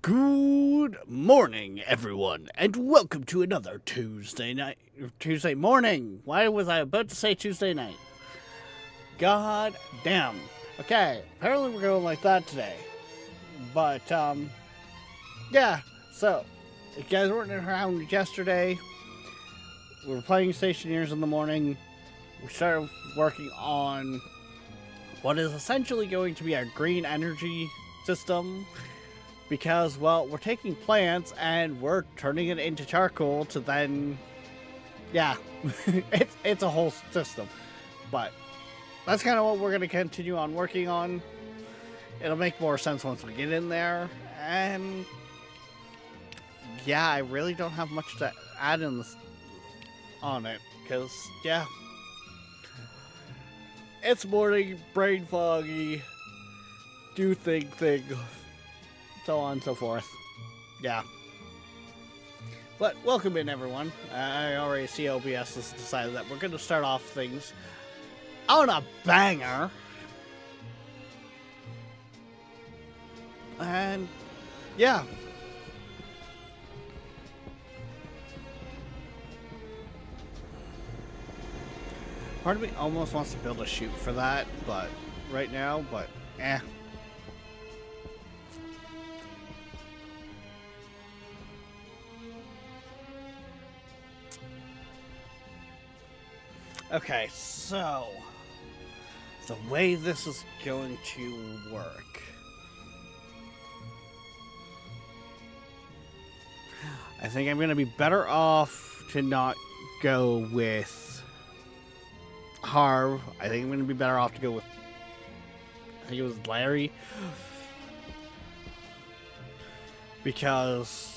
Good morning, everyone, and welcome to another Tuesday morning. Why was I about to say Tuesday night? God damn. Okay, apparently we're going like that today. But, yeah, so, if you guys weren't around yesterday, we were playing Stationeers in the morning. We started working on what is essentially going to be our green energy system. Because, well, we're taking plants and we're turning it into charcoal to then, yeah, it's a whole system. But that's kind of what we're going to continue on working on. It'll make more sense once we get in there. And, yeah, I really don't have much to add in this, on it. Because, yeah, it's morning, brain foggy, do thing. So on and so forth. Yeah. But welcome in, everyone. I already see OBS has decided that we're going to start off things on a banger. And, yeah. Part of me almost wants to build a chute for that, but right now, eh. Okay, so the way this is going to work. I think I'm going to be better off to not go with Harv. I think I'm going to be better off to go with, I think it was Larry. Because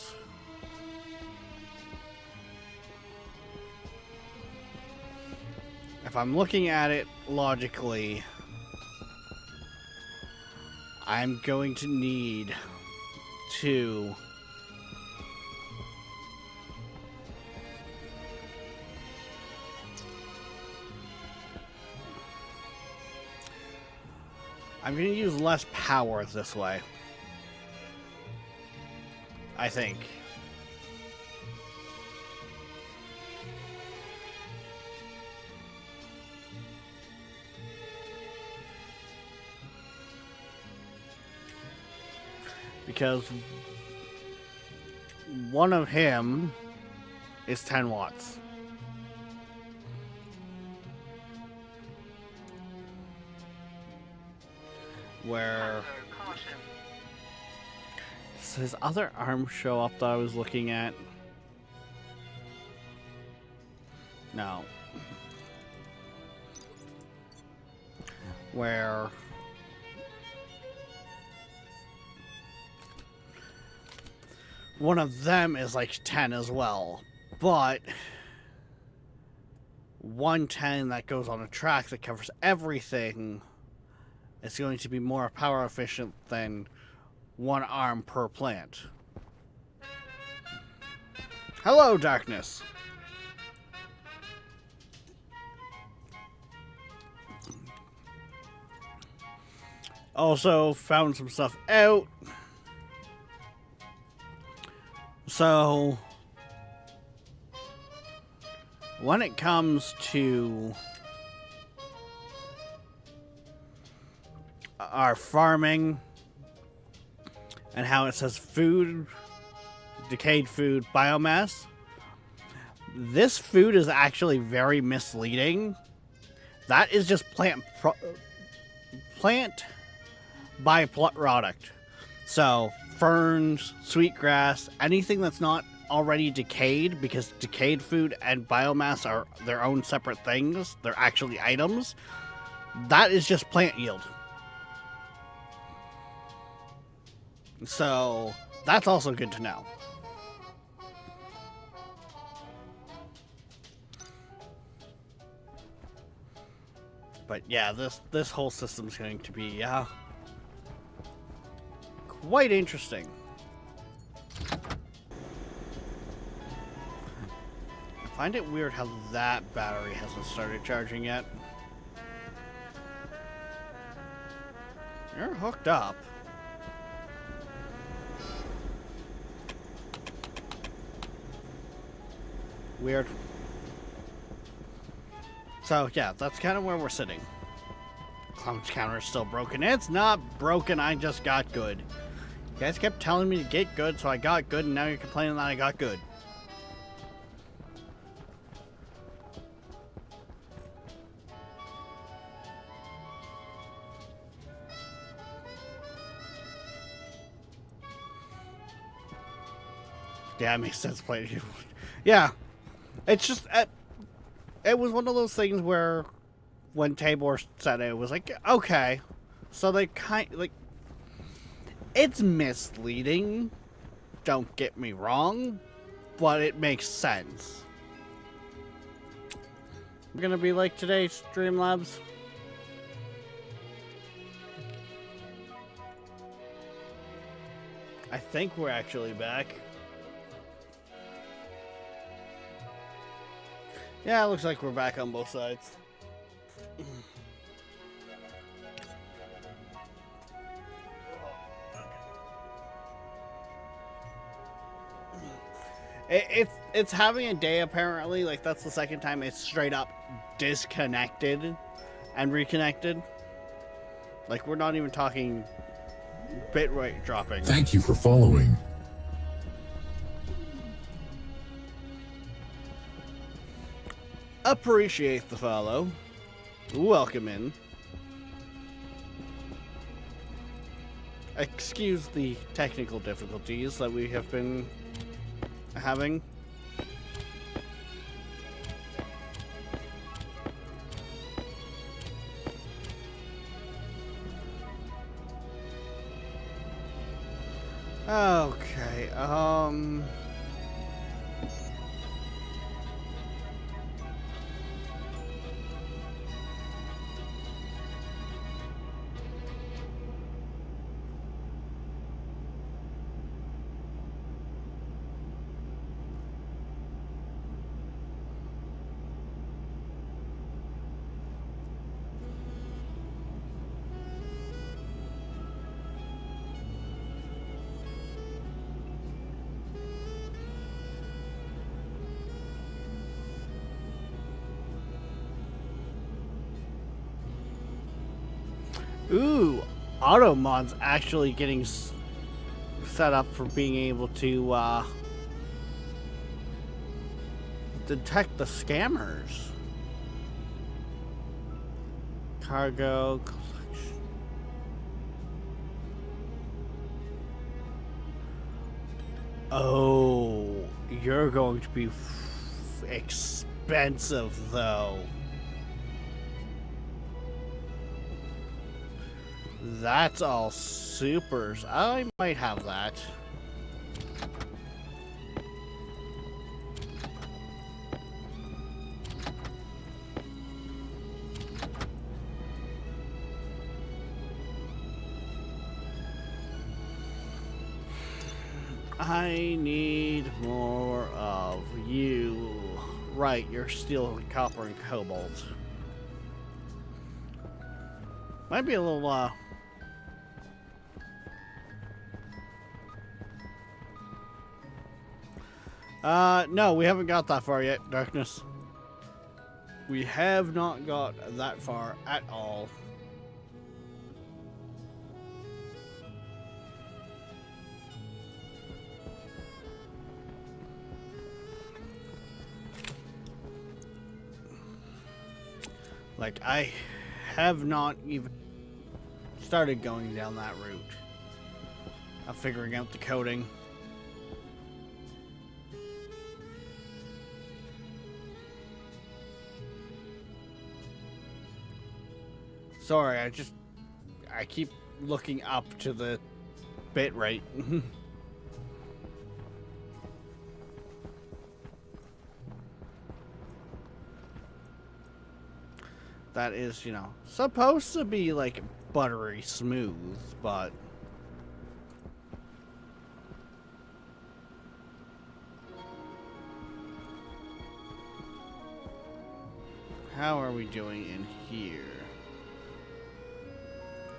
if I'm looking at it logically, I'm going to need to use less power this way. I think. Because one of him is 10 watts. Where does his other arm show up that I was looking at? No. Where one of them is like 10 as well, but 110 that goes on a track that covers everything is going to be more power efficient than one arm per plant. Hello, darkness. Also found some stuff out. So, when it comes to our farming and how it says food, decayed food, biomass, this food is actually very misleading. That is just plant byproduct. So, ferns, sweetgrass, anything that's not already decayed, because decayed food and biomass are their own separate things. They're actually items. That is just plant yield. So, that's also good to know. But yeah, this whole system's going to be quite interesting. I find it weird how that battery hasn't started charging yet. You're hooked up. Weird. So, yeah, that's kind of where we're sitting. Clown's counter is still broken. It's not broken, I just got good. You guys kept telling me to get good, so I got good, and now you're complaining that I got good. Yeah, it makes sense playing it. Yeah. It's just, it was one of those things where when Tabor said it, it was like, okay. So they it's misleading, don't get me wrong, but it makes sense. We're gonna be like today's Streamlabs. I think we're actually back. Yeah, it looks like we're back on both sides. It's having a day apparently. Like that's the second time it's straight up disconnected and reconnected. Like we're not even talking bitrate dropping. Thank you for following. Appreciate the follow. Welcome in. Excuse the technical difficulties that we have been having. Okay, ooh, Automod's actually getting set up for being able to detect the scammers. Cargo collection. Oh, you're going to be expensive though. That's all supers. I might have that. I need more of you. Right, you're steel, copper, and cobalt. Might be a little, no, we haven't got that far yet, Darkness. We have not got that far at all. Like, I have not even started going down that route of figuring out the coding. Sorry, I keep looking up to the bit rate. That is, you know, supposed to be like buttery smooth, but how are we doing in here?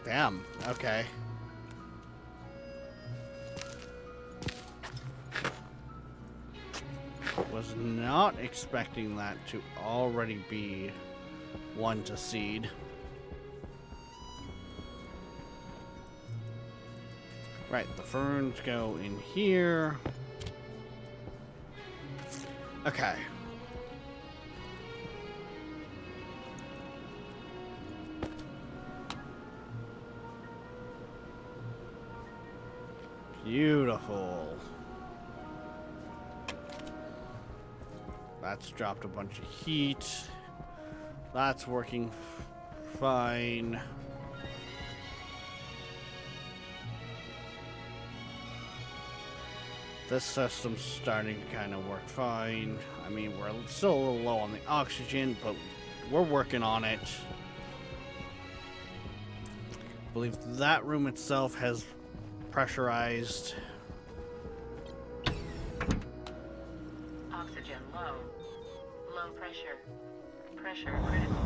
Damn, okay. Was not expecting that to already be one to seed. Right, the ferns go in here. Okay. Beautiful. That's dropped a bunch of heat. That's working fine. This system's starting to kind of work fine. I mean, we're still a little low on the oxygen, but we're working on it. I believe that room itself has pressurized. Oxygen low. Low pressure. Pressure critical.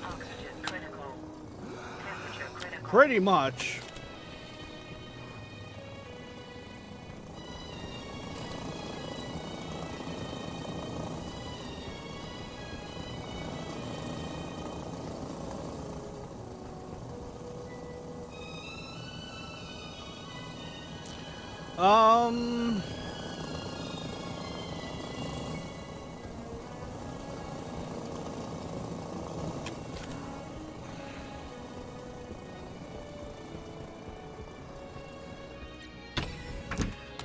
Oxygen critical. Temperature critical. Pretty much.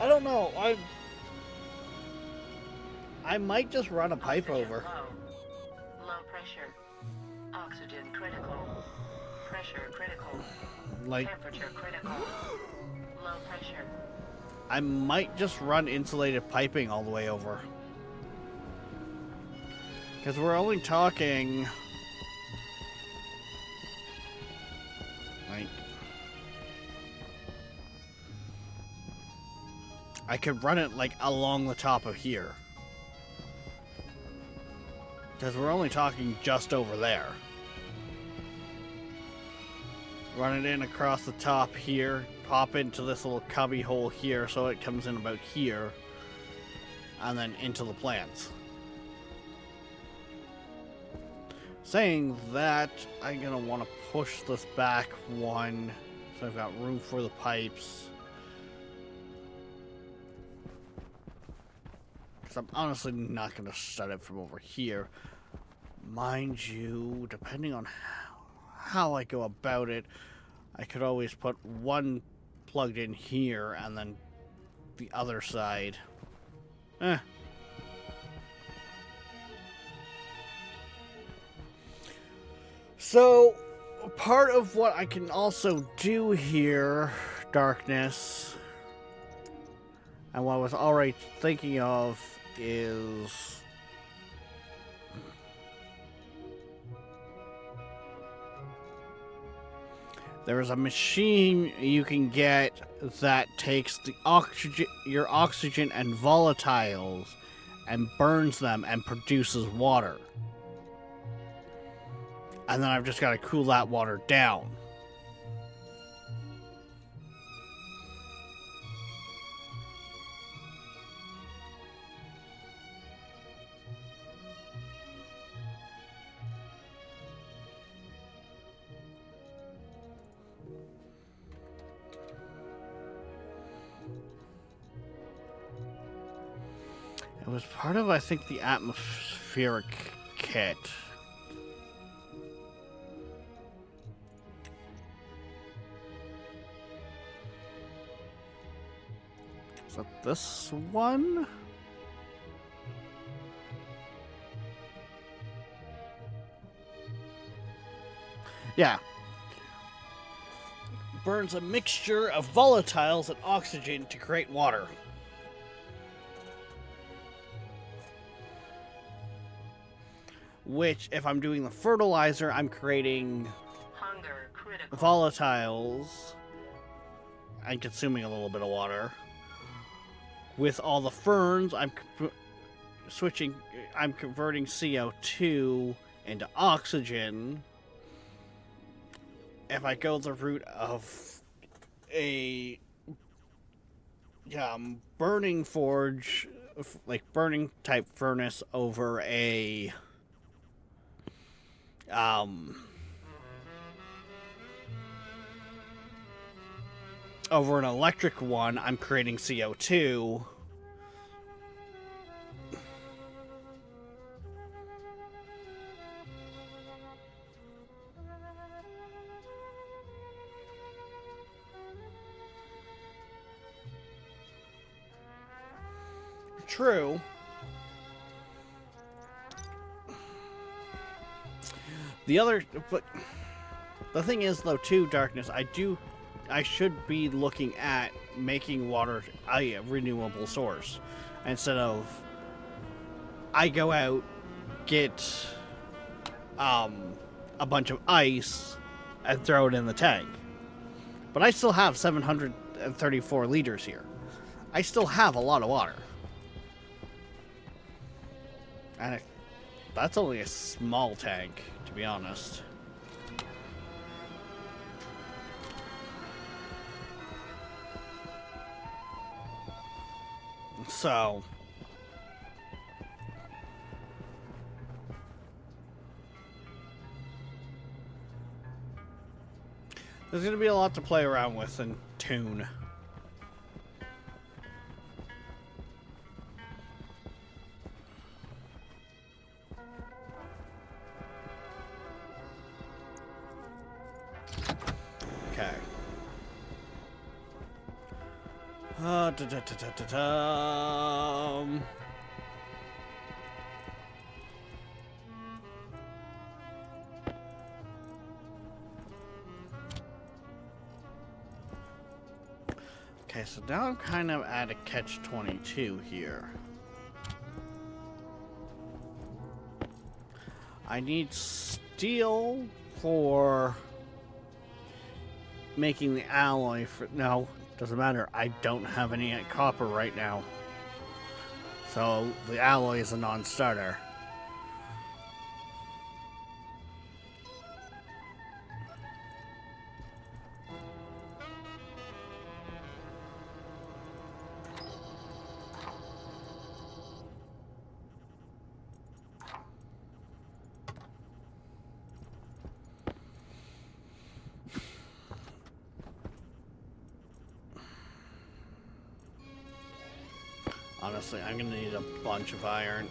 I don't know. I might just run a pipe Oxygen over. Low. Low pressure. Oxygen critical. Pressure critical. Like, Temperature critical. Low pressure. I might just run insulated piping all the way over. Because we're only talking... like... I could run it, like, along the top of here. Because we're only talking just over there. Run it in across the top here. Pop into this little cubby hole here so it comes in about here. And then into the plants. Saying that, I'm going to want to push this back one. So I've got room for the pipes. I'm honestly not going to start it from over here. Mind you, depending on how I go about it, I could always put one plugged in here and then the other side. So, part of what I can also do here, Darkness, and what I was already thinking of is there is a machine you can get that takes the oxygen, your oxygen and volatiles, and burns them and produces water. And then I've just got to cool that water down. It was part of, I think, the atmospheric kit. Is that this one? Yeah. Burns a mixture of volatiles and oxygen to create water. Which, if I'm doing the fertilizer, I'm creating Hunger critical. volatiles and consuming a little bit of water. With all the ferns, I'm converting CO2 into oxygen. If I go the route of a burning forge, like burning type furnace over a over an electric one, I'm creating CO2. True. But the thing is, though, too, Darkness, I should be looking at making water a renewable source instead of I go out, get a bunch of ice and throw it in the tank. But I still have 734 liters here. I still have a lot of water. And that's only a small tank, to be honest. So there's going to be a lot to play around with and tune. Okay. Okay, so now I'm kind of at a catch-22 here. I need steel for making the alloy for... No, doesn't matter. I don't have any copper right now. So the alloy is a non-starter. Honestly, I'm gonna need a bunch of iron.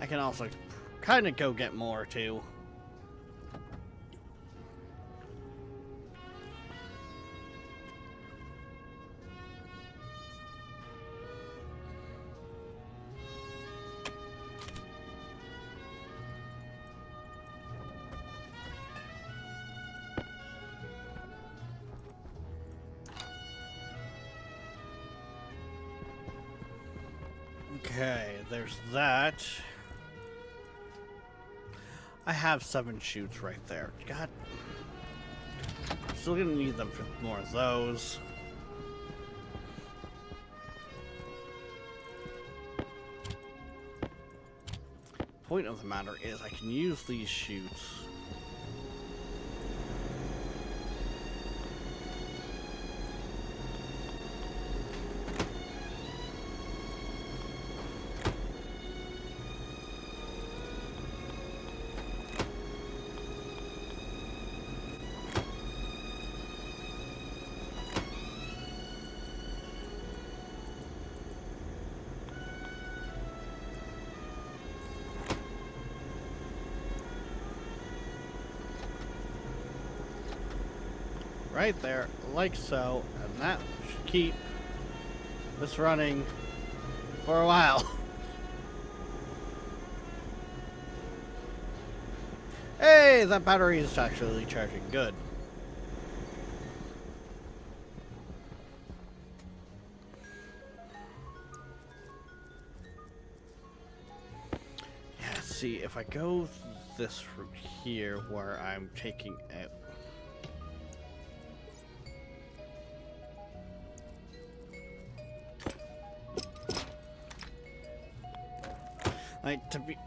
I can also kind of go get more too. Okay, there's that. I have 7 chutes right there. God. I'm still gonna need them for more of those. Point of the matter is I can use these chutes. Right there, like so, and that should keep this running for a while. Hey, that battery is actually charging good. Yeah, see, if I go this route here where I'm taking out... Like, to be...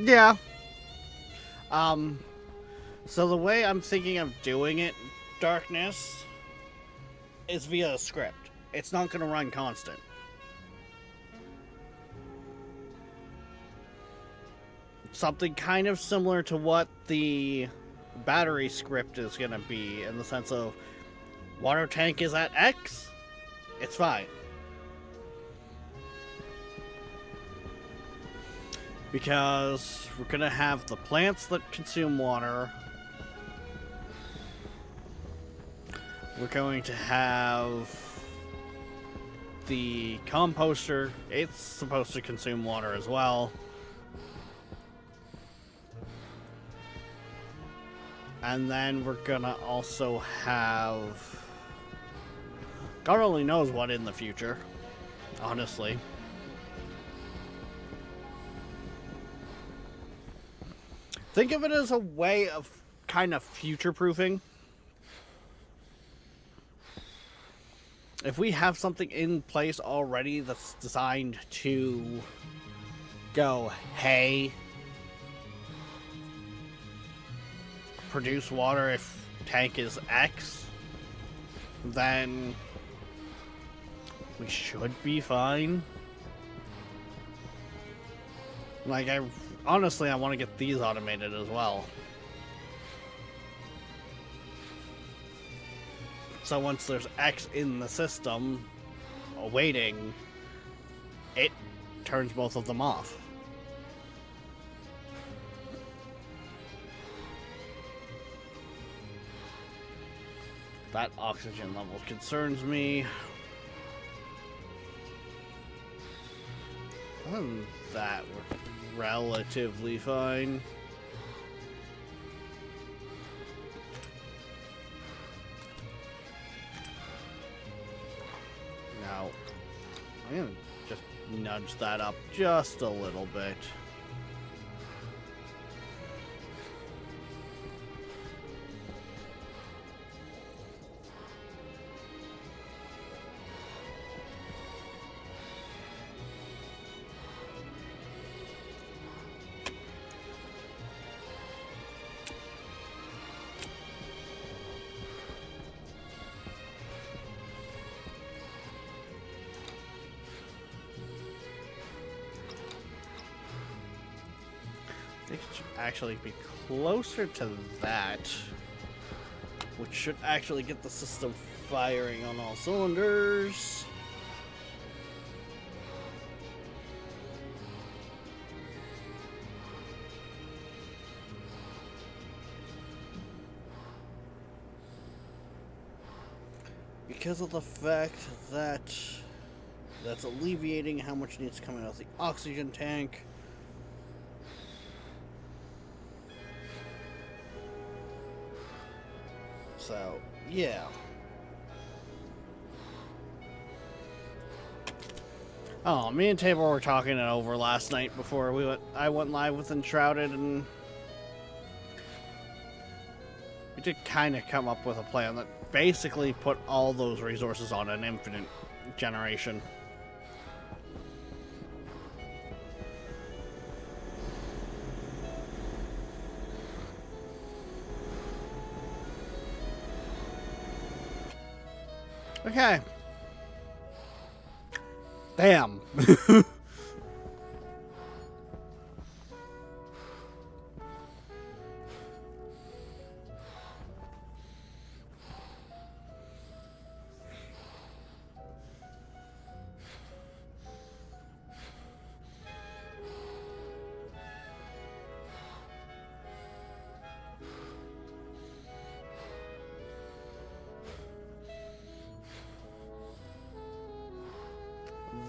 Yeah. So the way I'm thinking of doing it, Darkness, is via a script. It's not going to run constant. Something kind of similar to what the battery script is going to be, in the sense of water tank is at X, it's fine. Because we're going to have the plants that consume water. We're going to have the composter. It's supposed to consume water as well. And then we're gonna also have God only knows what in the future, honestly. Think of it as a way of kind of future-proofing. If we have something in place already that's designed to go, hey, produce water if tank is X, then we should be fine. Like, honestly, I want to get these automated as well. So once there's X in the system, awaiting, it turns both of them off. That oxygen level concerns me. Other than that, we're relatively fine. Now, I'm gonna just nudge that up just a little bit. I think it should actually be closer to that, which should actually get the system firing on all cylinders. Because of the fact that that's alleviating how much needs coming out of the oxygen tank. So, yeah. Oh, me and Tabor were talking it over last night before I went live with Enshrouded, and we did kind of come up with a plan that basically put all those resources on an infinite generation. Okay. Damn.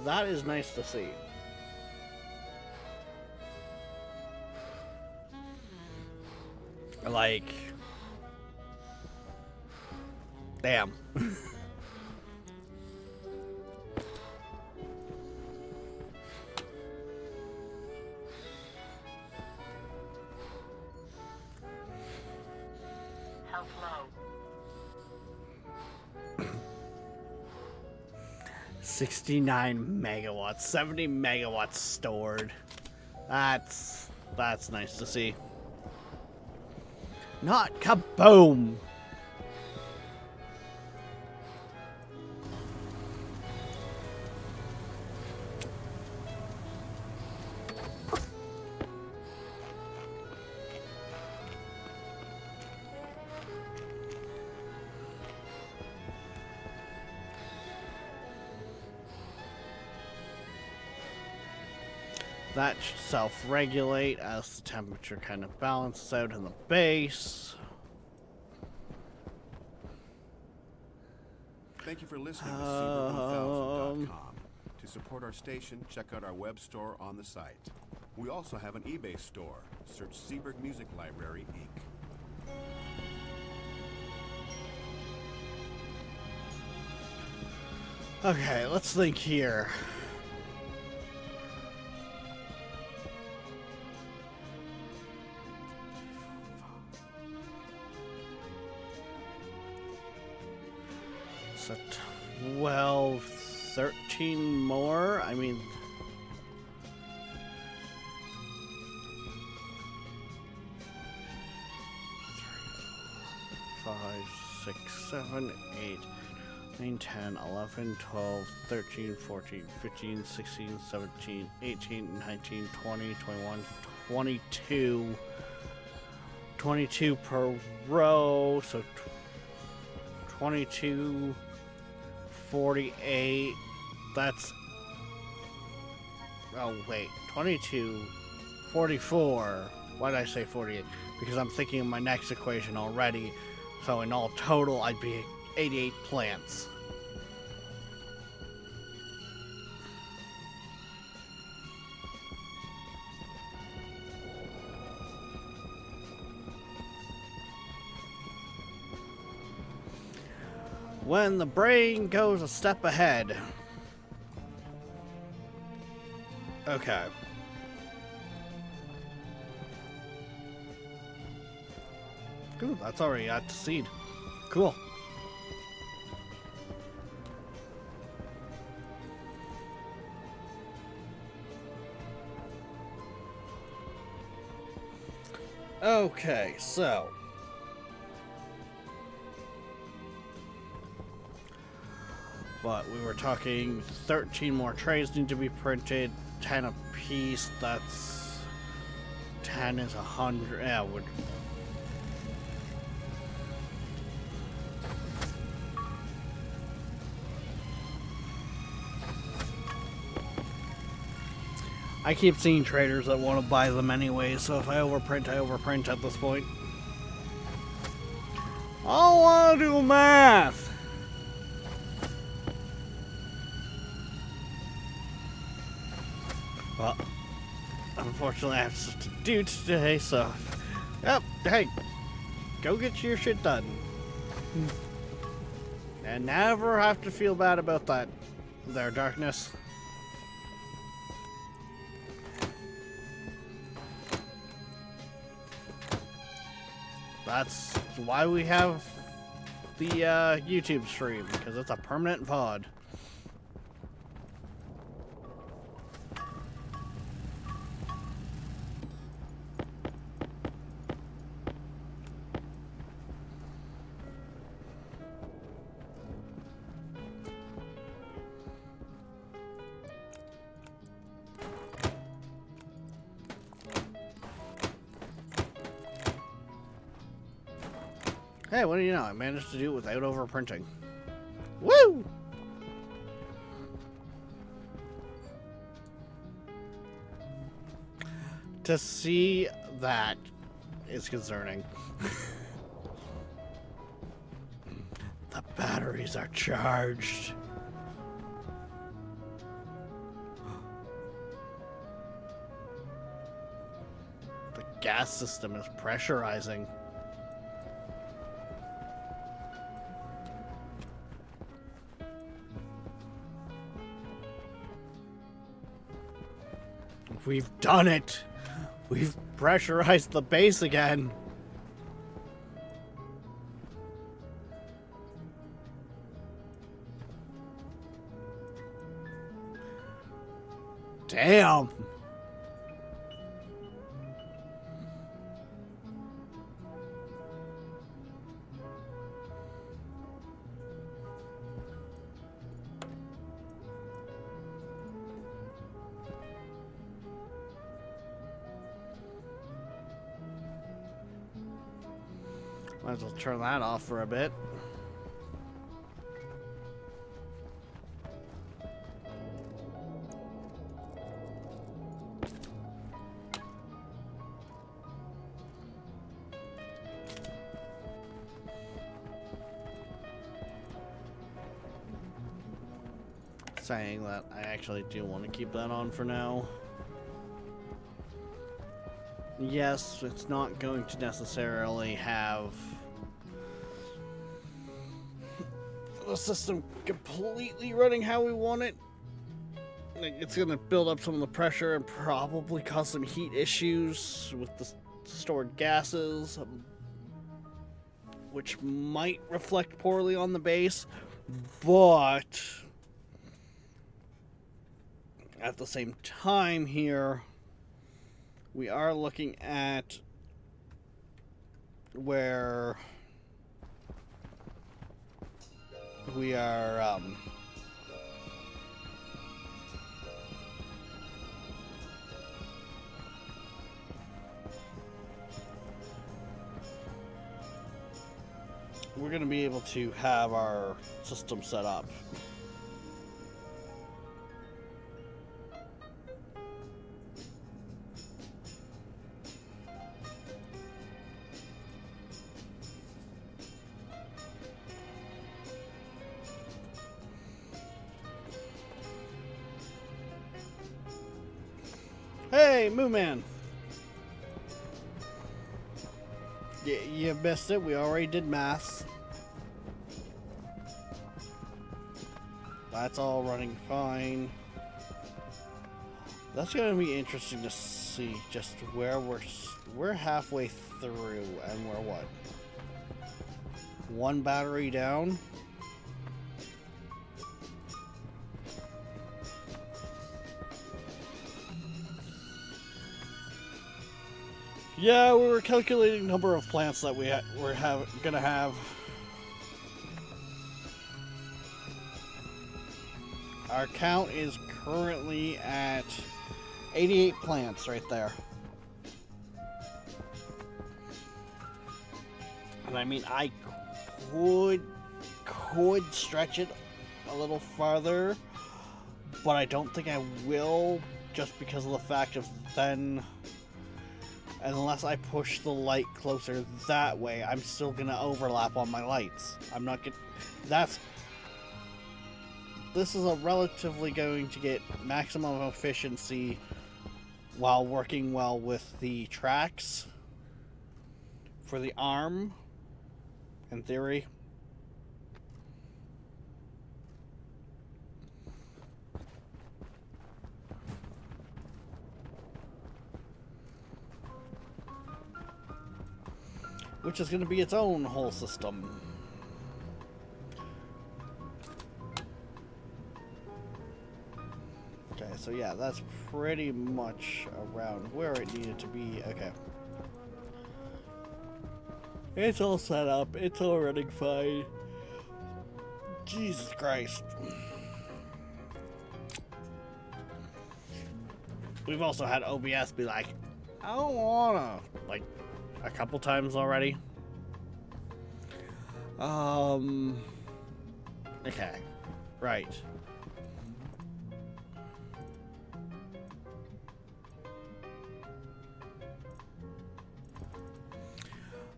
That is nice to see. Like, damn. Health low. 69 megawatts, 70 megawatts stored. That's That's nice to see. Not kaboom! That should self-regulate as the temperature kind of balances out in the base. Thank you for listening to Seabird1000.com. To support our station, check out our web store on the site. We also have an eBay store. Search Seaberg Music Library, Inc. Okay, let's think here. So 12, 13 more? I mean... Five, 6, 7, 8, 9, 10, 11, 12, 13, 14, 15, 16, 17, 18, 19, 20, 21, 22. 22 per row, so 22, 48, that's, oh wait, 22, 44, why did I say 48? Because I'm thinking of my next equation already, so in all total I'd be 88 plants. When the brain goes a step ahead. Okay. Ooh, that's already at the seed. Cool. Okay, so but we were talking 13 more trays need to be printed, 10 a piece. That's 10 is 100. Yeah, would. I keep seeing traders that want to buy them anyway, so if I overprint, I overprint at this point. I don't want to do math. Well, unfortunately, I have stuff to do today, so. Yep, hey, go get your shit done. And never have to feel bad about that, there, darkness. That's why we have the YouTube stream, because it's a permanent VOD. Hey, what do you know? I managed to do it without overprinting. Woo! To see that is concerning. The batteries are charged. The gas system is pressurizing. We've done it! We've pressurized the base again! Damn! Might as well turn that off for a bit. Saying that I actually do want to keep that on for now. Yes, it's not going to necessarily have the system completely running how we want it. Like, it's going to build up some of the pressure and probably cause some heat issues with the stored gases, which might reflect poorly on the base, but at the same time here, we are looking at where we are we're going to be able to have our system set up. Hey, Moo Man! You missed it. We already did maths. That's all running fine. That's going to be interesting to see just where we're halfway through and we're what? One battery down? Yeah, we were calculating number of plants that we're gonna have. Our count is currently at 88 plants right there. And I mean, I could stretch it a little farther, but I don't think I will, just because of the fact of then, unless I push the light closer that way, I'm still gonna overlap on my lights. I'm not gonna. This is a relatively going to get maximum efficiency while working well with the tracks for the arm, in theory. Which is going to be its own whole system. Okay, so yeah, that's pretty much around where it needed to be. Okay. It's all set up. It's all running fine. Jesus Christ. We've also had OBS be like, I don't wanna, like, a couple times already. Okay. Right.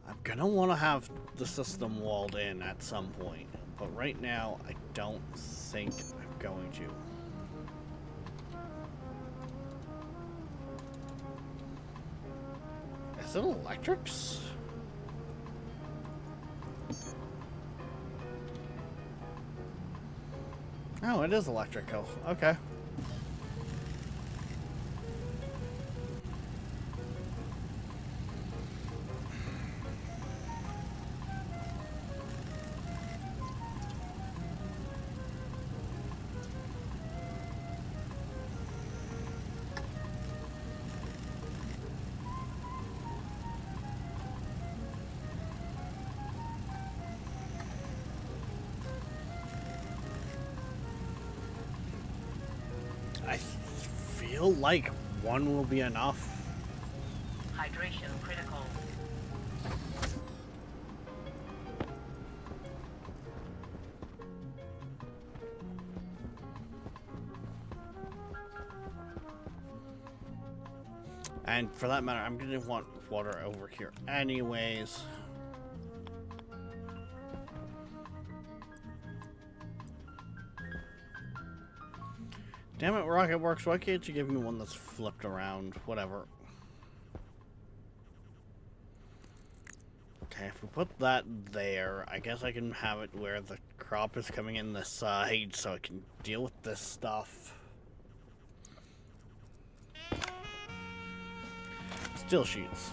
I'm gonna want to have the system walled in at some point, but right now I don't think I'm going to. Is it electrics? Oh, it is electrical. Okay. I feel like one will be enough. Hydration critical. And for that matter, I'm gonna want water over here anyways. Damn it, Rocket Works, why can't you give me one that's flipped around? Whatever. Okay, if we put that there, I guess I can have it where the crop is coming in the side so I can deal with this stuff. Steel sheets.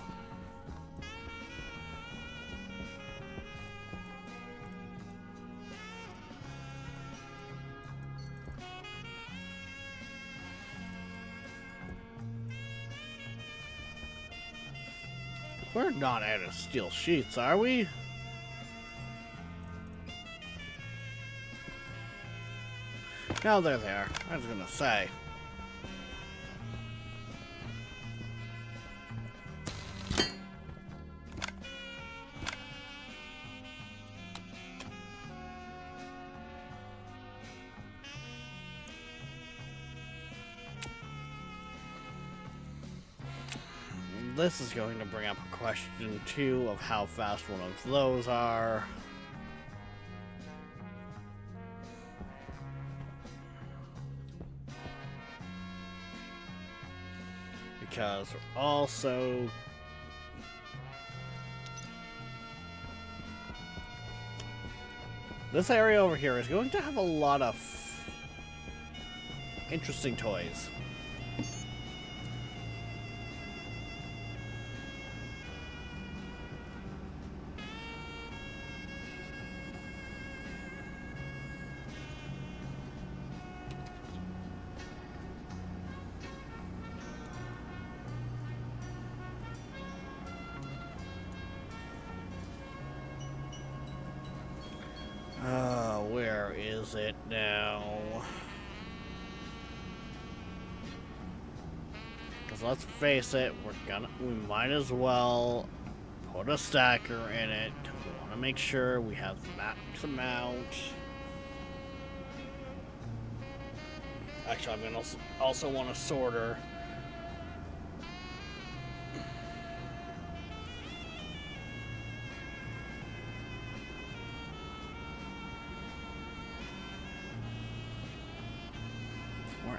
We're not out of steel sheets, are we? No, they're there. I was gonna say. This is going to bring up a question, too, of how fast one of those are. Because we're also... This area over here is going to have a lot of interesting toys. Where is it now? Because let's face it, we might as well put a stacker in it because we want to make sure we have the max amount. Actually, I'm gonna also want a sorter.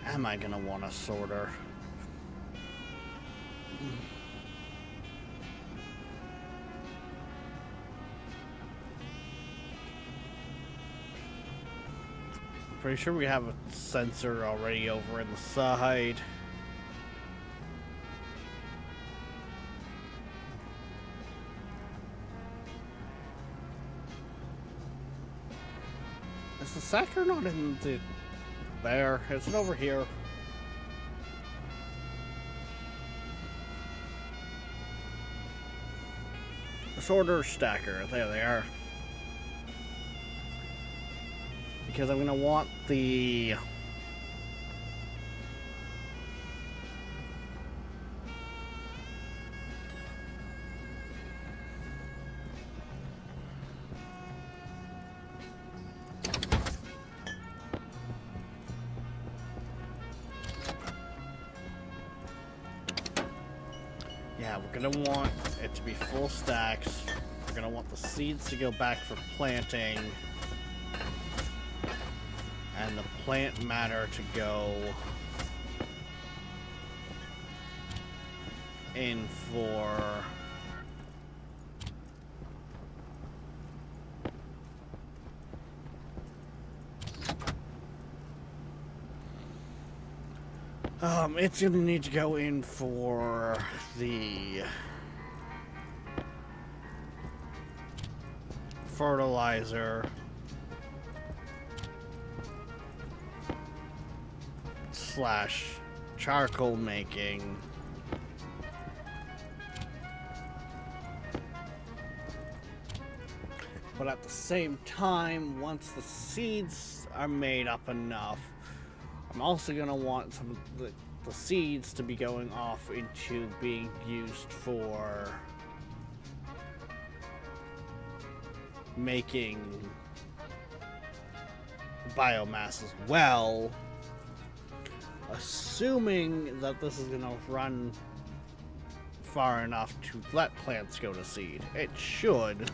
Am I gonna want a sorter? Pretty sure we have a sensor already over in the side. Is the stacker not in the... There, is it over here? Sorter stacker, there they are. Because I'm gonna want the... Yeah, we're gonna want it to be full stacks. We're gonna want the seeds to go back for planting. And the plant matter to go in for it's gonna need to go in for the fertilizer slash charcoal making. But at the same time, once the seeds are made up enough, I'm also going to want some of the seeds to be going off into being used for making biomass as well. Assuming that this is going to run far enough to let plants go to seed. It should.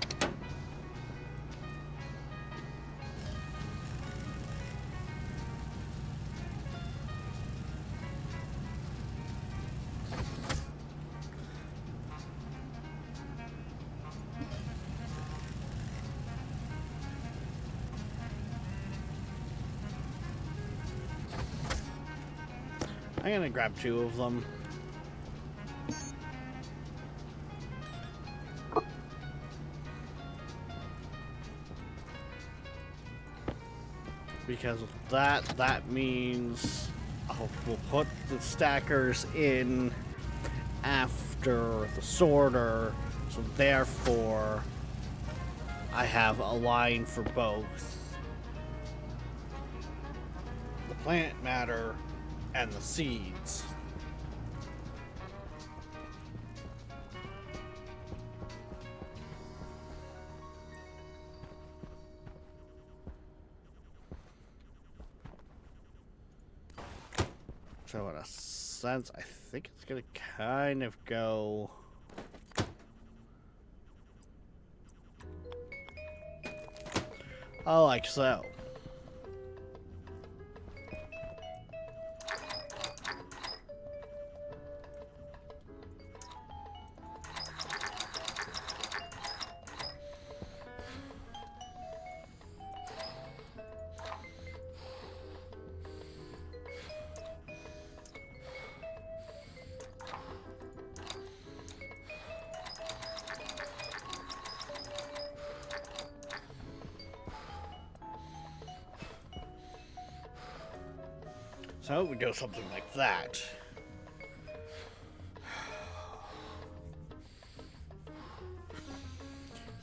I'm gonna grab 2 of them. Because of that means we'll put the stackers in after the sorter, so therefore I have a line for both the plant matter and the seeds. So in a sense, I think it's gonna kind of go like so. So we go something like that.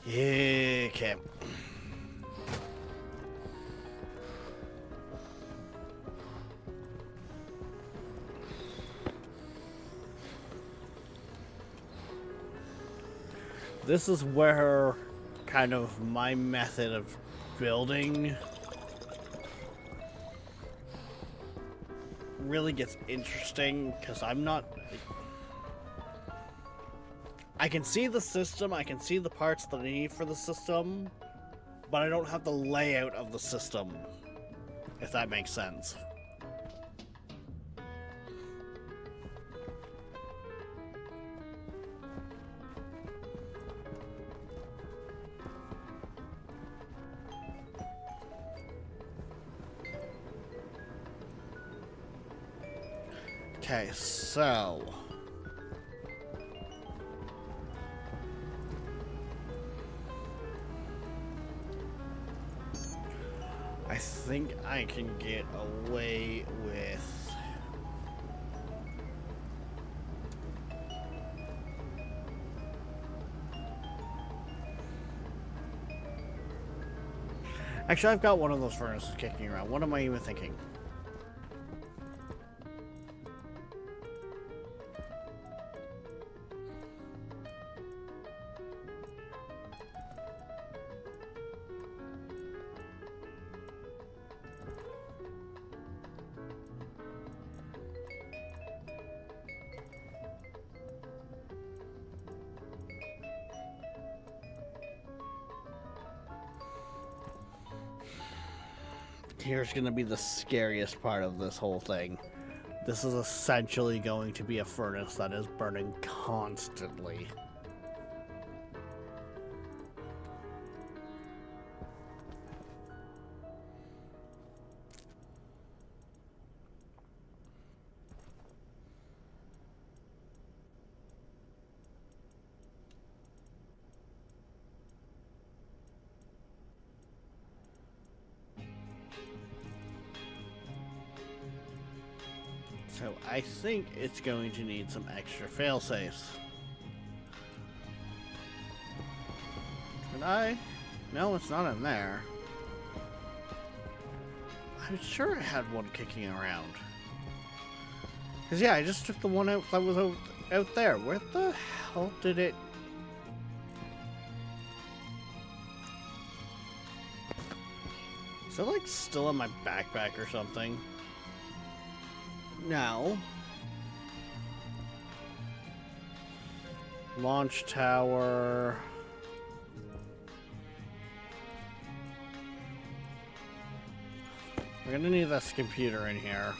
Yeah, okay. This is where kind of my method of building really gets interesting, because I'm not... I can see the system, I can see the parts that I need for the system, but I don't have the layout of the system, if that makes sense. Okay, so I think I can get away with actually, I've got one of those furnaces kicking around. What am I even thinking? Here's going to be the scariest part of this whole thing. This is essentially going to be a furnace that is burning constantly. So I think it's going to need some extra failsafes. Can I? No, it's not in there. I'm sure I had one kicking around. Because yeah, I just took the one out that was out there. Where the hell did it... Is it like still in my backpack or something? No. Launch tower. We're gonna need this computer in here.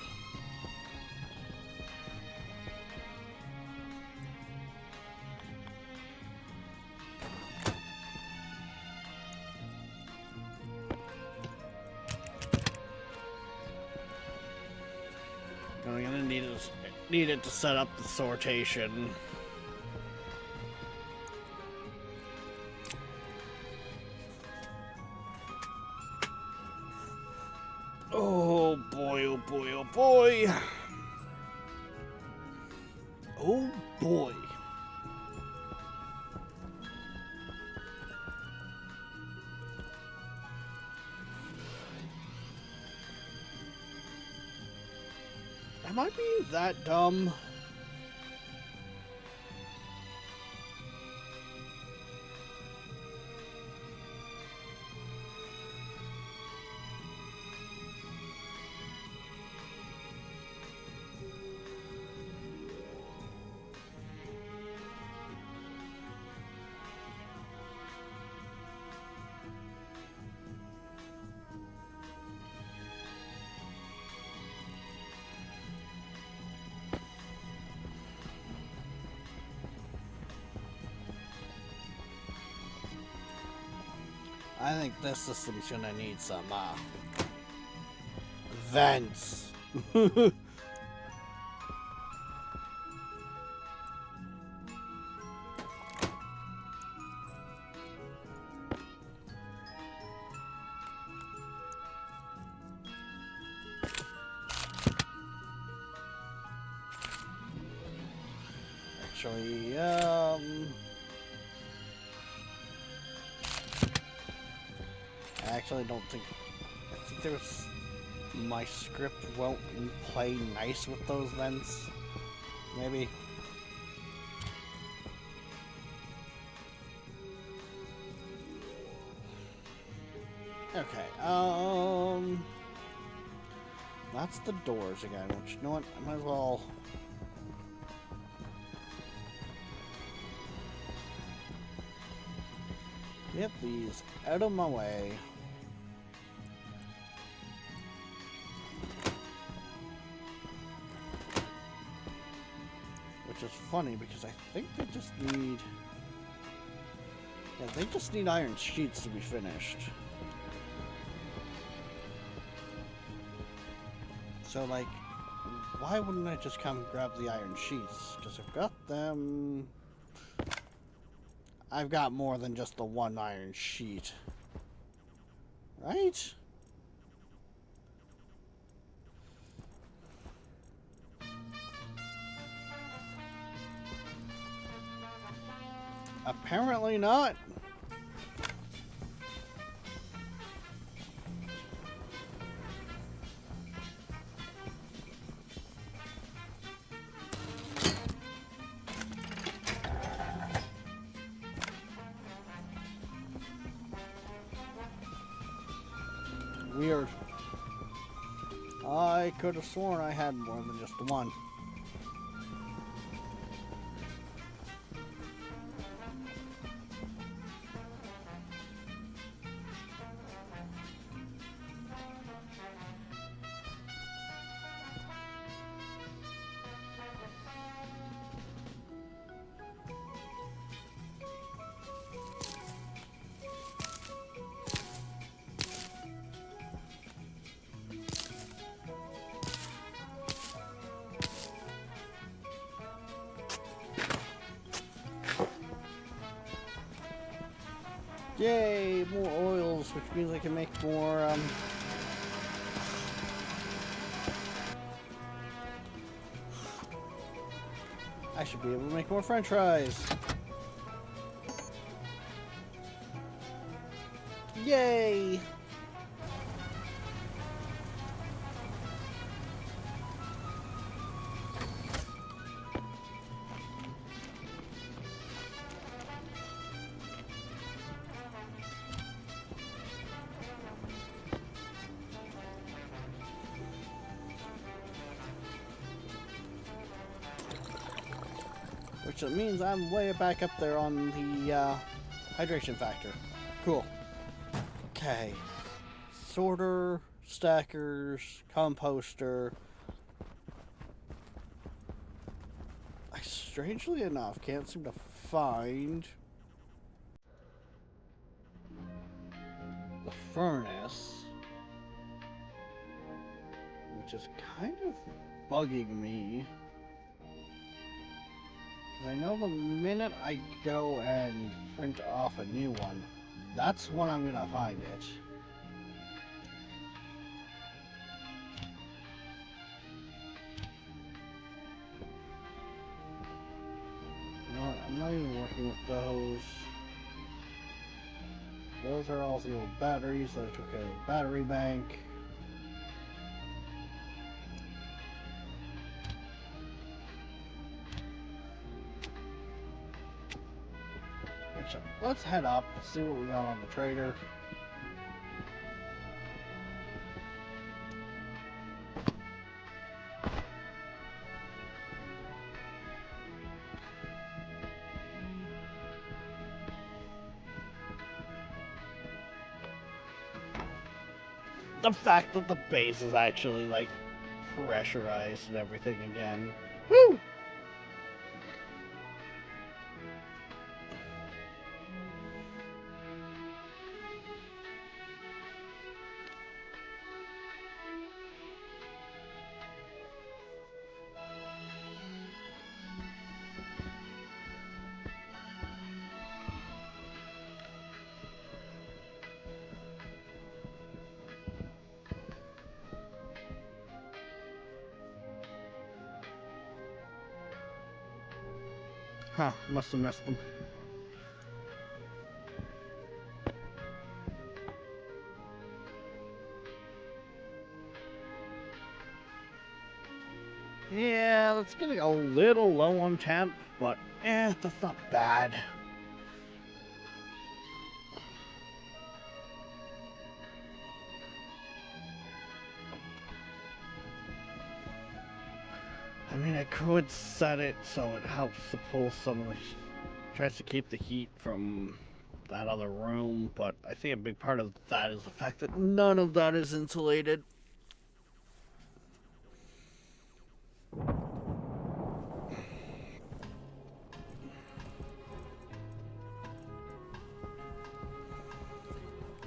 We're gonna need it to set up the sortation. Oh boy, oh boy, oh boy. Oh boy. Am I being that dumb? I think this system's gonna need some vents. Actually, I actually don't think. I think there's. My script won't play nice with those vents. Maybe. Okay, that's the doors again, which, you know what, I might as well. Get these out of my way. Which is funny because I think they just need... Yeah, they just need iron sheets to be finished. So, like, why wouldn't I just come grab the iron sheets? Because I've got them... I've got more than just the one iron sheet. Right? Apparently not. Weird. I could have sworn I had more than just the one. Yay, more oils, which means I can make more, I should be able to make more french fries. Yay! which means I'm way back up there on the hydration factor. Cool. Okay. Sorter, stackers, composter. I strangely enough can't seem to find the furnace, which is kind of bugging me. I know the minute I go and print off a new one, that's when I'm gonna find it. You know what? I'm not even working with those. Those are all the old batteries that I took out of the battery bank. So let's head up, see what we got on the trader. The fact that the base is actually like pressurized and everything again. Woo! Huh, must have missed them. Yeah, that's getting a little low on temp, but that's not bad. I mean, I could set it so it helps to pull some of the... tries to keep the heat from that other room, but I think a big part of that is the fact that none of that is insulated.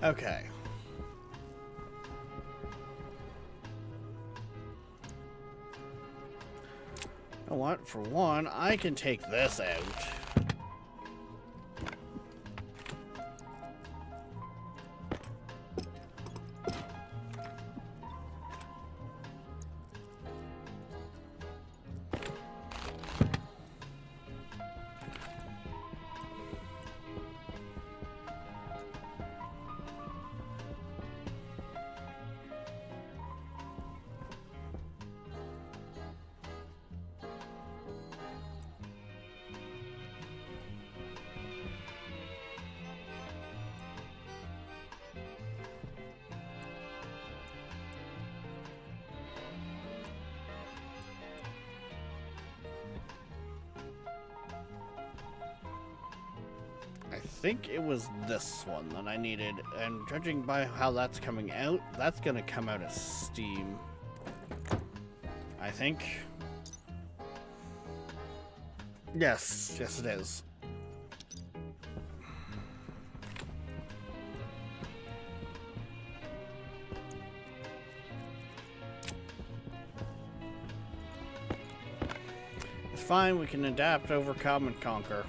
Okay. You know what? For one, I can take this out. I think it was this one that I needed, and judging by how that's coming out, that's gonna come out as steam. I think. Yes, it is. It's fine, we can adapt, overcome, and conquer.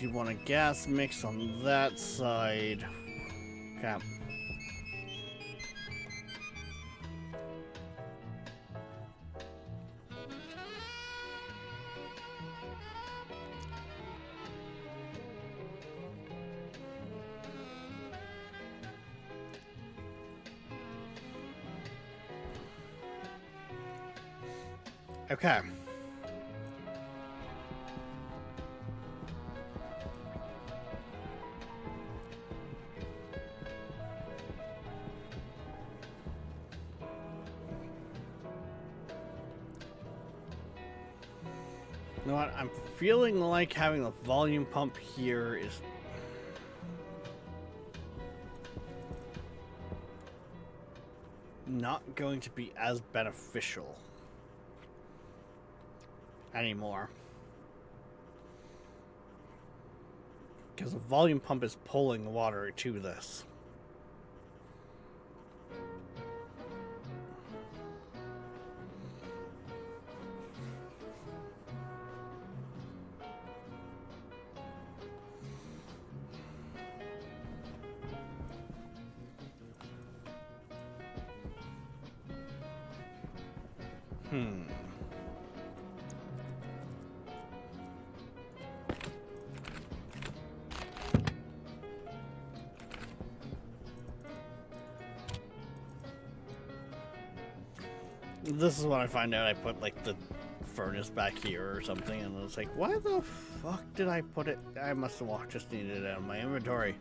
You want a gas mix on that side. Okay. Okay. You know what? I'm feeling like having the volume pump here is not going to be as beneficial anymore. Because the volume pump is pulling the water to this. This is when I find out I put like the furnace back here or something, and it's like, why the fuck did I put it? I must have just needed it out of my inventory.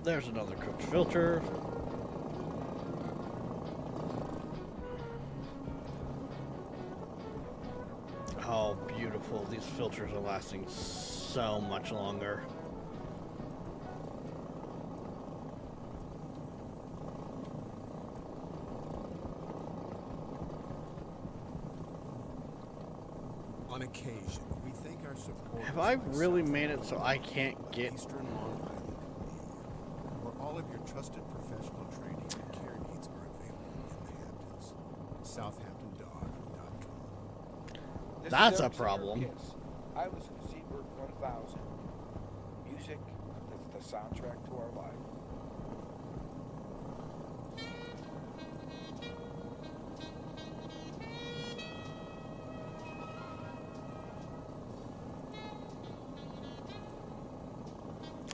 There's another cooked filter. Oh, beautiful. These filters are lasting so much longer. On occasion, we thank our supporters. Have I like really South made it so I can't get... Eastern Long Island, where all of your trusted professional training and care needs are available in the Hamptons. SouthamptonDog.com. This That's is a Eric Singer problem. Kiss. I listen to Seabird 1000. Music that's the soundtrack to our life.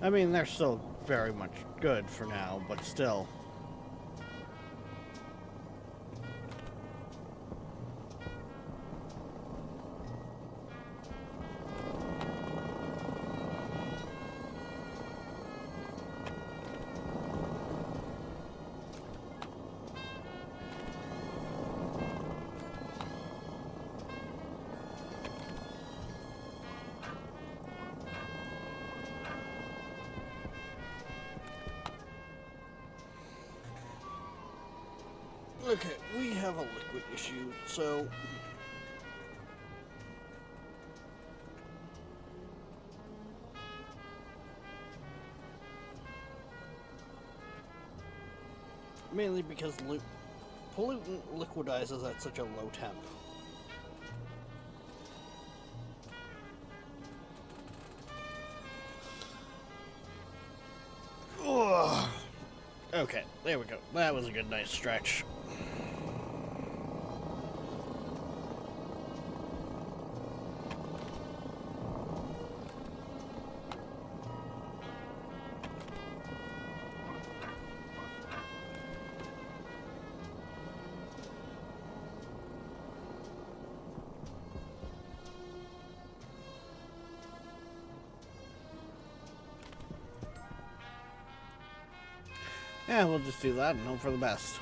I mean, they're still very much good for now, but still. Okay, we have a liquid issue, so... Mainly because pollutant liquidizes at such a low temp. Ugh. Okay, there we go. That was a good, nice stretch. Yeah, we'll just do that and hope for the best.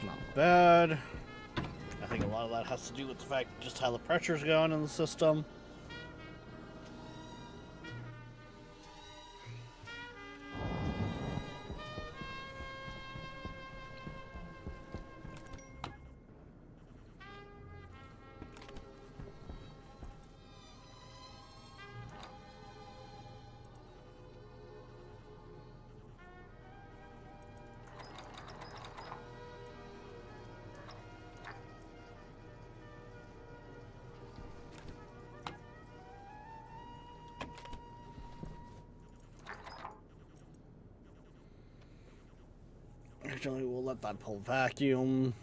Not bad. I think a lot of that has to do with the fact just how the pressure's going in the system. Actually, we'll let that pull vacuum.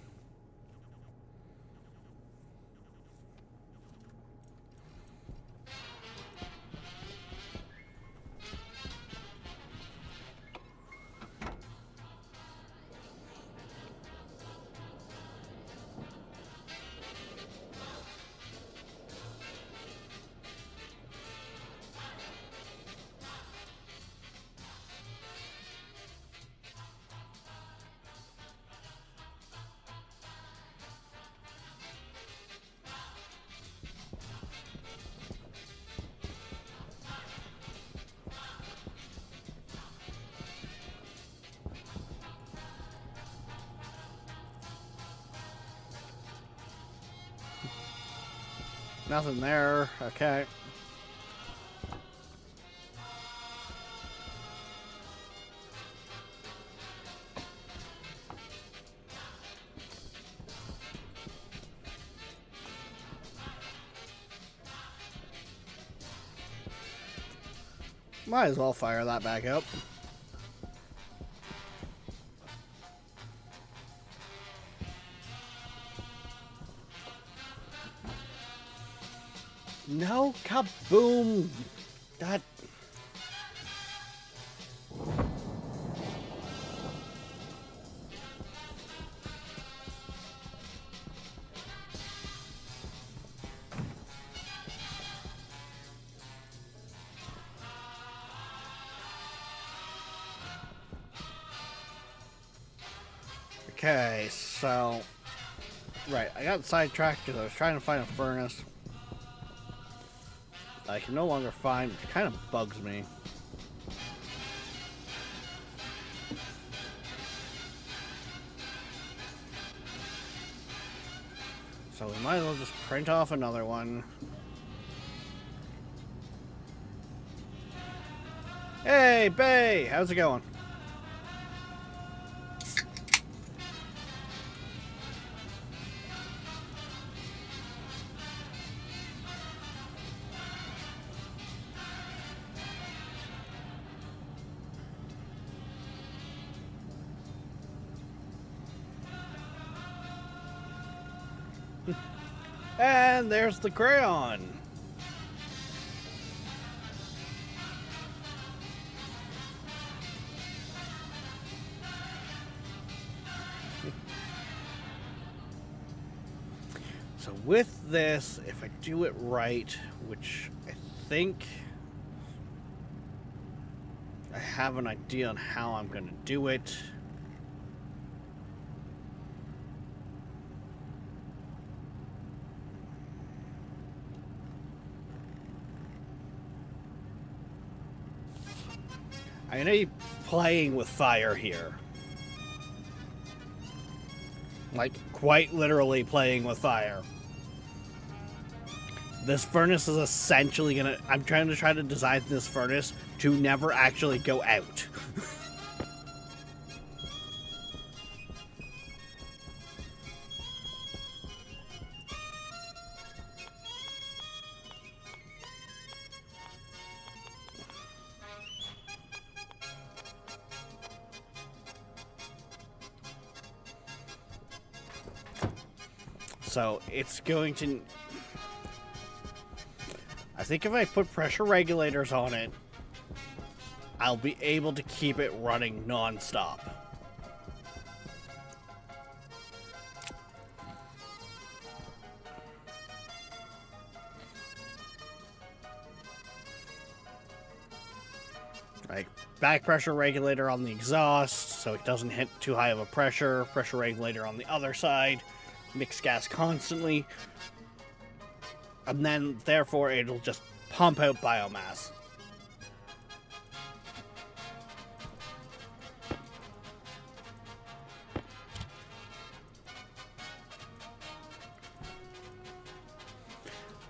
Nothing there. Okay. Might as well fire that back up. No, kaboom! That. Okay, so. Right, I got sidetracked because I was trying to find a furnace I can no longer find, which kind of bugs me. So we might as well just print off another one. Hey, Bay! How's it going? And there's the crayon. So with this, if I do it right, which I think I have an idea on how I'm going to do it. I'm going to be playing with fire here. Like, quite literally playing with fire. This furnace is essentially going to... I'm trying to design this furnace to never actually go out. So, it's going to... I think if I put pressure regulators on it, I'll be able to keep it running non-stop. Like, back pressure regulator on the exhaust, so it doesn't hit too high of a pressure. Pressure regulator on the other side. Mix gas constantly. And then, therefore, it'll just pump out biomass.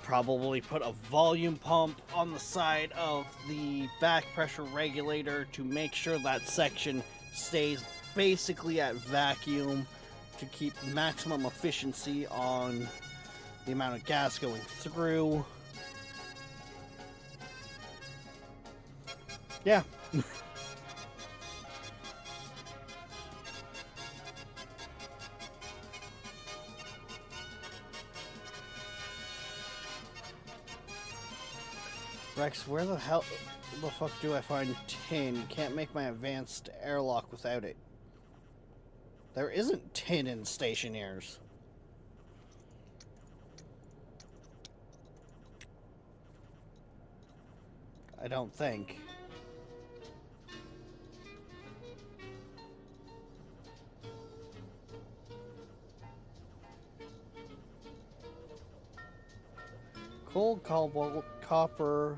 Probably put a volume pump on the side of the back pressure regulator to make sure that section stays basically at vacuum to keep maximum efficiency on the amount of gas going through. Yeah. Rex, where the fuck do I find tin? Can't make my advanced airlock without it. There isn't tin in stationaires. I don't think. Coal, cobalt, copper,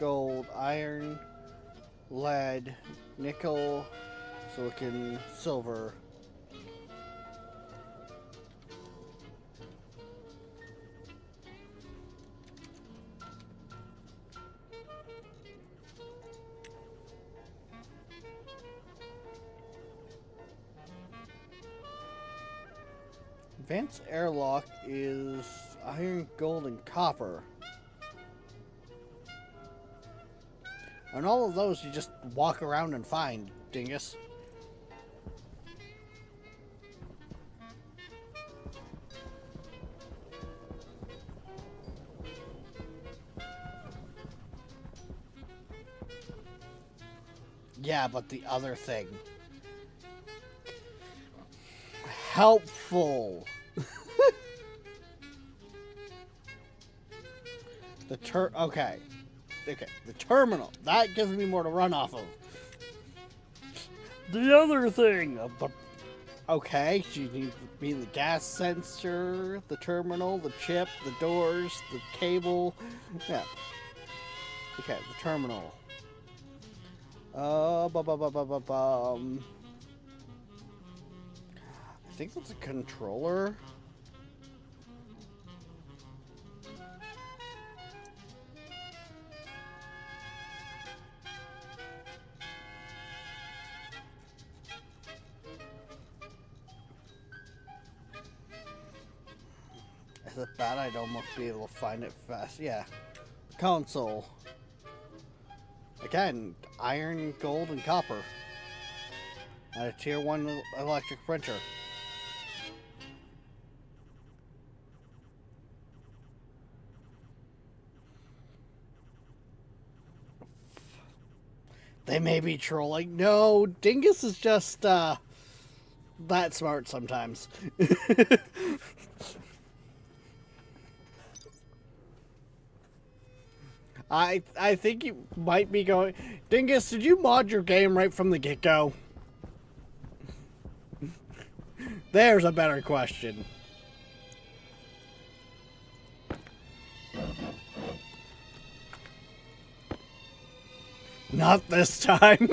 gold, iron, lead, nickel, silicon, silver. Advanced airlock is iron, gold, and copper. And all of those you just walk around and find, dingus. Yeah, but the other thing. Helpful. Okay, the terminal. That gives me more to run off of. The other thing. Okay, you need to be the gas sensor, the terminal, the chip, the doors, the cable. Yeah. Okay, the terminal. I think that's a controller. Is it bad? I'd almost be able to find it fast. Yeah. Console. Again, iron, gold, and copper. And a tier 1 electric printer. They may be trolling. No, Dingus is just, that smart sometimes. I think you might be going... Dingus, did you mod your game right from the get-go? There's a better question. Not this time.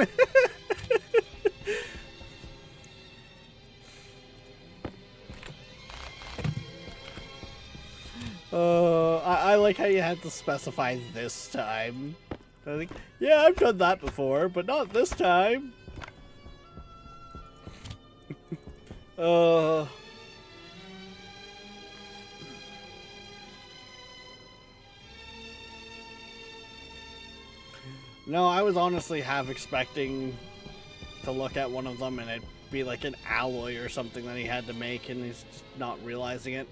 I like how you had to specify this time. I think, yeah, I've done that before, but not this time. No, I was honestly half expecting to look at one of them and it'd be like an alloy or something that he had to make and he's just not realizing it.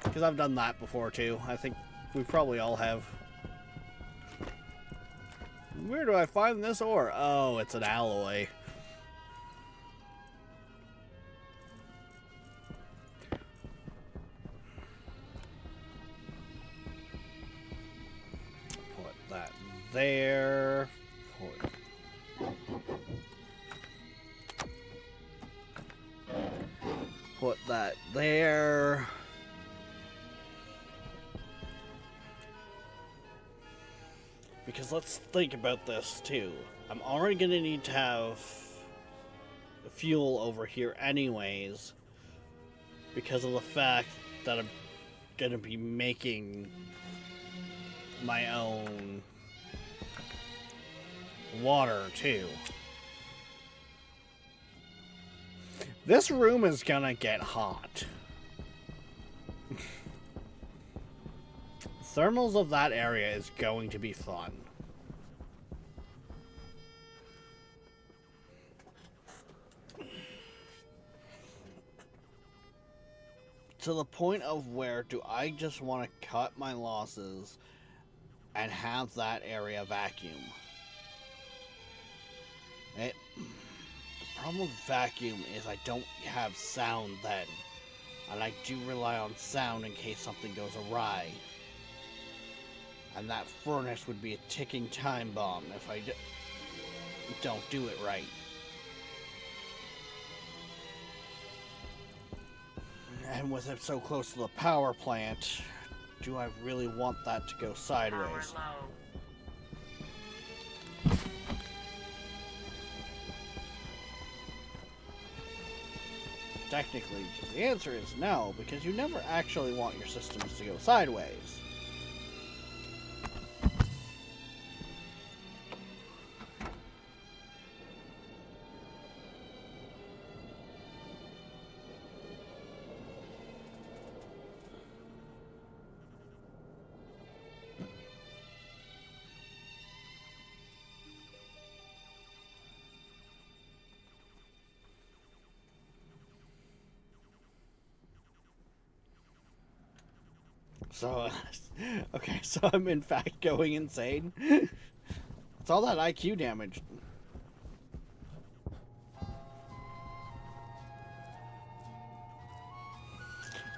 Because I've done that before too. I think we probably all have. Where do I find this ore? Oh, it's an alloy. Put that there. Put that there. Because let's think about this too. I'm already gonna need to have fuel over here anyways, because of the fact that I'm gonna be making my own water too. This room is gonna get hot. Thermals of that area is going to be fun. To the point of where do I just want to cut my losses and have that area vacuum? The problem with vacuum is I don't have sound then, and I do rely on sound in case something goes awry. And that furnace would be a ticking time bomb if I don't do it right. And with it so close to the power plant, do I really want that to go sideways? Power low. Technically, the answer is no, because you never actually want your systems to go sideways. So, okay, so I'm in fact going insane. It's all that IQ damage.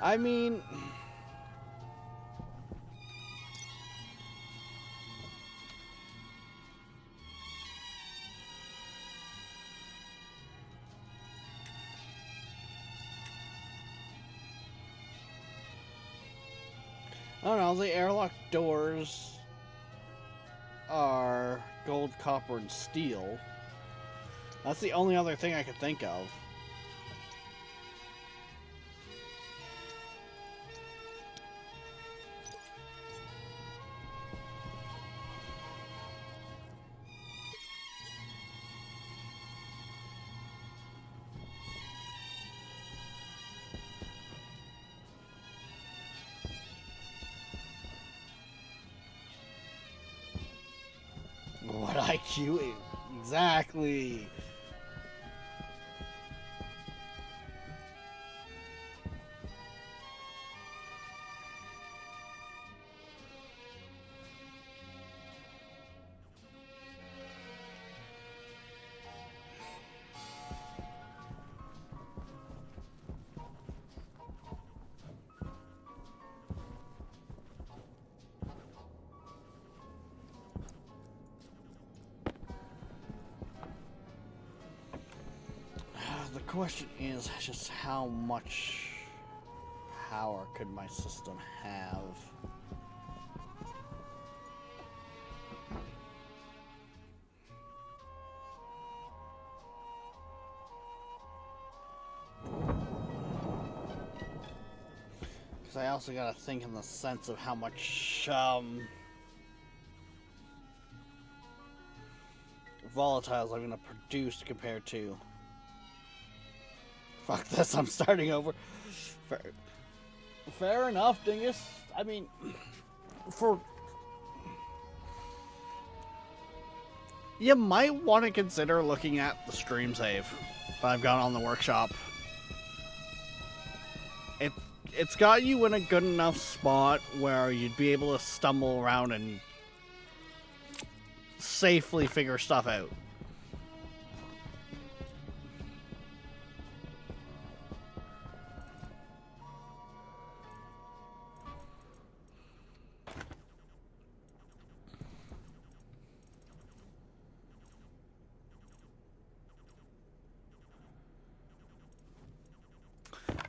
I mean... I don't know, the airlock doors are gold, copper, and steel. That's the only other thing I could think of. What IQ is? Exactly. The question is just how much power could my system have? Because I also gotta think in the sense of how much volatiles I'm gonna produce compared to. Fuck this, I'm starting over. Fair enough, Dingus. I mean, you might want to consider looking at the stream save that I've got on the workshop. It's got you in a good enough spot where you'd be able to stumble around and safely figure stuff out.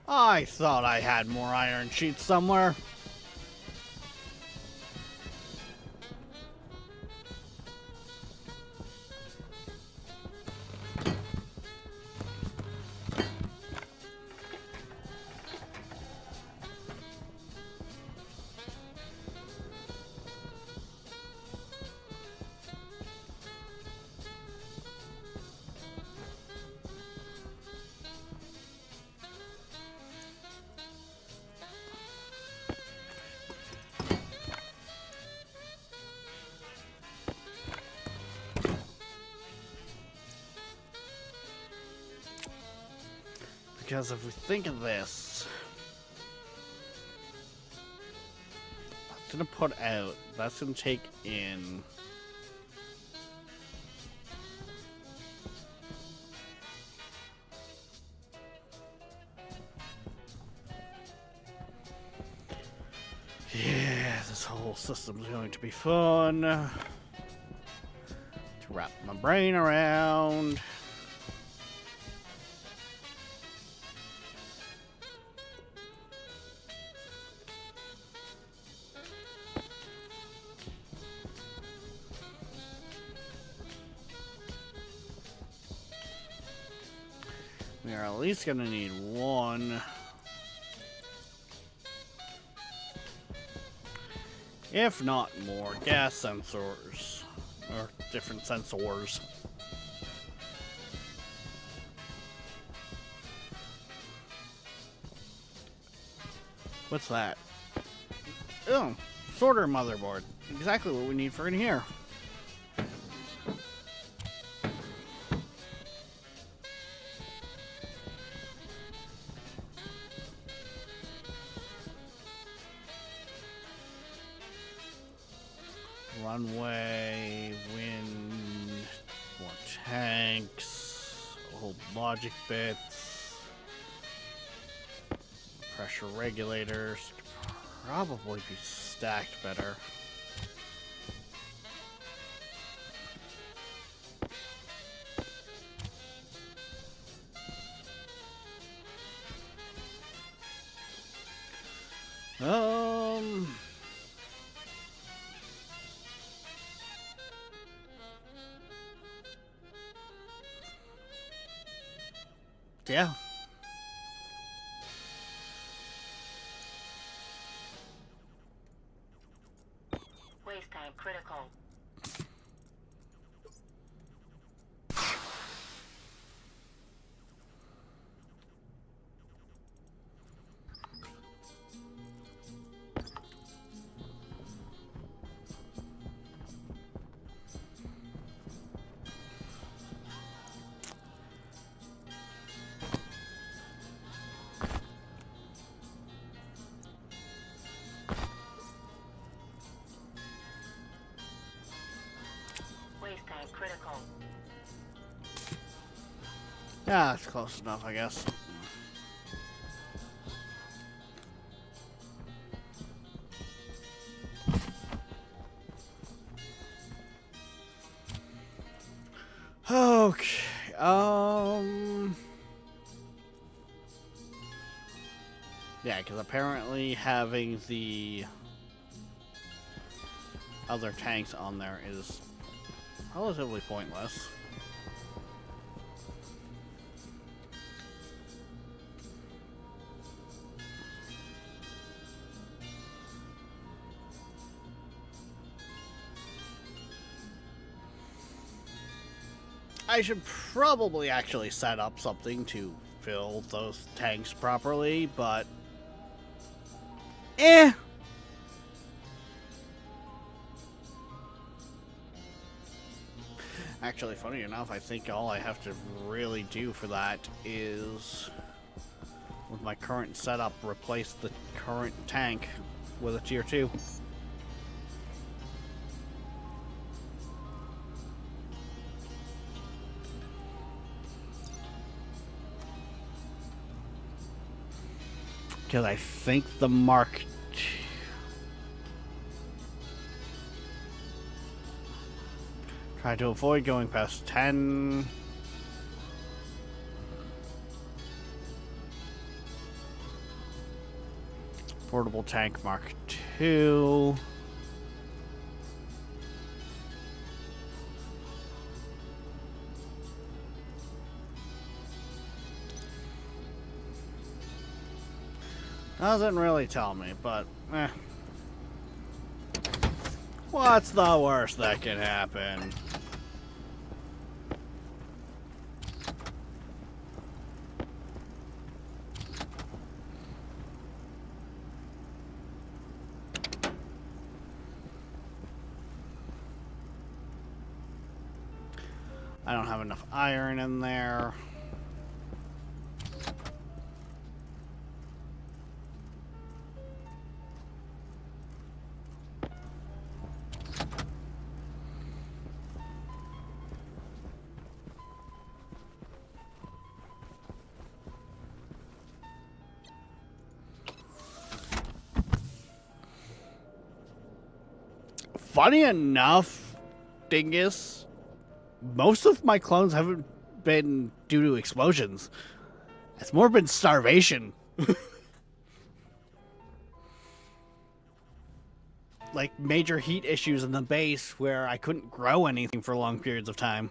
I thought I had more iron sheets somewhere. Because if we think of this, that's gonna put out, that's gonna take in yeah, this whole system's going to be fun to wrap my brain around. We are at least gonna need one. If not more, gas sensors. Or different sensors. What's that? Oh, sorter motherboard. Exactly what we need for in here. Runway, wind, more tanks, old logic bits, pressure regulators, probably be stacked better. Yeah. Waste tank critical. Waste tank critical. Yeah, that's close enough, I guess. Okay. Yeah, because apparently having the other tanks on there is relatively pointless. I should probably actually set up something to fill those tanks properly, but Actually, funny enough, I think all I have to really do for that is, with my current setup, replace the current tank with a tier 2. Because I think the Mark II... Try to avoid going past 10. Portable tank Mark II. Doesn't really tell me, but eh. What's the worst that can happen? I don't have enough iron in there. Funny enough, Dingus, most of my clones haven't been due to explosions. It's more been starvation. Like major heat issues in the base where I couldn't grow anything for long periods of time.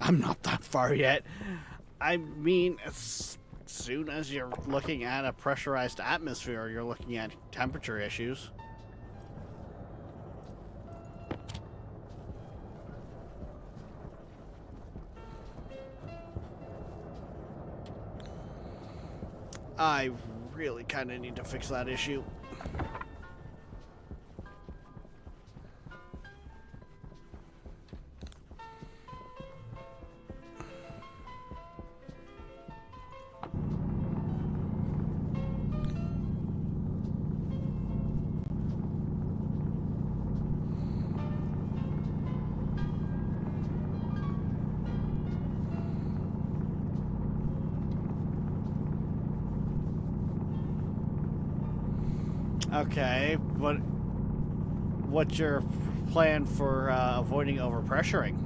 I'm not that far yet. I mean, as soon as you're looking at a pressurized atmosphere, you're looking at temperature issues. I really kind of need to fix that issue. Okay, what's your plan for avoiding overpressuring?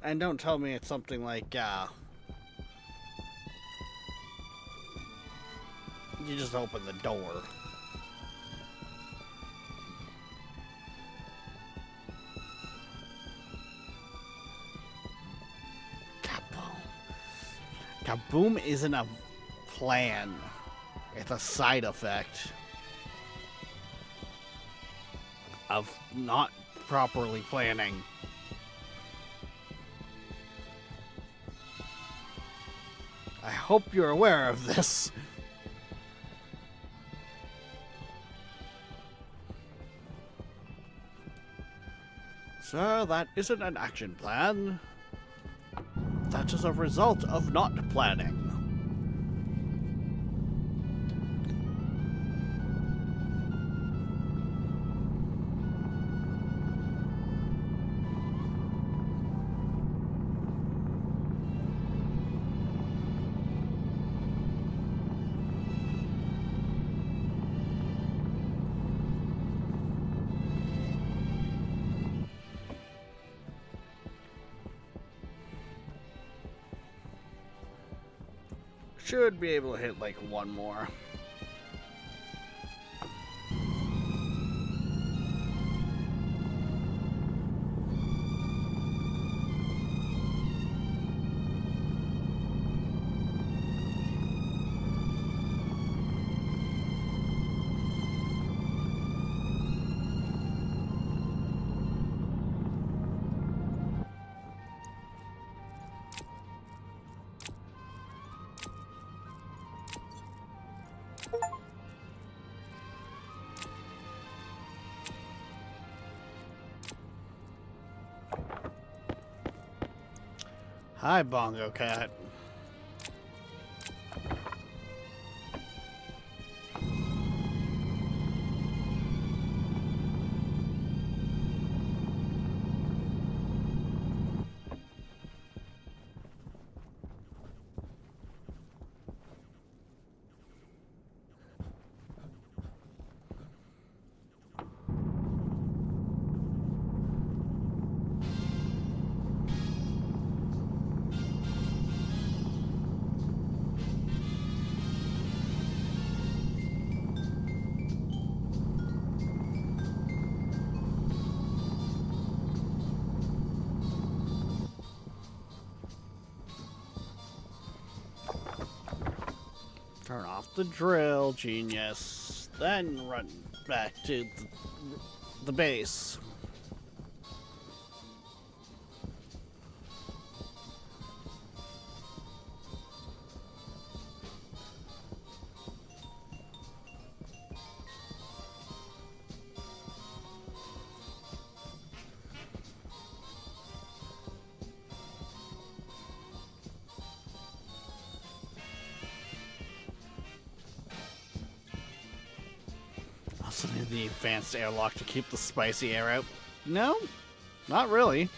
And don't tell me it's something like, you just open the door. Kaboom isn't a plan. It's a side effect of not properly planning. I hope you're aware of this. Sir, that isn't an action plan. That is a result of not planning. Should be able to hit like one more. Hi, Bongo Cat. Turn off the drill, genius. Then run back to the base. Also need the advanced airlock to keep the spicy air out. No, not really.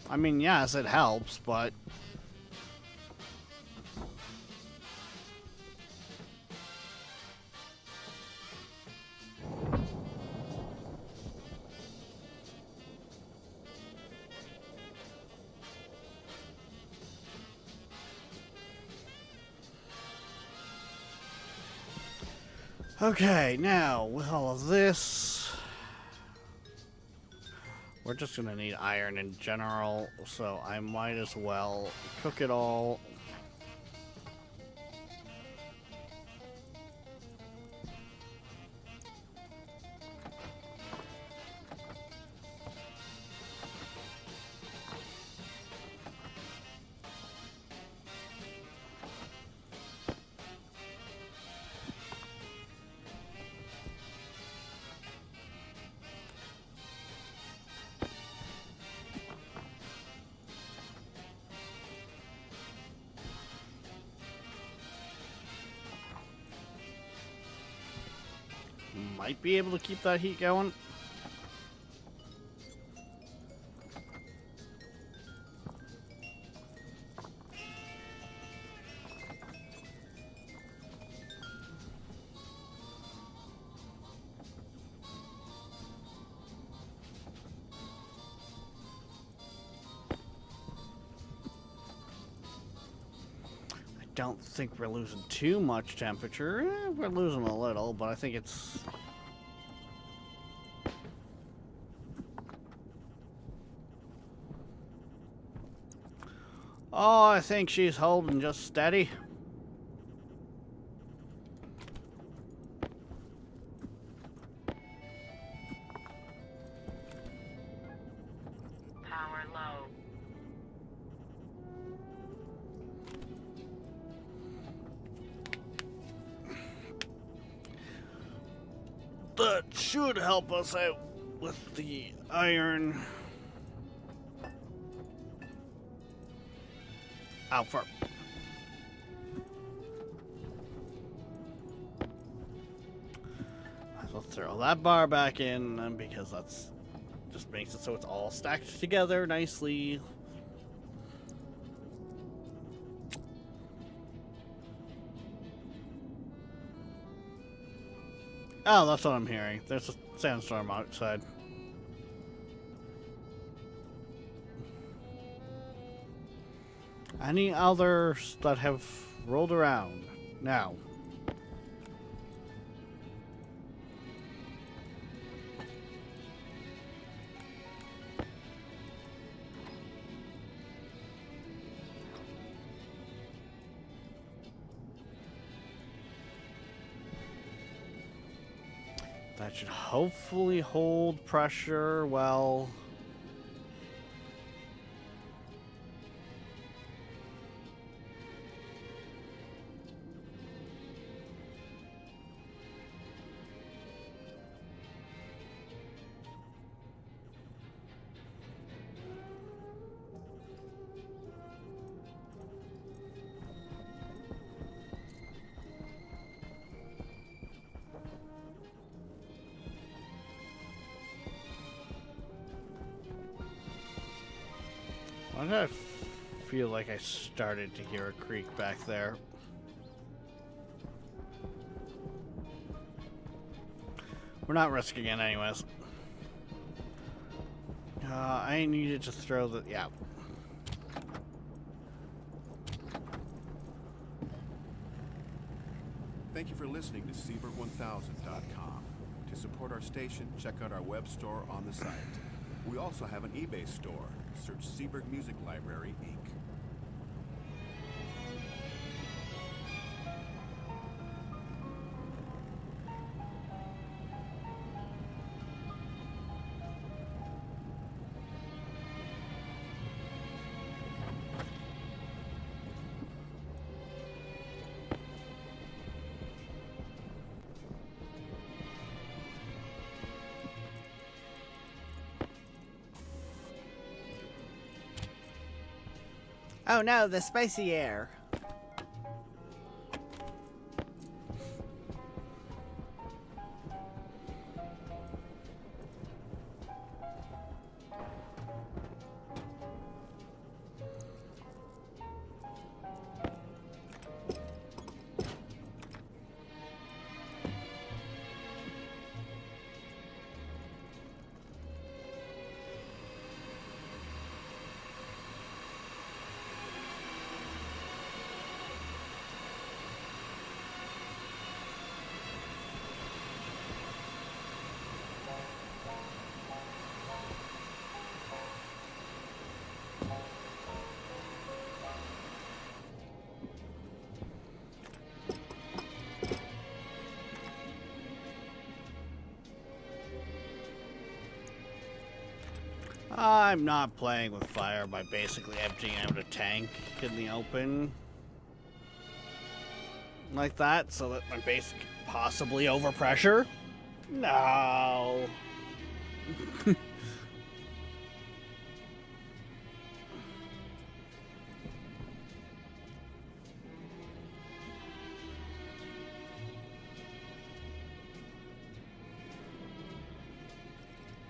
I mean, yes, it helps, but... Okay, now, with all of this, we're just gonna need iron in general, so I might as well cook it all. Might be able to keep that heat going. I don't think we're losing too much temperature. We're losing a little, but I think it's... Oh, I think she's holding just steady. Power low. That should help us out with the iron. Out for. Might as well throw that bar back in, because that's just makes it so it's all stacked together nicely. Oh, that's what I'm hearing. There's a sandstorm outside. Any others that have rolled around now? That should hopefully hold pressure well. Why did I feel like I started to hear a creak back there? We're not risking it anyways. I needed to throw the... yeah. Thank you for listening to Seabird1000.com. To support our station, check out our web store on the site. We also have an eBay store. Search Seaberg Music Library, Inc. Oh no, the spicy air. I'm not playing with fire by basically emptying out a tank in the open like that so that my base can possibly overpressure. No.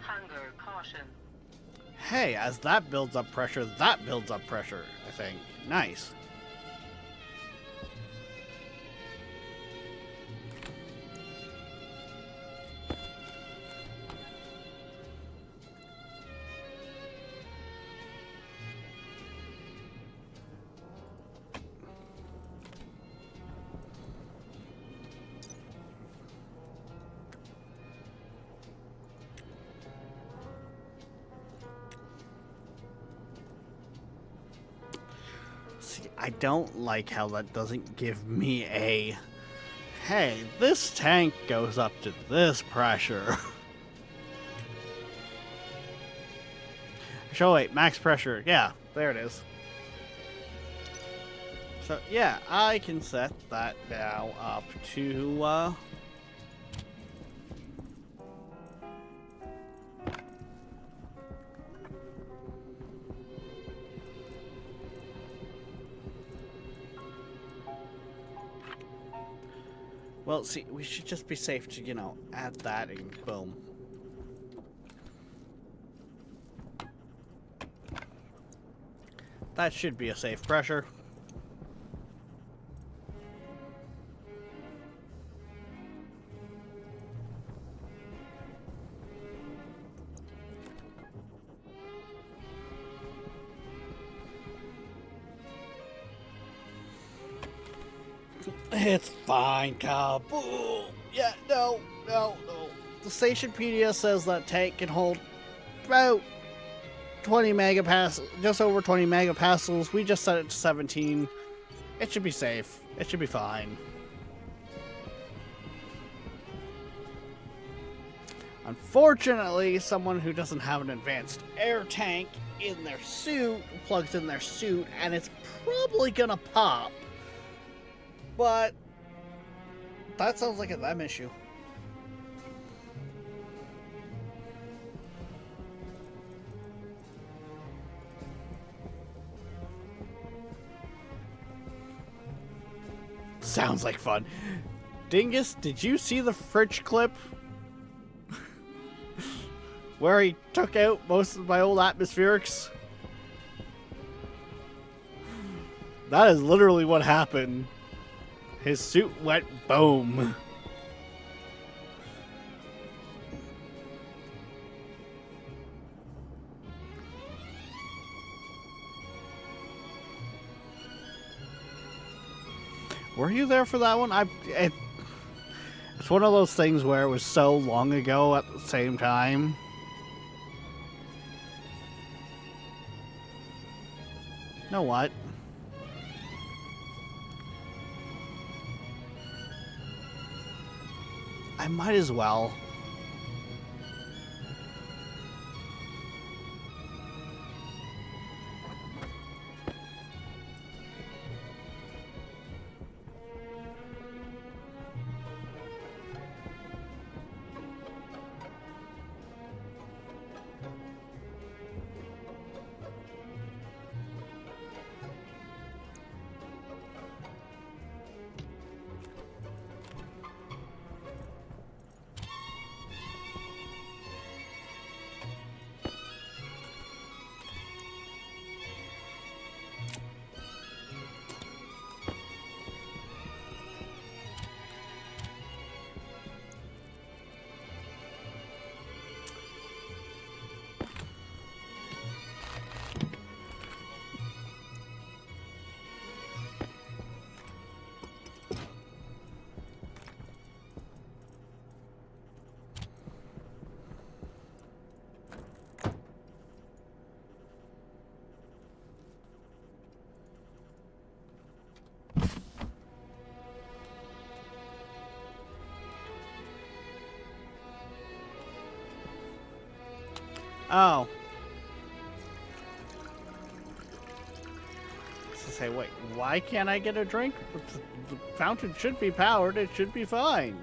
Hunger caution. Hey, as that builds up pressure, I think. Nice. I don't like how that doesn't give me a, hey, this tank goes up to this pressure. So wait, max pressure. Yeah, there it is. So yeah, I can set that now up to, well, see, we should just be safe to, you know, add that and boom. That should be a safe pressure. It's fine, Kaboom! Yeah, no. The Stationpedia says that tank can hold about 20 megapascals, just over 20 megapascals. We just set it to 17. It should be safe. It should be fine. Unfortunately, someone who doesn't have an advanced air tank in their suit plugs in their suit, and it's probably gonna pop. But that sounds like a them issue. Sounds like fun. Dingus, did you see the fridge clip? Where he took out most of my old atmospherics? That is literally what happened. His suit went boom. Were you there for that one? It's one of those things where it was so long ago at the same time. You know what? I might as well. Oh. So say, wait, why can't I get a drink? The fountain should be powered. It should be fine.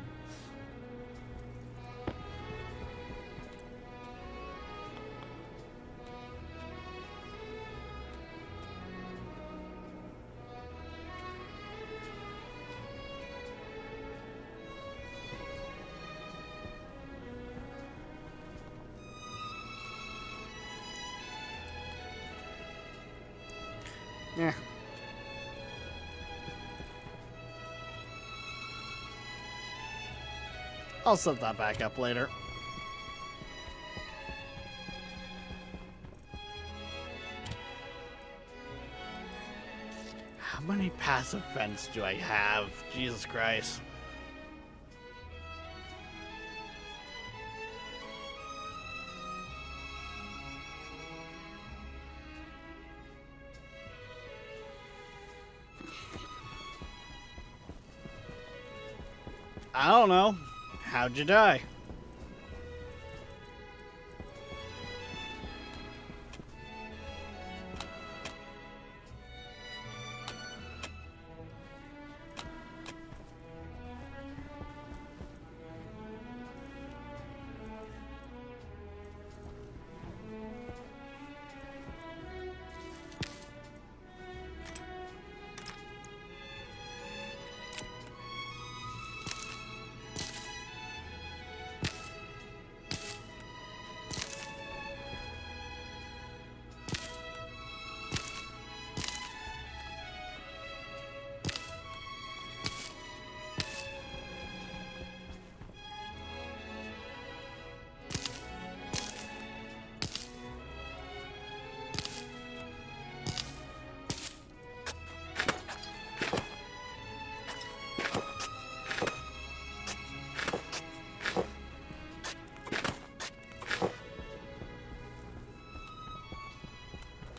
Yeah. I'll set that back up later. How many passive vents do I have? Jesus Christ. I don't know. How'd you die?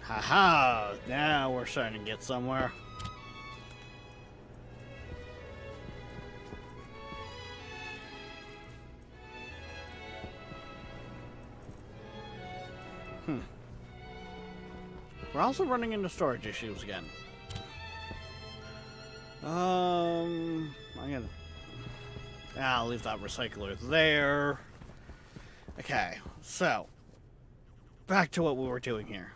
Haha, now we're starting to get somewhere. We're also running into storage issues again. I'll leave that recycler there. Okay, so back to what we were doing here.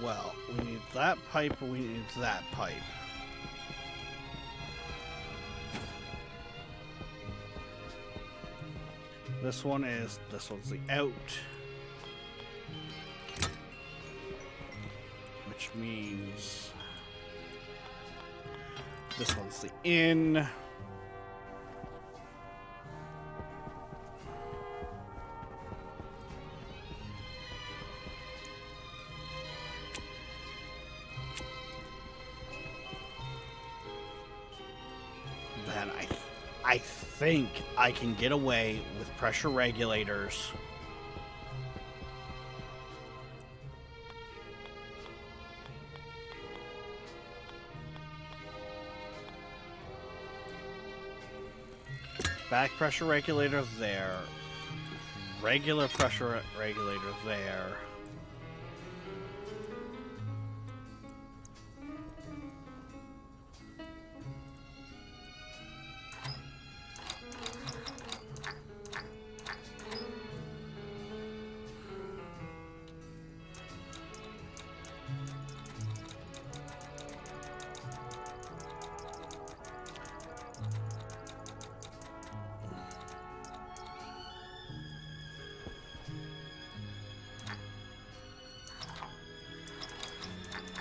well, we need that pipe, and we need that pipe. This one's the out. Which means this one's the in. Then I think I can get away with pressure regulators. Back pressure regulator there. Regular pressure regulator there.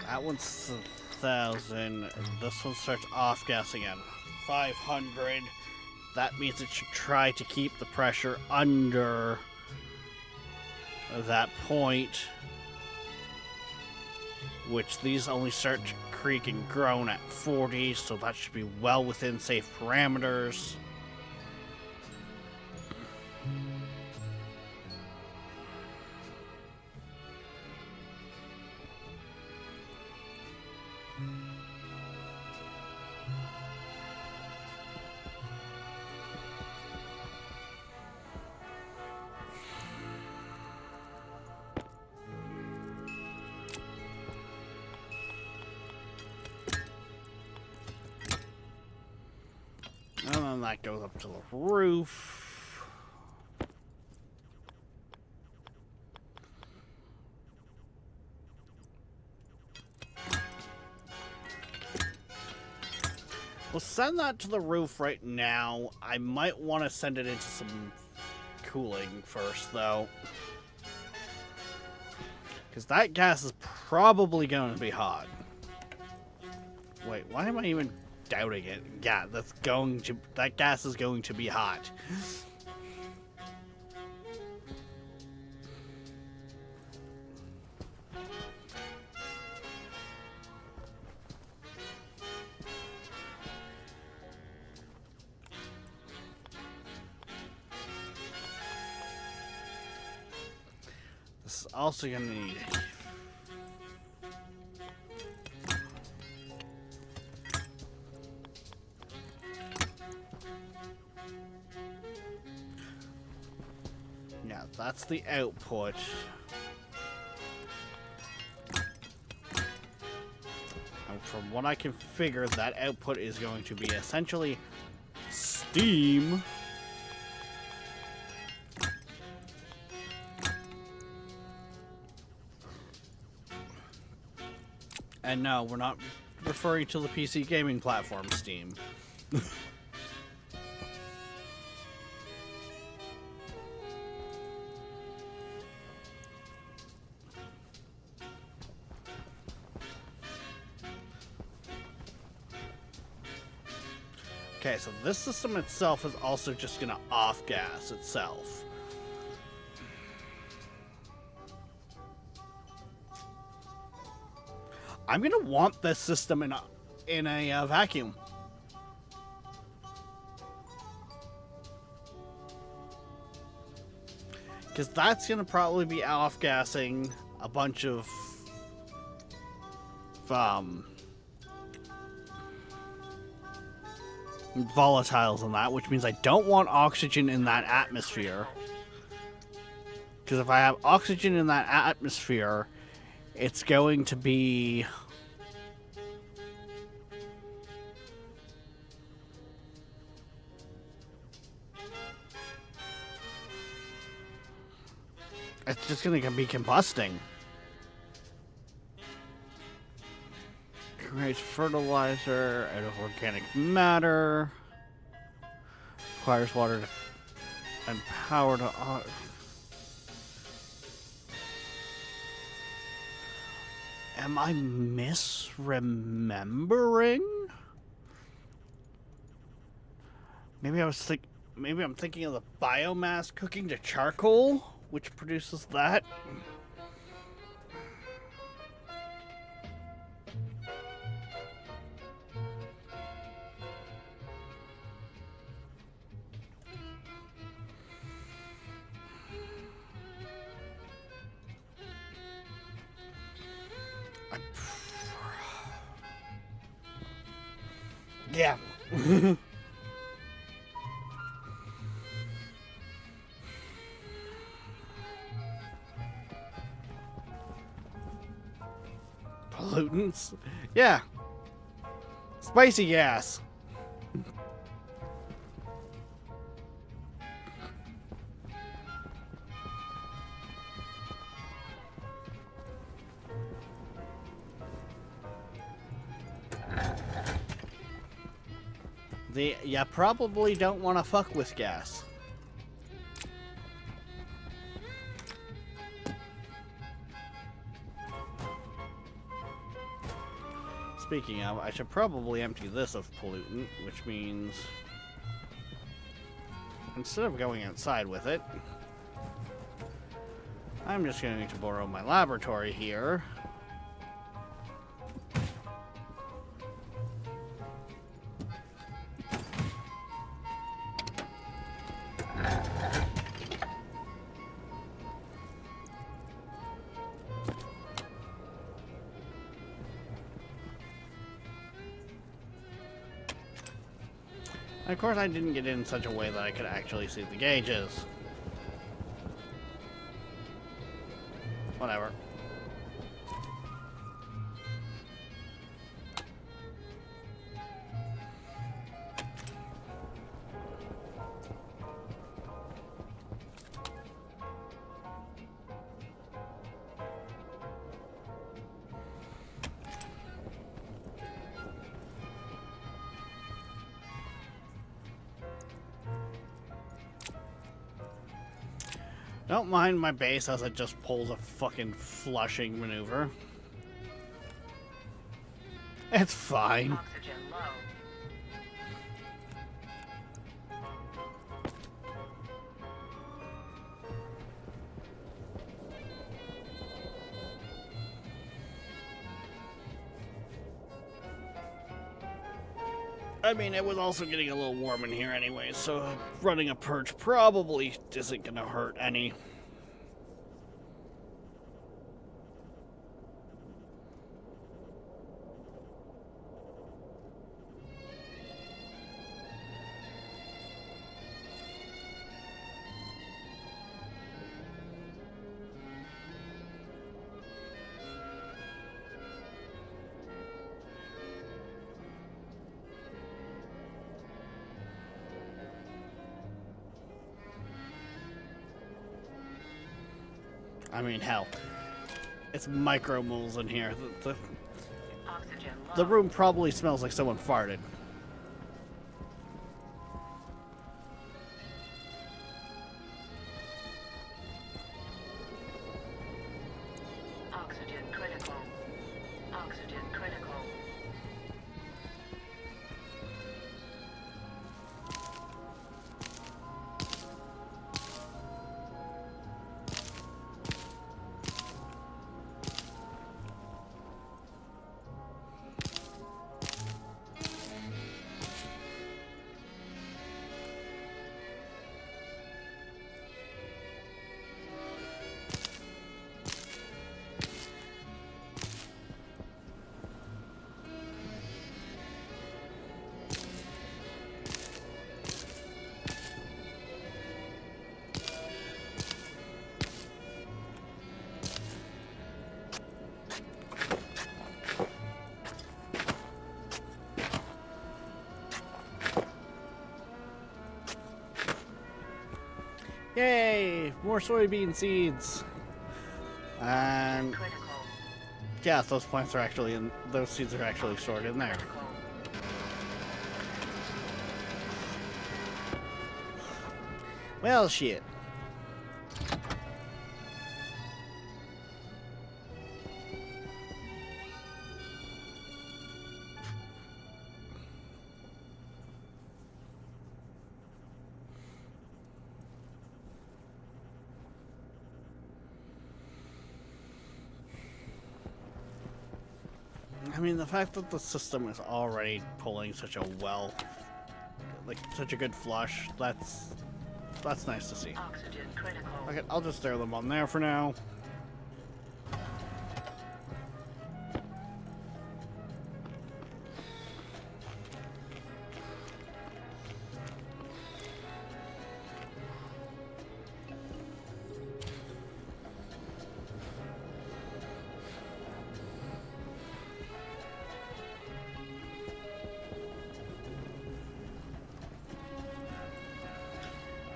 That one's 1,000. This one starts off gassing at 500. That means it should try to keep the pressure under that point. Which these only start to creak and groan at 40, so that should be well within safe parameters. And then that goes up to the roof. We'll send that to the roof right now. I might want to send it into some cooling first, though. Because that gas is probably going to be hot. Wait, why am I even doubting it? Yeah, that gas is going to be hot. This is also gonna need that's the output. And from what I can figure, that output is going to be essentially steam. And no, we're not referring to the PC gaming platform Steam. Okay, so this system itself is also just gonna off-gas itself. I'm gonna want this system in a vacuum. Because that's gonna probably be off-gassing a bunch of volatiles and that, which means I don't want oxygen in that atmosphere. Because if I have oxygen in that atmosphere, it's going to be it's just going to be combusting. Creates fertilizer out of organic matter. Requires water and power to... Am I misremembering? Maybe I'm thinking of the biomass cooking to charcoal, which produces that. Yeah. Pollutants? Yeah. Spicy gas. You probably don't want to fuck with gas. Speaking of, I should probably empty this of pollutant, which means instead of going outside with it, I'm just going to borrow my laboratory here. And of course, I didn't get in such a way that I could actually see the gauges. Whatever. Don't mind my base as it just pulls a fucking flushing maneuver. It's fine. Oxygen low. I mean, it was also getting a little warm in here anyway, so running a purge probably isn't gonna hurt any. I mean, hell, it's micromoles in here. Oxygen low. The room probably smells like someone farted. Oxygen critical. Oxygen critical. Yay! More soybean seeds. And Critical. Yeah, those plants are actually in. Those seeds are actually stored in there. Critical. Well, shit. I mean, the fact that the system is already pulling such a such a good flush, that's nice to see. Oxygen critical. Okay, I'll just throw them on there for now.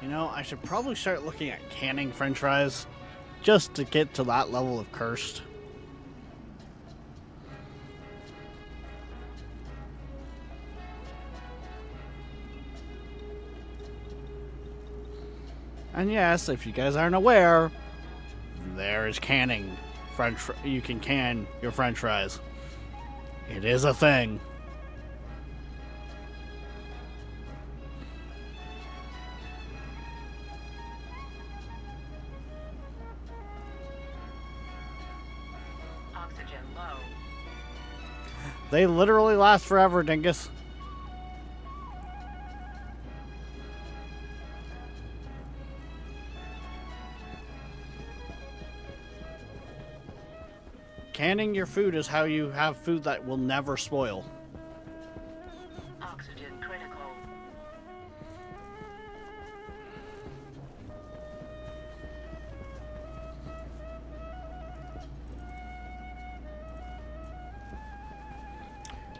You know, I should probably start looking at canning french fries just to get to that level of cursed. And yes, if you guys aren't aware, there is canning you can can your french fries. It is a thing. Oxygen low. They literally last forever, dingus. Canning your food is how you have food that will never spoil. Oxygen critical.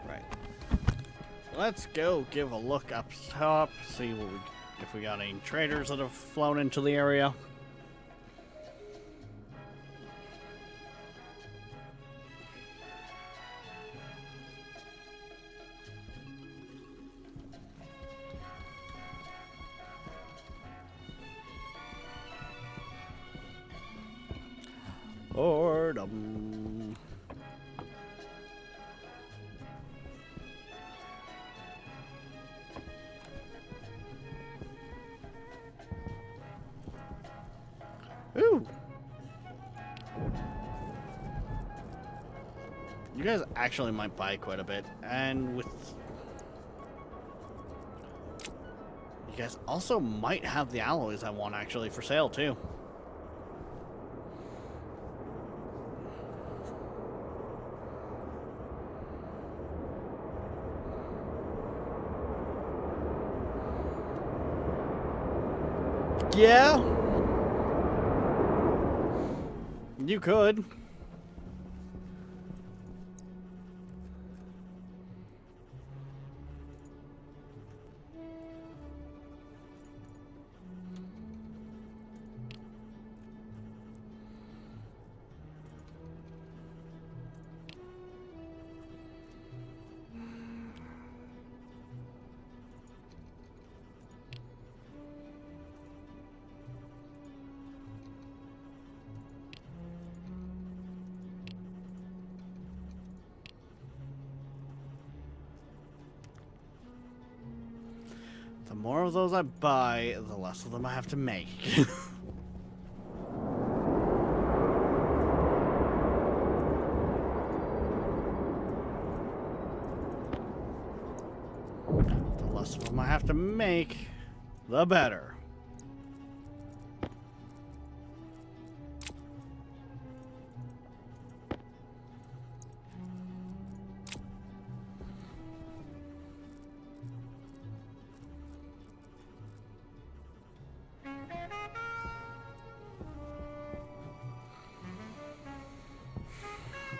Right. Let's go give a look up top, see if we got any traders that have flown into the area. Boredom. Ooh. You guys actually might buy quite a bit, and with you guys also might have the alloys I want actually for sale too. Yeah. You could. The more of those I buy, the less of them I have to make. The less of them I have to make, the better.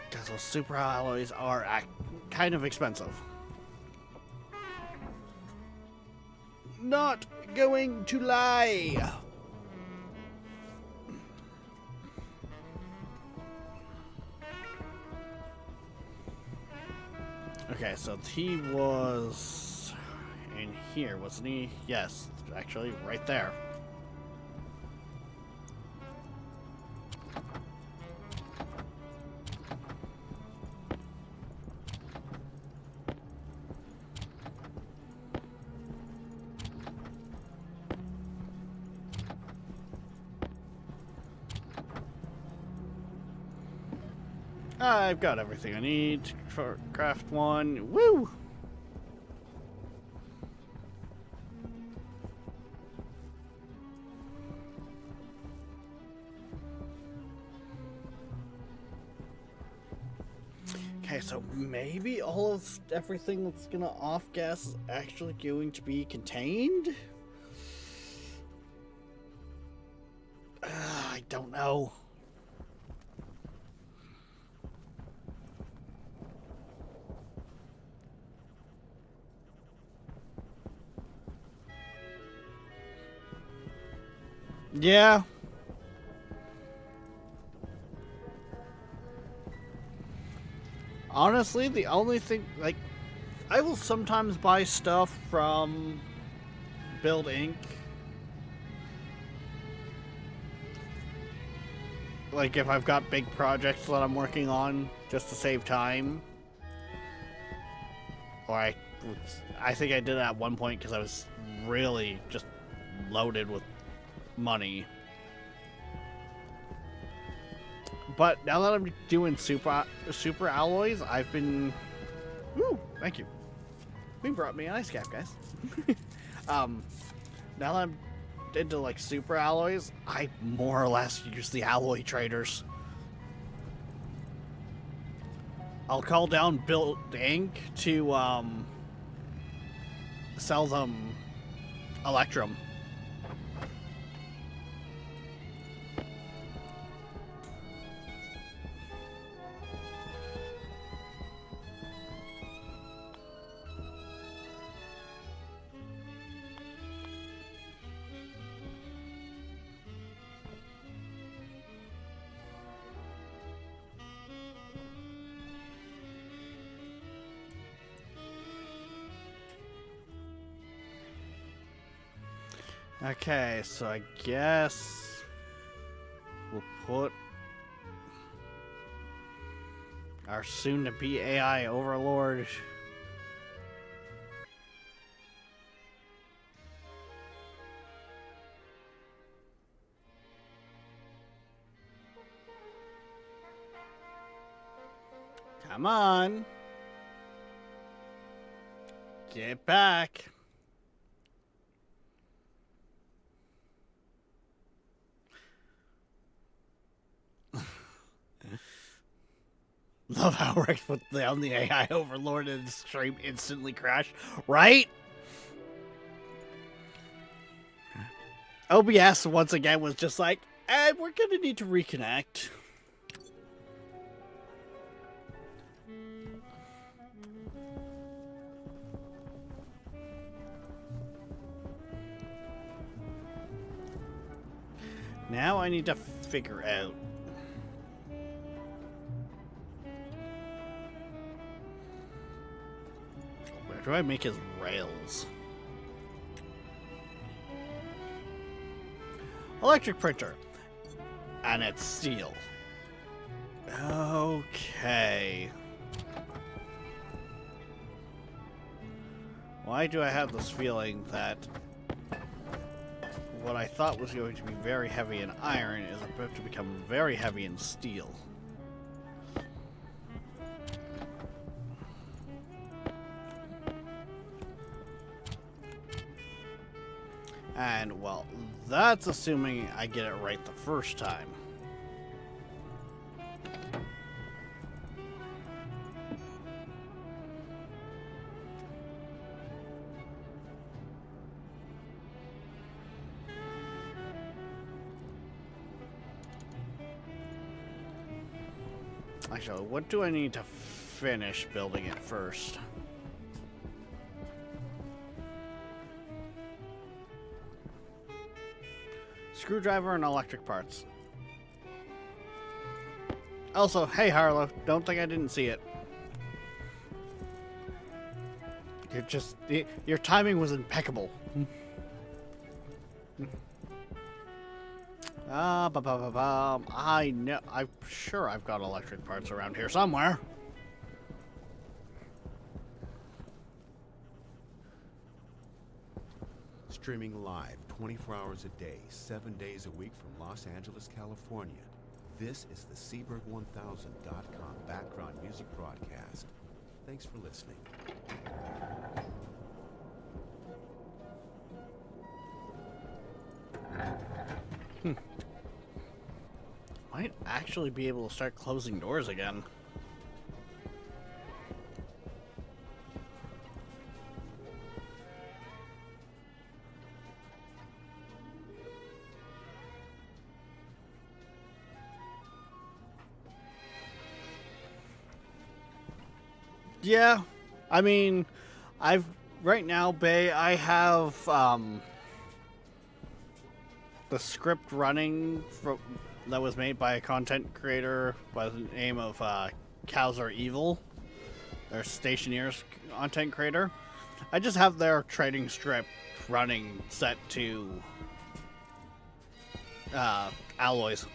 Because those super alloys are kind of expensive. Not going to lie. Okay, so he was in here, wasn't he? Yes, actually, right there. I've got everything I need to craft one. Woo! Okay, so maybe all of everything that's gonna off gas is actually going to be contained? I don't know. Yeah. Honestly, the only thing, like, I will sometimes buy stuff from Build Inc. Like, if I've got big projects that I'm working on, just to save time. Or I think I did it at one point because I was really just loaded with money. But now that I'm doing super alloys, I've been... Woo! Thank you. We brought me an ice cap, guys. Now that I'm into like super alloys, I more or less use the alloy traders. I'll call down Build Inc. to sell them Electrum. Okay, so I guess we'll put our soon-to-be AI overlord come on, get back. Love how Rex put down the AI overlord and the stream instantly crashed, right? OBS once again was just like, we're gonna need to reconnect. Now I need to figure out where do I make his rails? Electric printer. And it's steel. Okay. Why do I have this feeling that what I thought was going to be very heavy in iron is about to become very heavy in steel? And, well, that's assuming I get it right the first time. Actually, what do I need to finish building it first? Screwdriver and electric parts. Also, hey Harlow, don't think I didn't see it. Your timing was impeccable. I know. I'm sure I've got electric parts around here somewhere. Streaming live 24 hours a day, 7 days a week from Los Angeles, California. This is the Seaberg1000.com background music broadcast. Thanks for listening. Might actually be able to start closing doors again. Yeah, I mean, right now, Bay, I have the script running that was made by a content creator by the name of Cows Are Evil. Their Stationeers content creator. I just have their trading script running set to Alloys.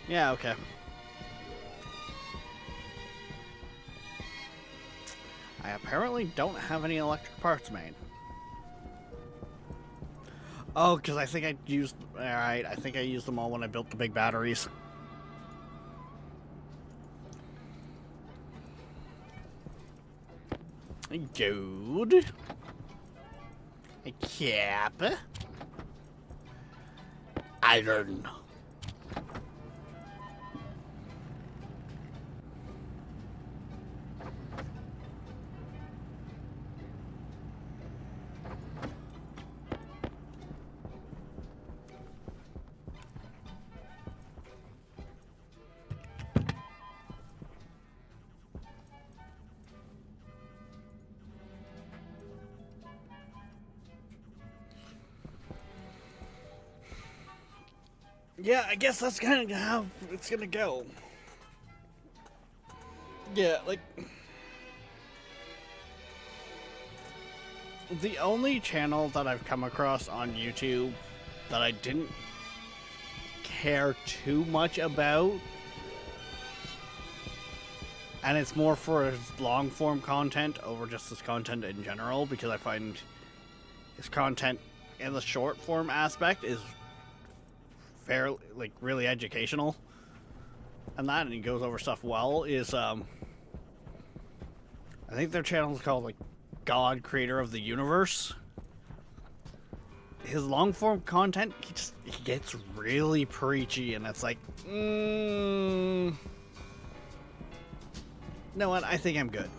Yeah, okay. I apparently don't have any electric parts made. Oh, because I think I used... Alright, I think I used them all when I built the big batteries. Good. A cap. Iron. Yeah, I guess that's kind of how it's gonna go. Yeah, like... The only channel that I've come across on YouTube that I didn't care too much about, and it's more for his long-form content over just his content in general, because I find his content in the short-form aspect is fairly, like, really educational, and he goes over stuff well, is, I think their channel is called, like, God Creator of the Universe. His long-form content, he gets really preachy, and it's like, no, what, I think I'm good.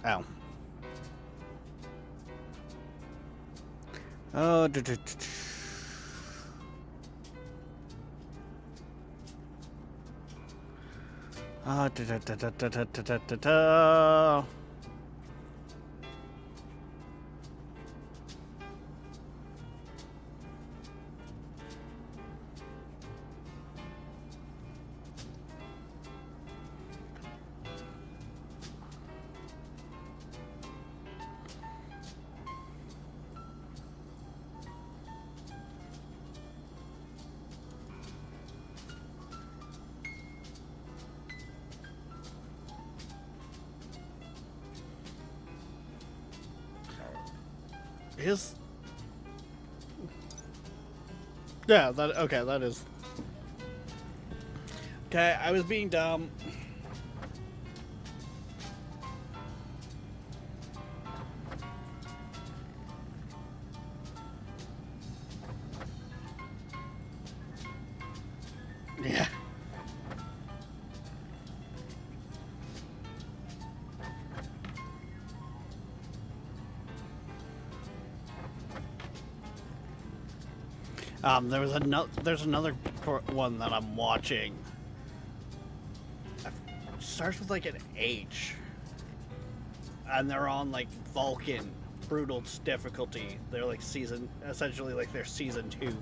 Ow. Oh, his... Yeah, that is... Okay, I was being dumb. There's another one that I'm watching. It starts with like an H, and they're on like Vulcan brutal difficulty. They're like essentially like they're season 2.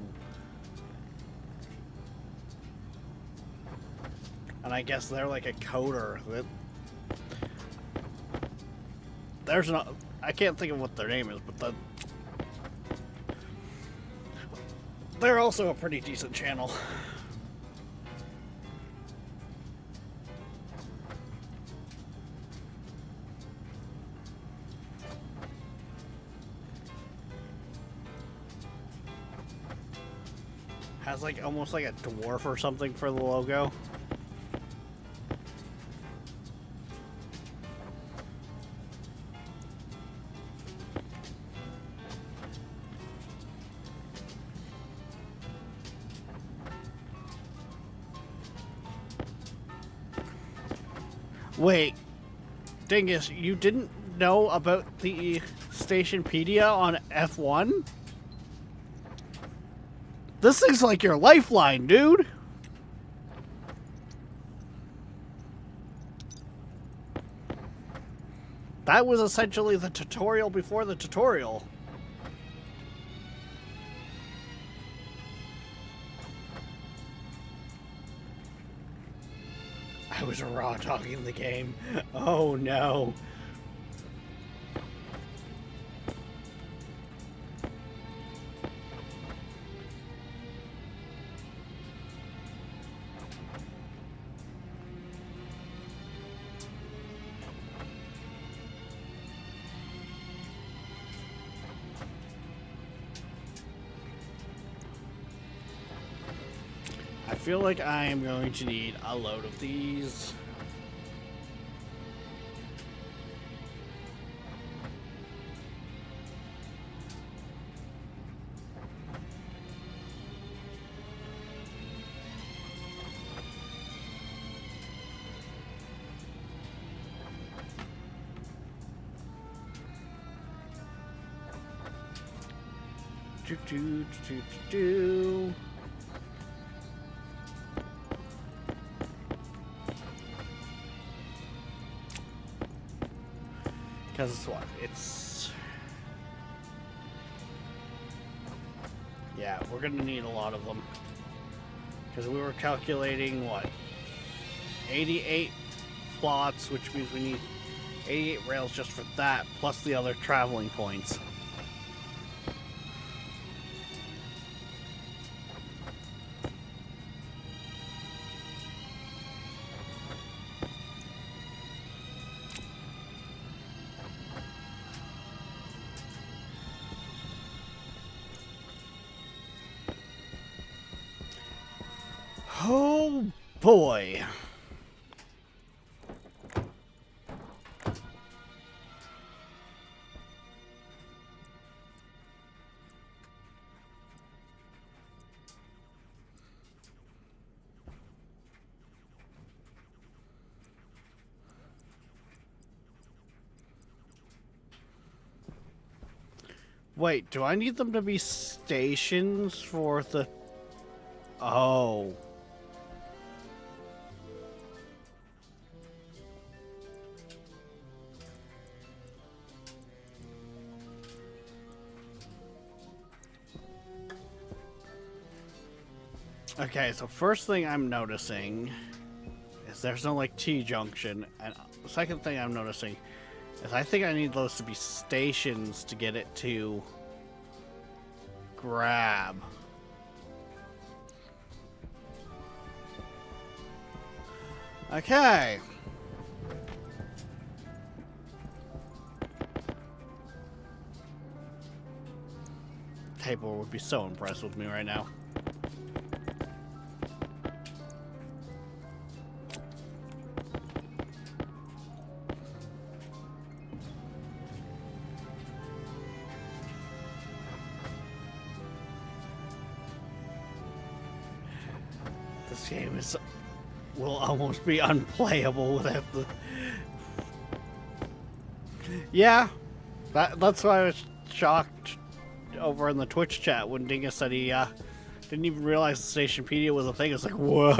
And I guess they're like a coder. I can't think of what their name is, but they're also a pretty decent channel. Has like almost like a dwarf or something for the logo. Wait, Dingus, you didn't know about the Stationpedia on F1? This thing's like your lifeline, dude! That was essentially the tutorial before the tutorial. I was raw talking the game. Oh no. I feel like I am going to need a load of these. Do. Because it's what? Yeah, we're gonna need a lot of them. Because we were calculating, what? 88 plots, which means we need 88 rails just for that, plus the other traveling points. Oh boy. Wait, do I need them to be stations for the... Oh. Okay, so first thing I'm noticing is there's no, like, T-junction, and the second thing I'm noticing is I think I need those to be stations to get it to grab. Okay. Tabor would be so impressed with me right now. This game will almost be unplayable without the... Yeah, that's why I was shocked over in the Twitch chat when Dingus said he Didn't even realize the Stationpedia was a thing. It's like, what?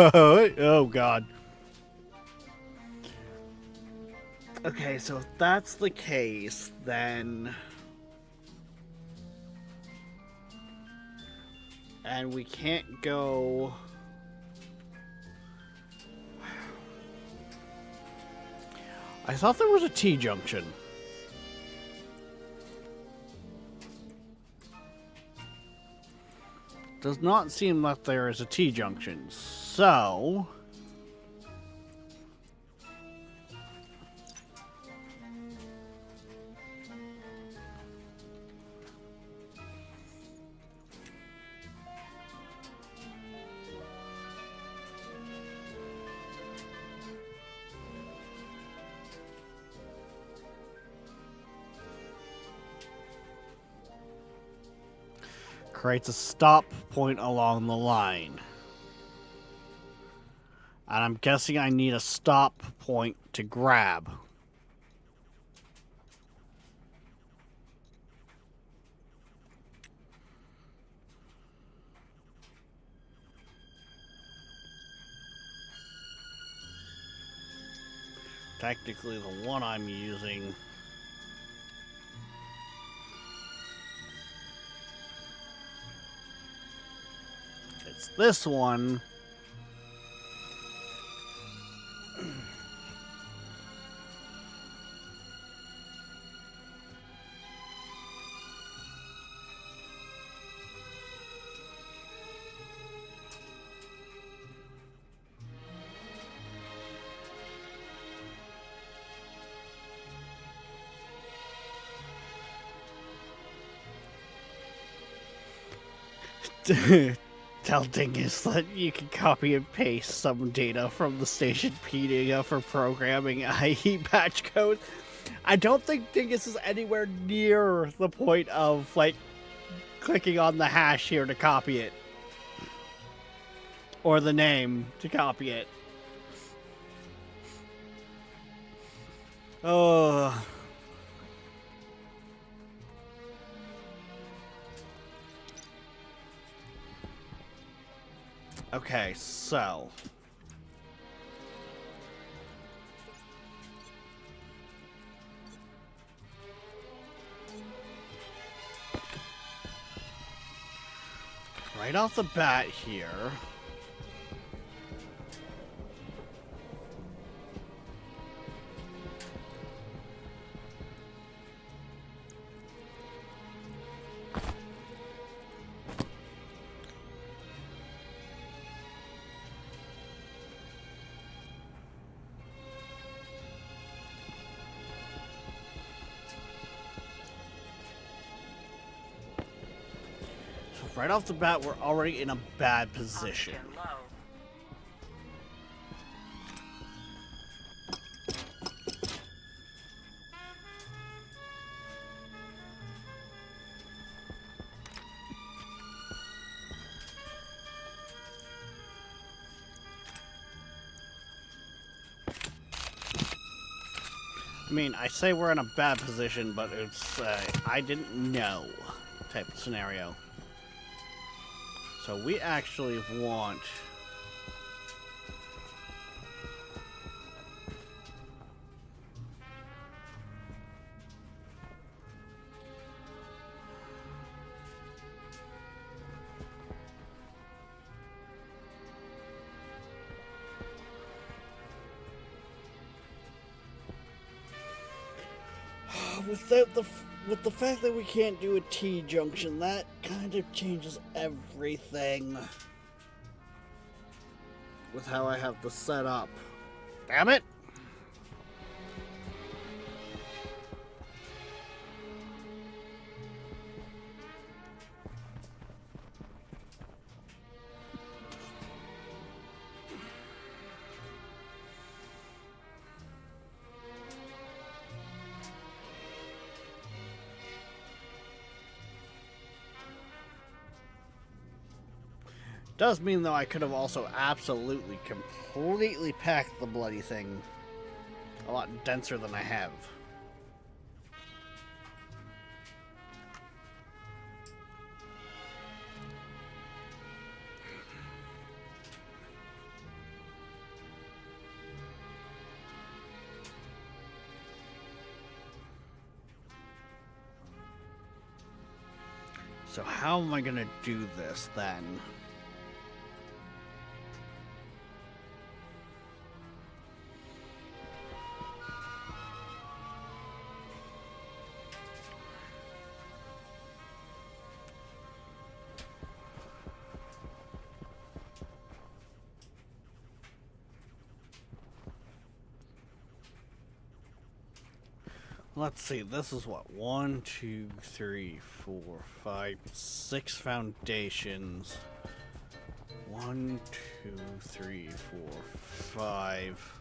Oh, God. Okay, so if that's the case, then... And we can't go... I thought there was a T-junction. Does not seem like there is a T-junction, so... creates a stop point along the line. And I'm guessing I need a stop point to grab. Technically, the one I'm using... It's this one. Tell Dingus that you can copy and paste some data from the Stationpedia for programming IE patch code. I don't think Dingus is anywhere near the point of, like, clicking on the hash here to copy it. Or the name to copy it. Oh... Okay, so... Right off the bat here... Right off the bat, we're already in a bad position. Oxygen low. I mean, I say we're in a bad position, but it's, I didn't know type of scenario. So we actually want... With the fact that we can't do a T-junction, that kind of changes everything. With how I have this set up. Damn it! Does mean, though, I could have also absolutely, completely packed the bloody thing a lot denser than I have. So how am I gonna do this then? Let's see, this is what? 1, 2, 3, 4, 5, 6 foundations. 1, 2, 3, 4, 5.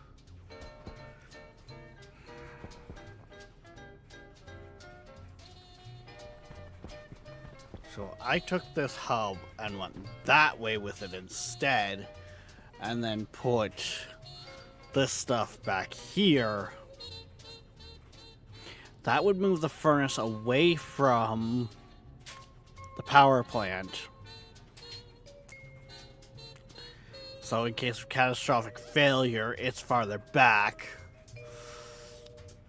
So I took this hub and went that way with it instead, and then put this stuff back here. That would move the furnace away from the power plant. So in case of catastrophic failure, it's farther back.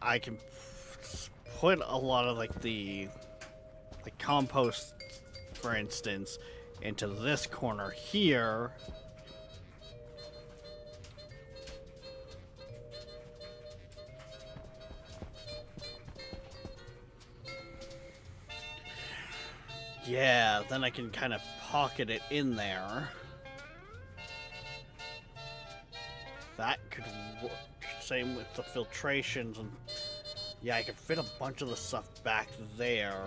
I can put a lot of like the compost, for instance, into this corner here. Yeah, then I can kind of pocket it in there. That could work. Same with the filtrations, and yeah, I could fit a bunch of the stuff back there.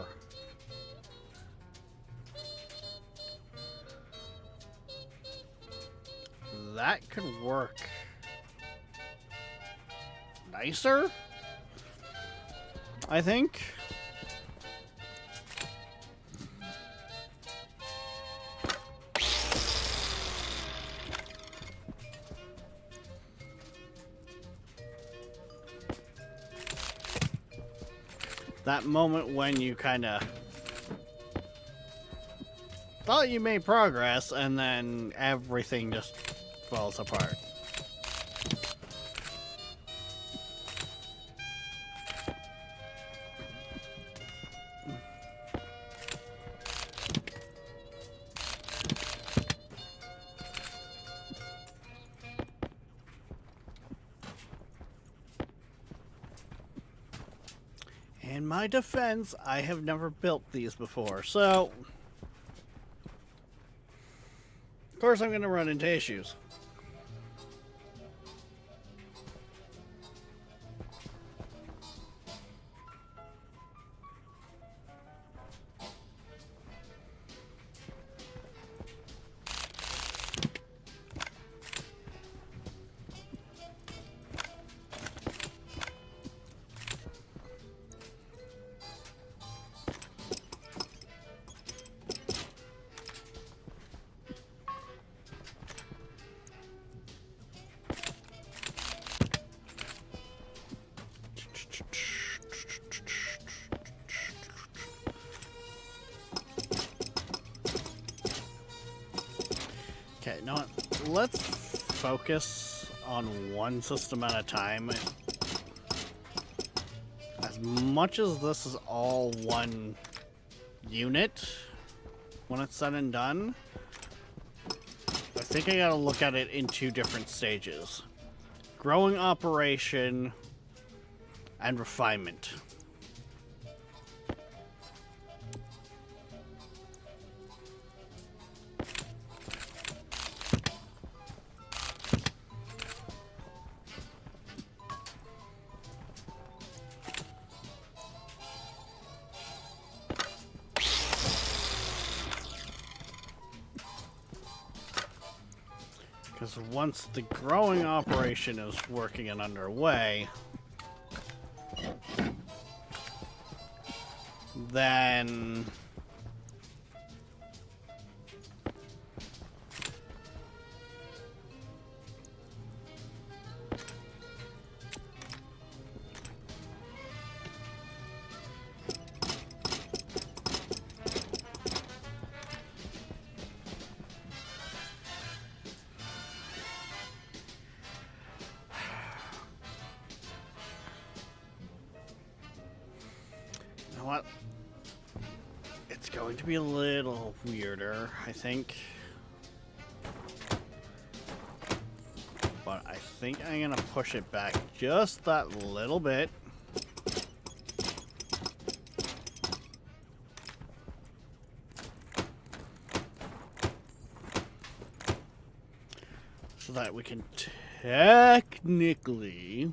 That could work nicer, I think. That moment when you kind of thought you made progress and then everything just falls apart. In my defense, I have never built these before, so of course I'm going to run into issues. Okay, you know what? Let's focus on one system at a time. As much as this is all one unit, when it's said and done, I think I gotta look at it in two different stages. Growing operation and refinement. Because once the growing operation is working and underway, then what? It's going to be a little weirder, I think. But I think I'm gonna push it back just that little bit. So that we can technically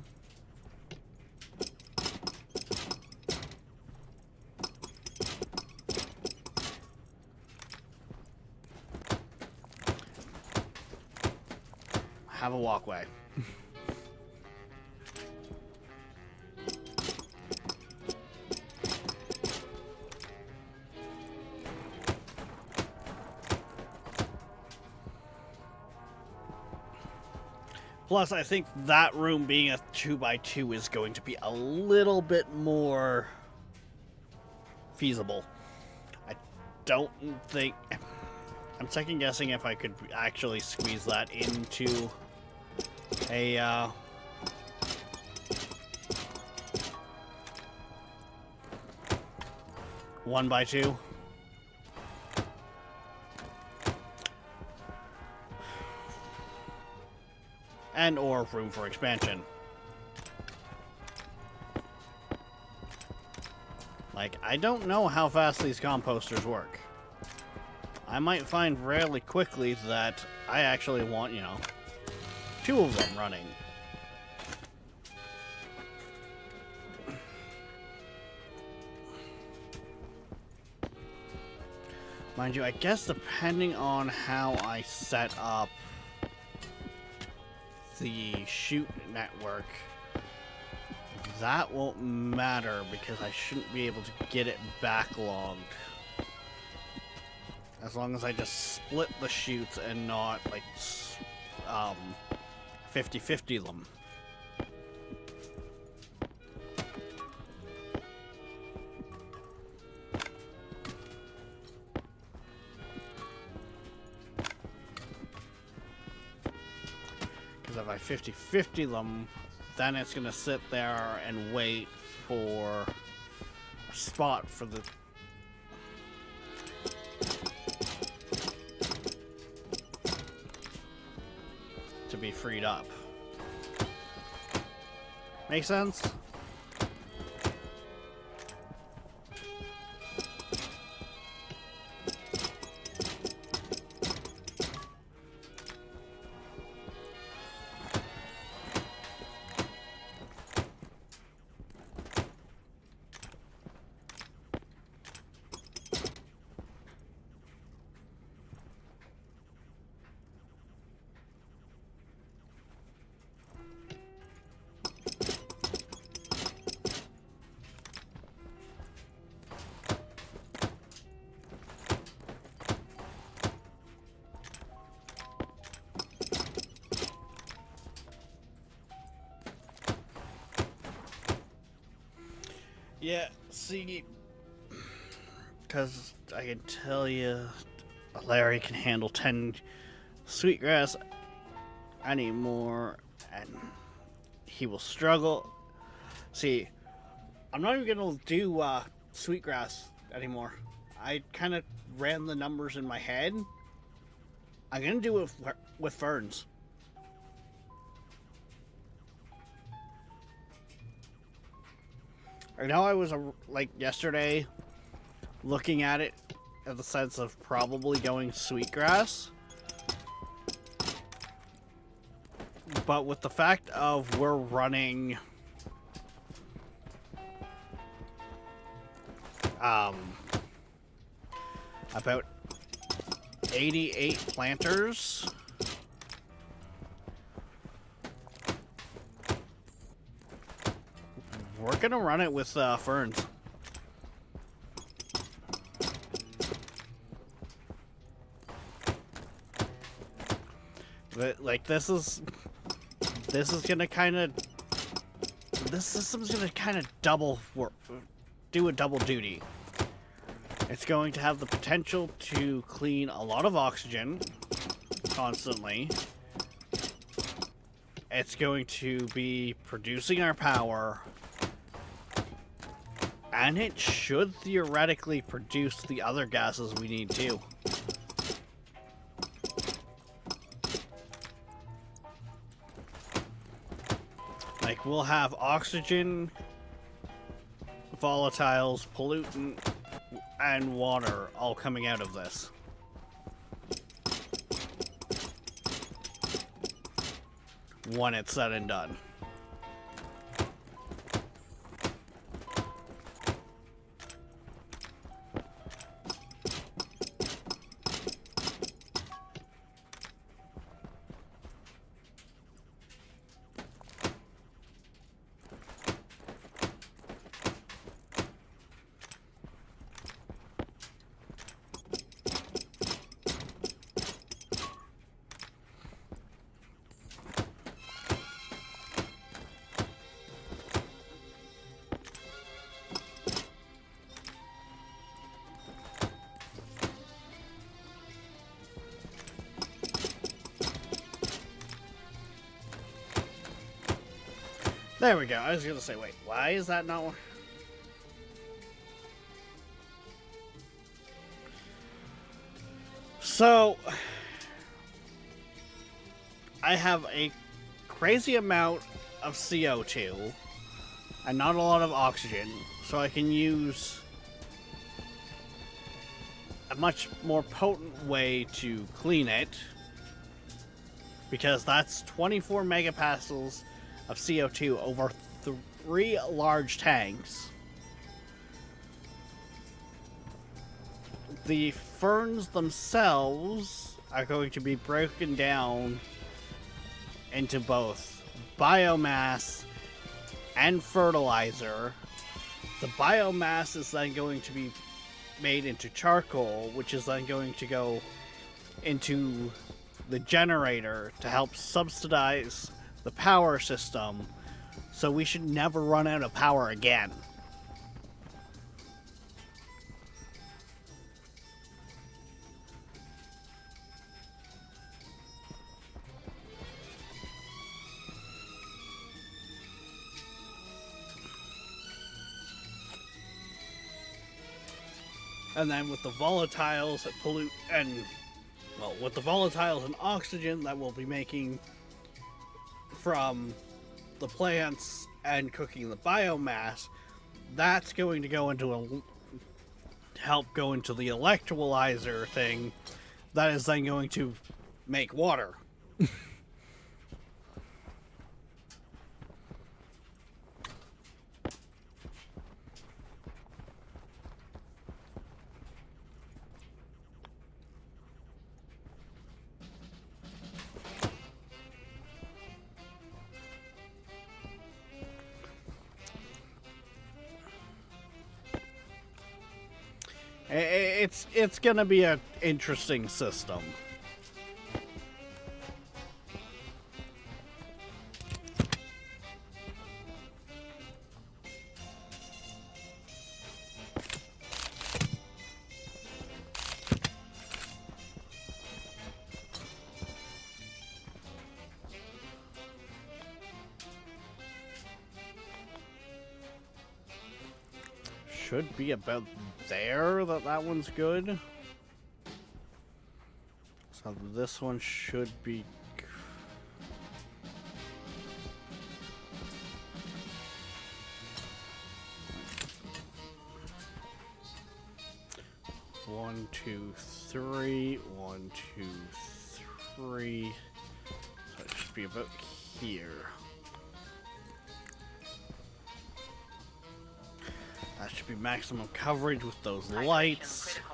have a walkway. Plus, I think that room being a 2x2 is going to be a little bit more feasible. I don't think... I'm second guessing if I could actually squeeze that into a 1x2. And or room for expansion. Like, I don't know how fast these composters work. I might find fairly quickly that I actually want, you know, 2 of them running. Mind you, I guess depending on how I set up the shoot network, that won't matter because I shouldn't be able to get it backlogged. As long as I just split the shoots and not, like, 50-50 them. Because if I 50-50 them, then it's going to sit there and wait for a spot for the... to be freed up. Make sense? Yeah, see, because I can tell you, Larry can handle 10 sweetgrass anymore, and he will struggle. See, I'm not even gonna do sweetgrass anymore. I kind of ran the numbers in my head. I'm gonna do it with ferns. I know I was, like, yesterday looking at it in the sense of probably going sweetgrass. But with the fact of we're running about 88 planters. We're gonna run it with ferns. But, like, this is gonna kind of, this system's gonna kind of do a double duty. It's going to have the potential to clean a lot of oxygen constantly. It's going to be producing our power. And it should theoretically produce the other gases we need too. Like, we'll have oxygen, volatiles, pollutant, and water all coming out of this. When it's said and done. There we go. I was gonna say, wait, why is that not? So, I have a crazy amount of CO2 and not a lot of oxygen, so I can use a much more potent way to clean it, because that's 24 megapascals of CO2 over 3 large tanks. The ferns themselves are going to be broken down into both biomass and fertilizer. The biomass is then going to be made into charcoal, which is then going to go into the generator to help subsidize the power system, so we should never run out of power again. And then with the volatiles that pollute, and well, with the volatiles and oxygen that we'll be making from the plants and cooking the biomass, that's going to go into help go into the electrolyzer thing that is then going to make water. It's gonna be an interesting system. Should be about there that one's good. So this one should be. One, two, three. 1, 2, 3. So it should be about here. That should be maximum coverage with those lights. Critical.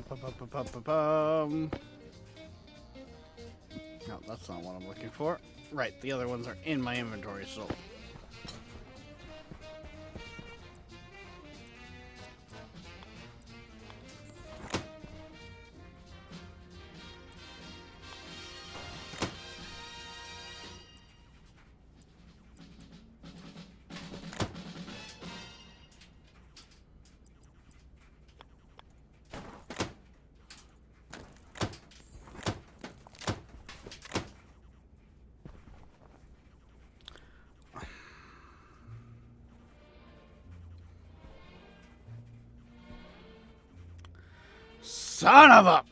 No, that's not what I'm looking for. Right, the other ones are in my inventory, so. Son of a...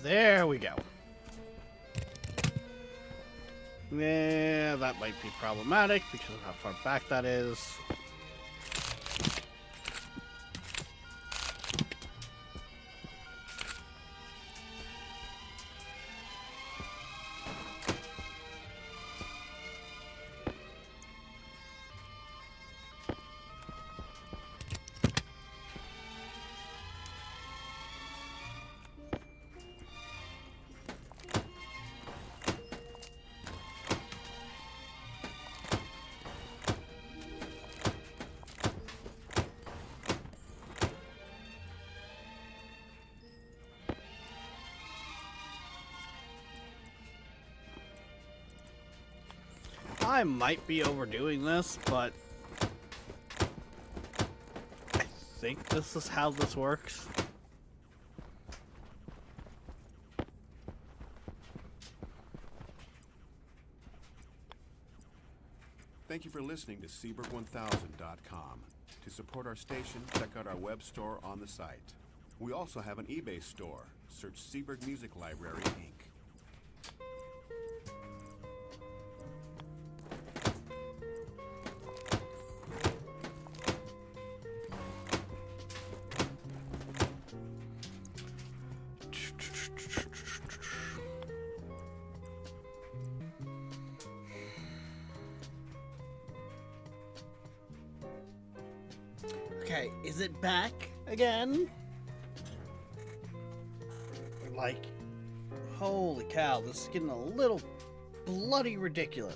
There we go. Yeah, that might be problematic because of how far back that is. I might be overdoing this, but I think this is how this works. Thank you for listening to Seaberg1000.com. To support our station, check out our web store on the site. We also have an eBay store. Search Seaberg Music Library, Inc. Okay, is it back again? Like, holy cow, this is getting a little bloody ridiculous.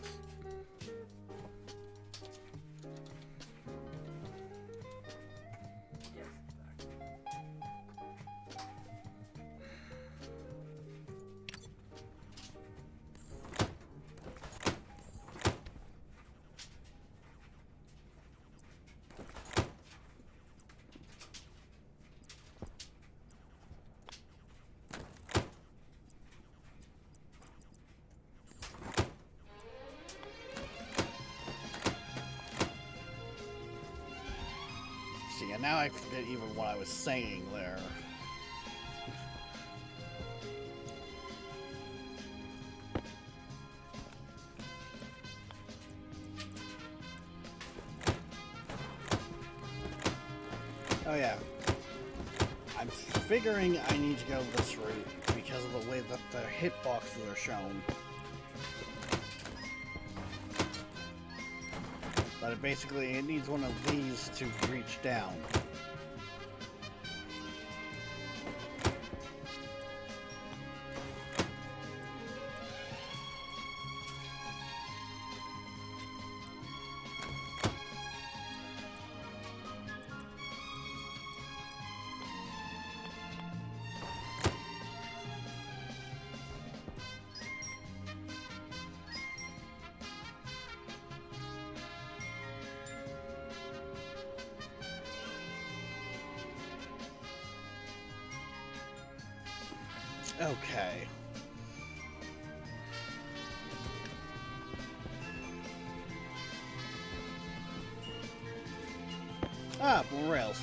See, and now I forget even what I was saying there. Oh yeah. I'm figuring I need to go this route because of the way that the hitboxes are shown. But it needs one of these to reach down. Okay. Ah, more rails.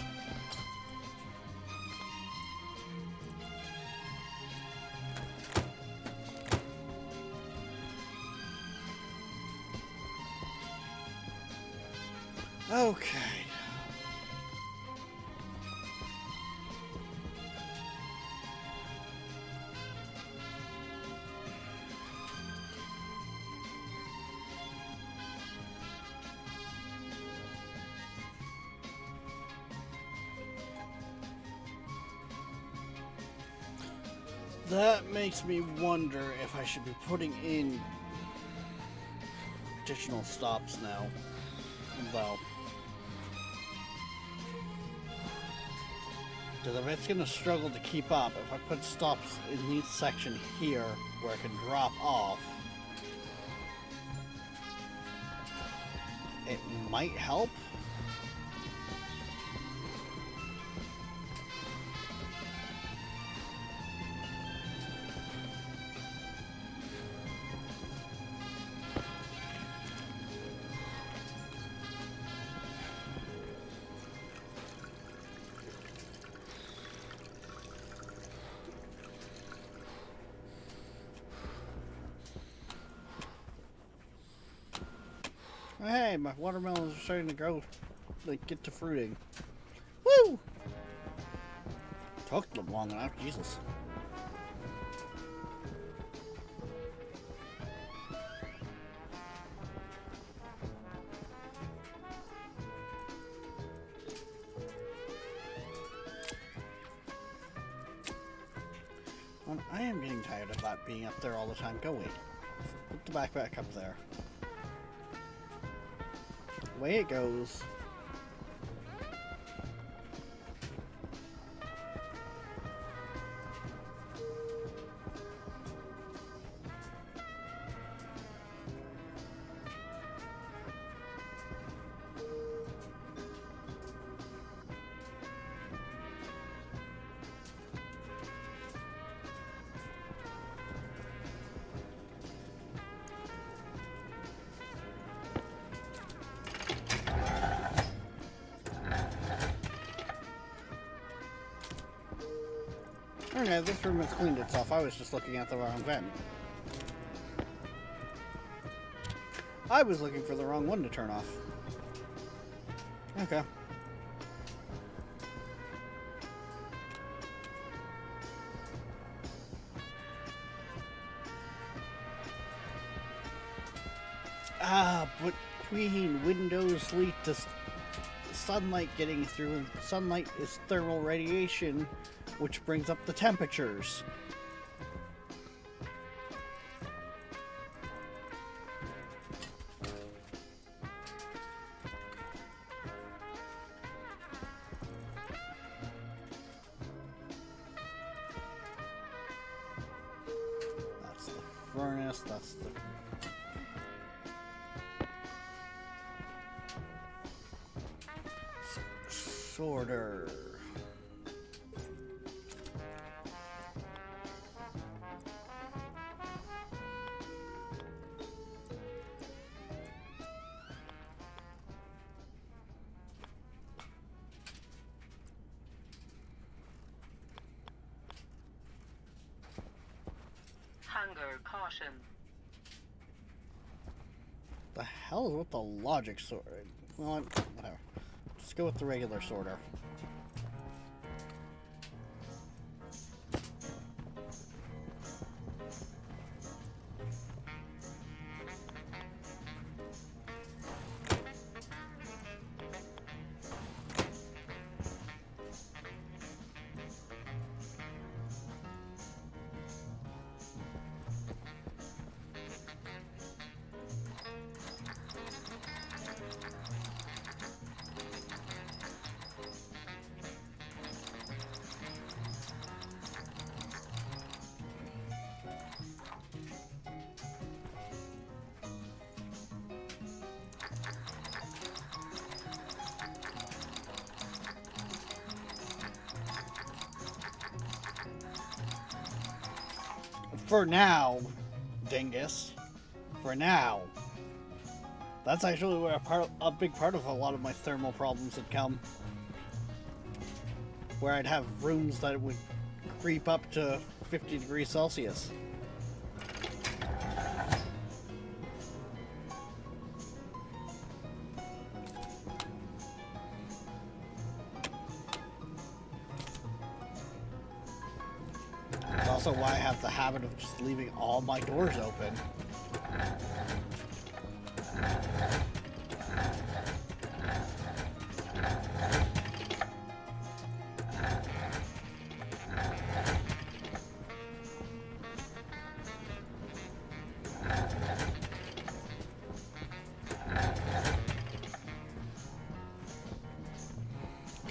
Okay. That makes me wonder if I should be putting in additional stops now, though. Because if it's going to struggle to keep up, if I put stops in this section here where it can drop off, it might help. Hey, my watermelons are starting to grow, like, get to fruiting. Woo! Took them long enough, Jesus. Well, I am getting tired of that being up there all the time. Go wait. Put the backpack up there. Way it goes. Okay, this room has cleaned itself. I was just looking at the wrong vent. I was looking for the wrong one to turn off. Okay. Ah, but Queen, windows lead to sunlight getting through, and sunlight is thermal radiation, which brings up the temperatures. That's the furnace, that's the... sorter. Hunger caution. The hell is with the logic sorter? Well, whatever. Just go with the regular sorter. For now, dingus. For now. That's actually where a big part of a lot of my thermal problems would come. Where I'd have rooms that would creep up to 50 degrees Celsius. It's also why I have the habit of just leaving all my doors open.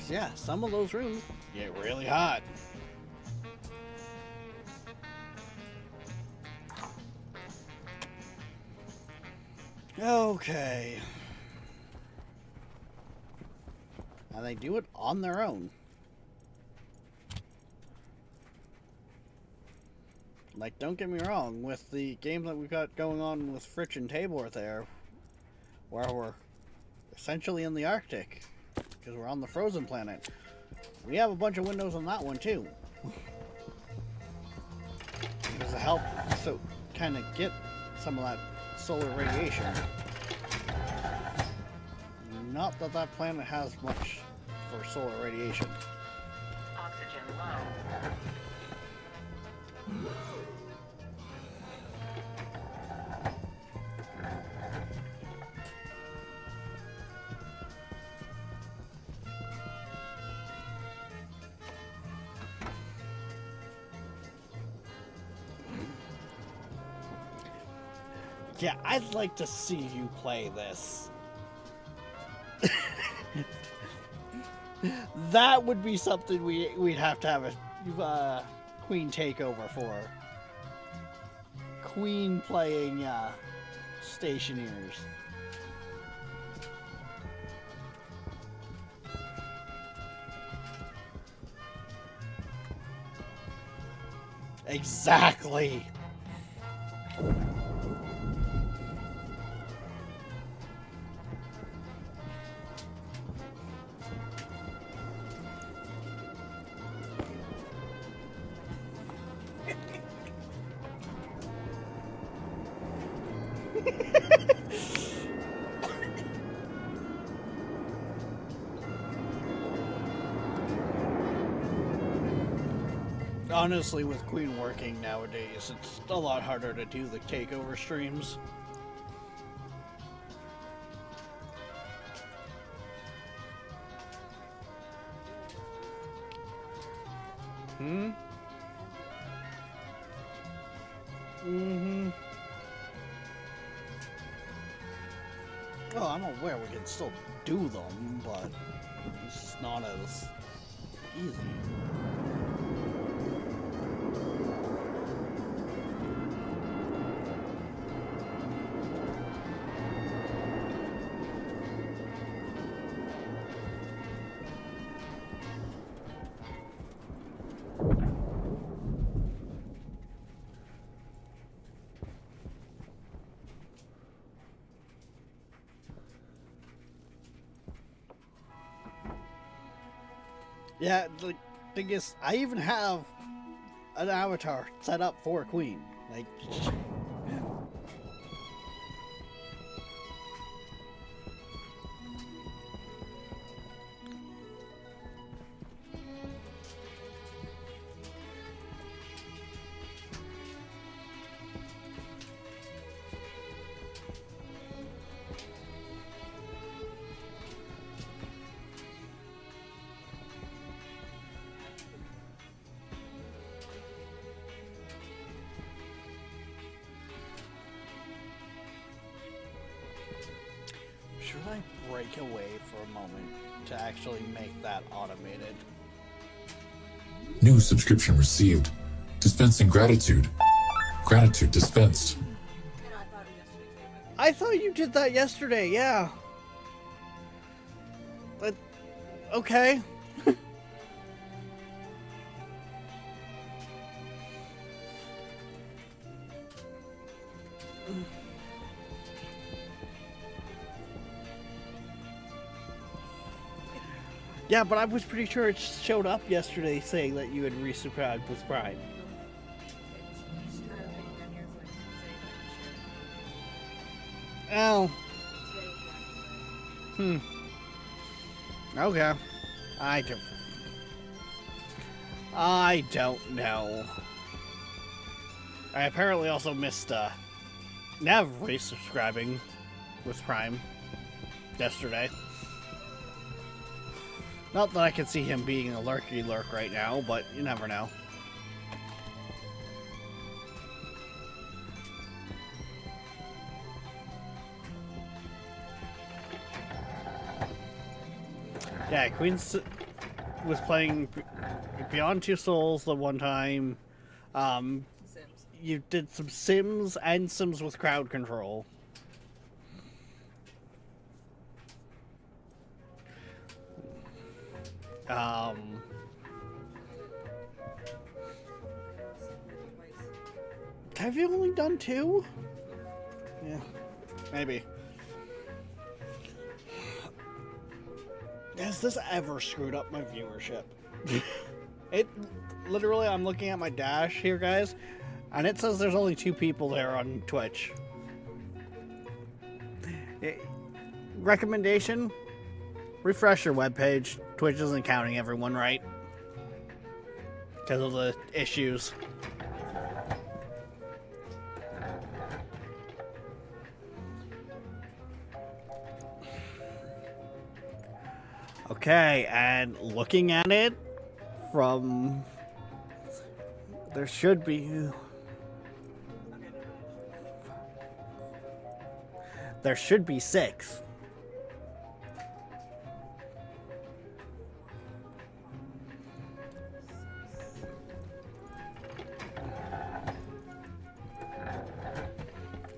Yeah, some of those rooms get really hot. Okay. And they do it on their own. Like, don't get me wrong, with the game that we've got going on with Fritch and Tabor there, where we're essentially in the Arctic, because we're on the frozen planet, we have a bunch of windows on that one too. Because to help so kind of get some of that solar radiation. Not that that planet has much for solar radiation. Oxygen low. Yeah, I'd like to see you play this. That would be something we'd have to have a Queen takeover for. Queen playing Stationeers. Exactly. Honestly, with Queen working nowadays, it's a lot harder to do the takeover streams. Oh, I'm aware we can still do them, but it's just not as easy. Yeah, the thing is, I even have an avatar set up for Queen. Like, should I break away for a moment to actually make that automated? New subscription received. Dispensing gratitude. Gratitude dispensed. I thought you did that yesterday, yeah. But, okay. Yeah, but I was pretty sure it showed up yesterday saying that you had resubscribed with Prime. Oh. Okay. I don't know. I apparently also missed Nav resubscribing with Prime yesterday. Not that I can see him being a lurky lurk right now, but you never know. Yeah, Queen was playing Beyond Two Souls the one time. Sims. You did some Sims and Sims with crowd control. Have you only done 2? Yeah, maybe. Has this ever screwed up my viewership? It literally, I'm looking at my dash here, guys, and it says there's only 2 people there on Twitch. Recommendation: refresh your webpage. Twitch isn't counting everyone right because of the issues. Okay, and looking at it from... There should be 6.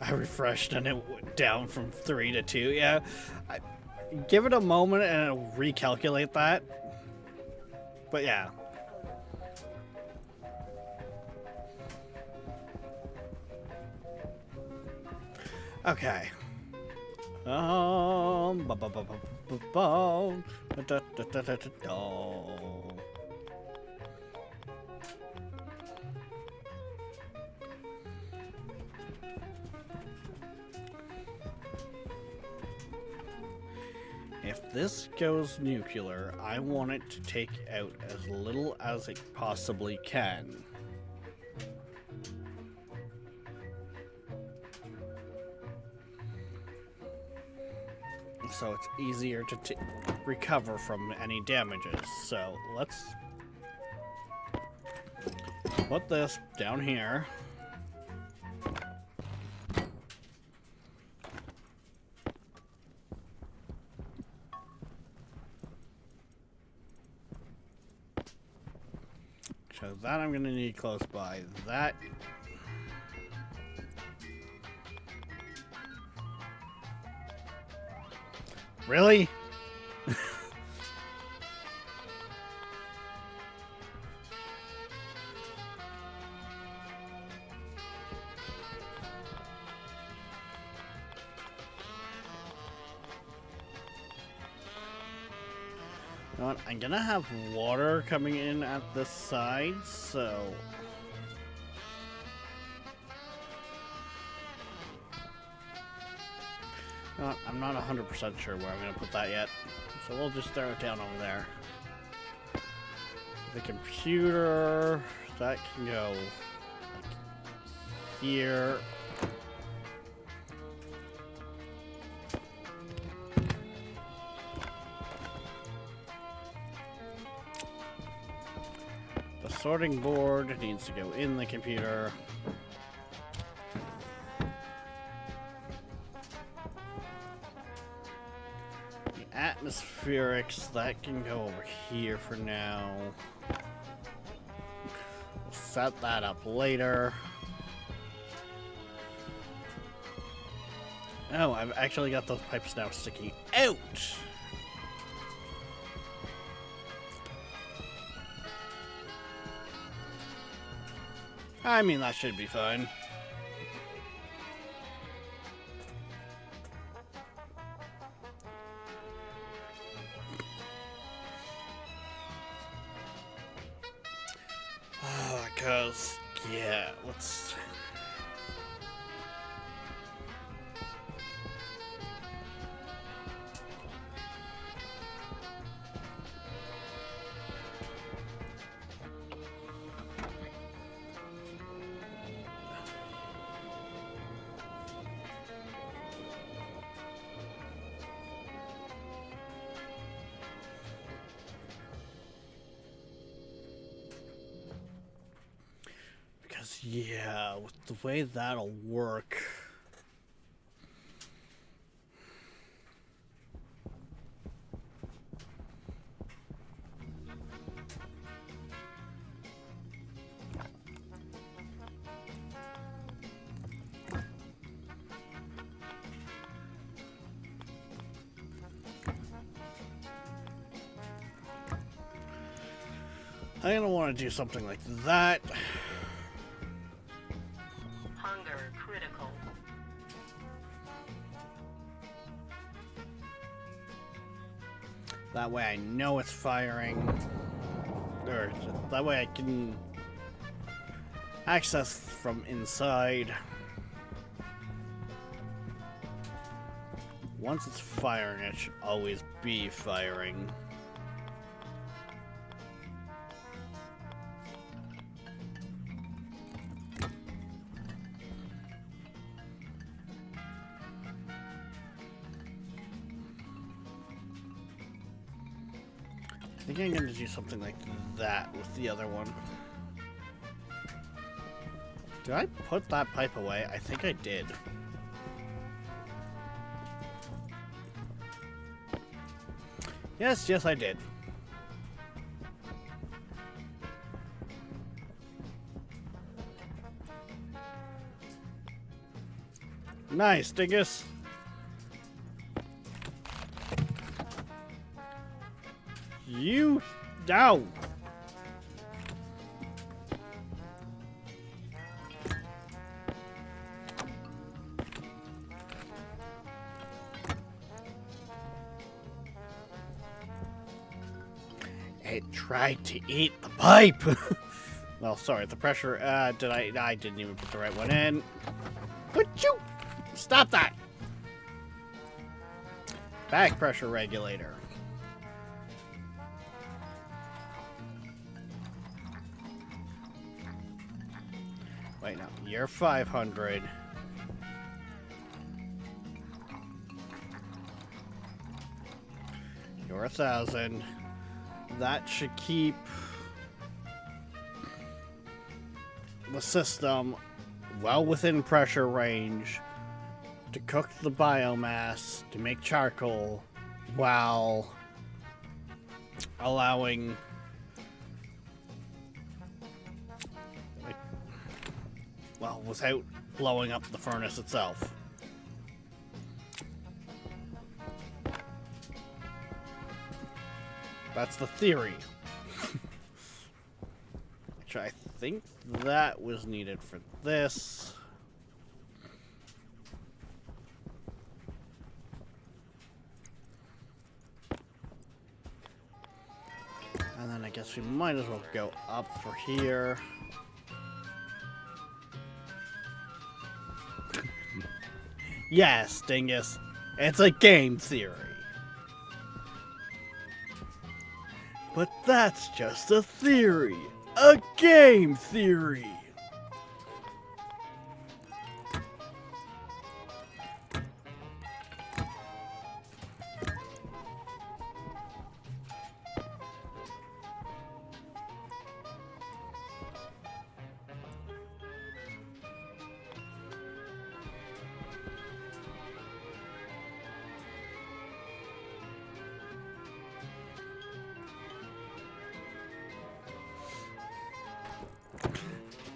I refreshed and it went down from 3 to 2. Yeah, give it a moment and it'll recalculate that. But yeah. Okay. If this goes nuclear, I want it to take out as little as it possibly can. So it's easier to recover from any damages. So let's put this down here. So that I'm gonna need close by. That really? You know what? I'm gonna have water coming in at the side, so you know what? I'm not 100% sure where I'm gonna put that yet, so we'll just throw it down over there. The computer, that can go like here. Sorting board needs to go in the computer. The atmospherics, that can go over here for now. We'll set that up later. Oh, I've actually got those pipes now sticking out. I mean, that should be fine. Because, yeah, let's... Because, yeah, with the way that'll work... I'm gonna want to do something like that. Hunger critical. That way I know it's firing. Or that way I can access from inside. Once it's firing, it should always be firing. I think I'm going to do something like that with the other one. Did I put that pipe away? I think I did. Yes, I did. Nice, Dingus. You down. It tried to eat the pipe. Well, sorry, the pressure, I didn't even put the right one in. Would you stop that? Back pressure regulator. Wait, no, you're 500. You're 1,000. That should keep the system well within pressure range to cook the biomass, to make charcoal, while allowing without blowing up the furnace itself. That's the theory. Which I think that was needed for this. And then I guess we might as well go up for here. Yes, Dingus. It's a game theory. But that's just a theory. A game theory.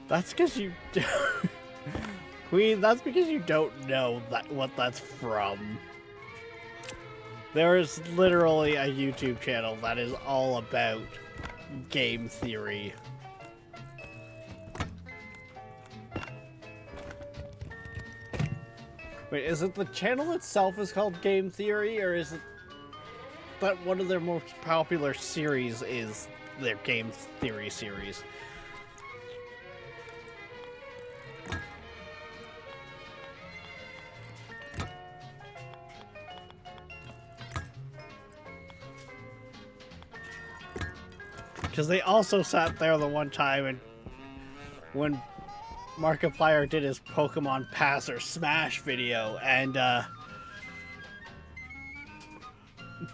That's because you Queen, that's because you don't know what that's from. There is literally a YouTube channel that is all about game theory. Wait, is it the channel itself is called Game Theory, or is it that one of their most popular series is their Game Theory series? Because they also sat there the one time and when Markiplier did his Pokemon Pass or Smash video and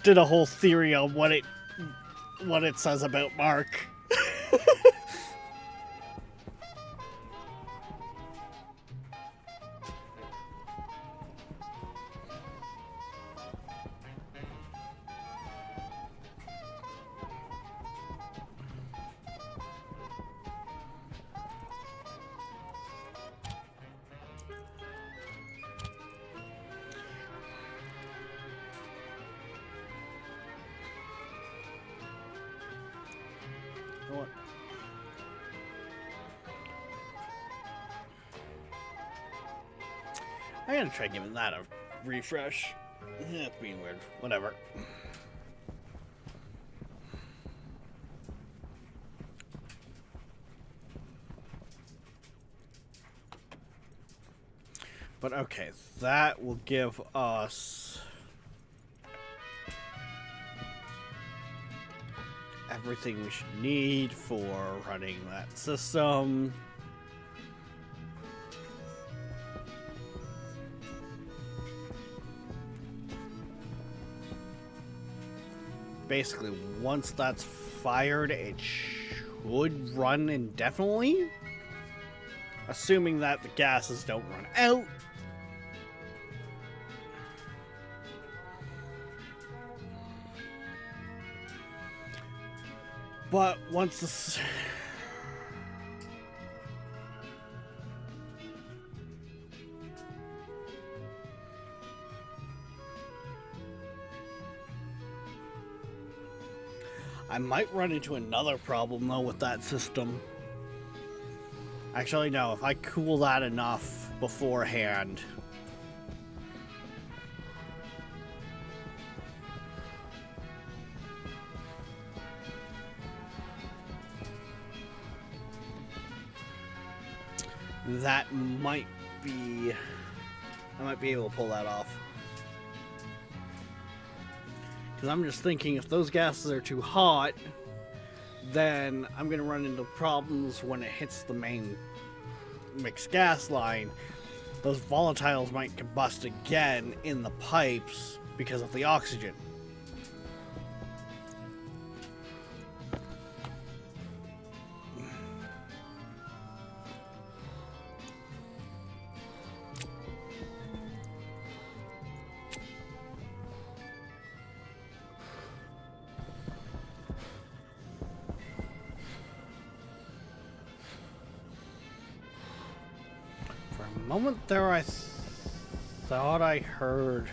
did a whole theory on what it says about Mark. What? I'm gonna try giving that a refresh. It's being weird. Whatever. But okay, that will give us everything we should need for running that system. Basically, once that's fired, it should run indefinitely. Assuming that the gases don't run out. But once this... I might run into another problem though with that system. Actually, no, if I cool that enough beforehand... that might be... I might be able to pull that off. Because I'm just thinking, if those gases are too hot, then I'm going to run into problems when it hits the main mixed gas line. Those volatiles might combust again in the pipes because of the oxygen. Moment there, I thought I heard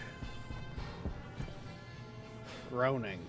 groaning.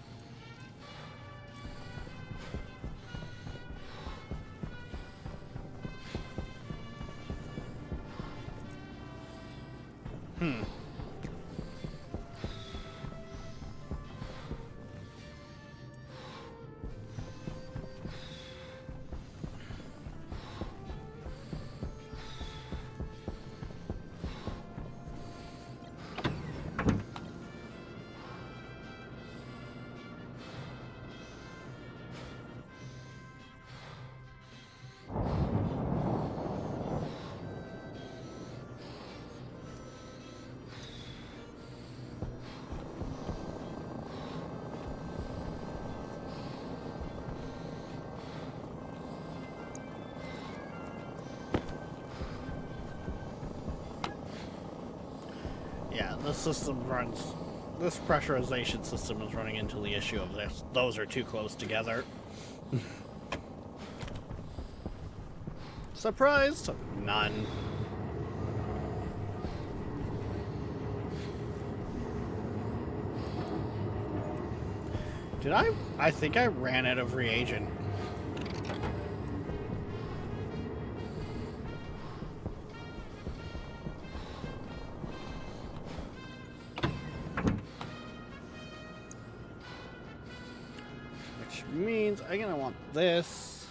Yeah, this system runs... This pressurization system is running into the issue of this. Those are too close together. Surprised? None. Did I? I think I ran out of reagent. Which means I'm gonna want this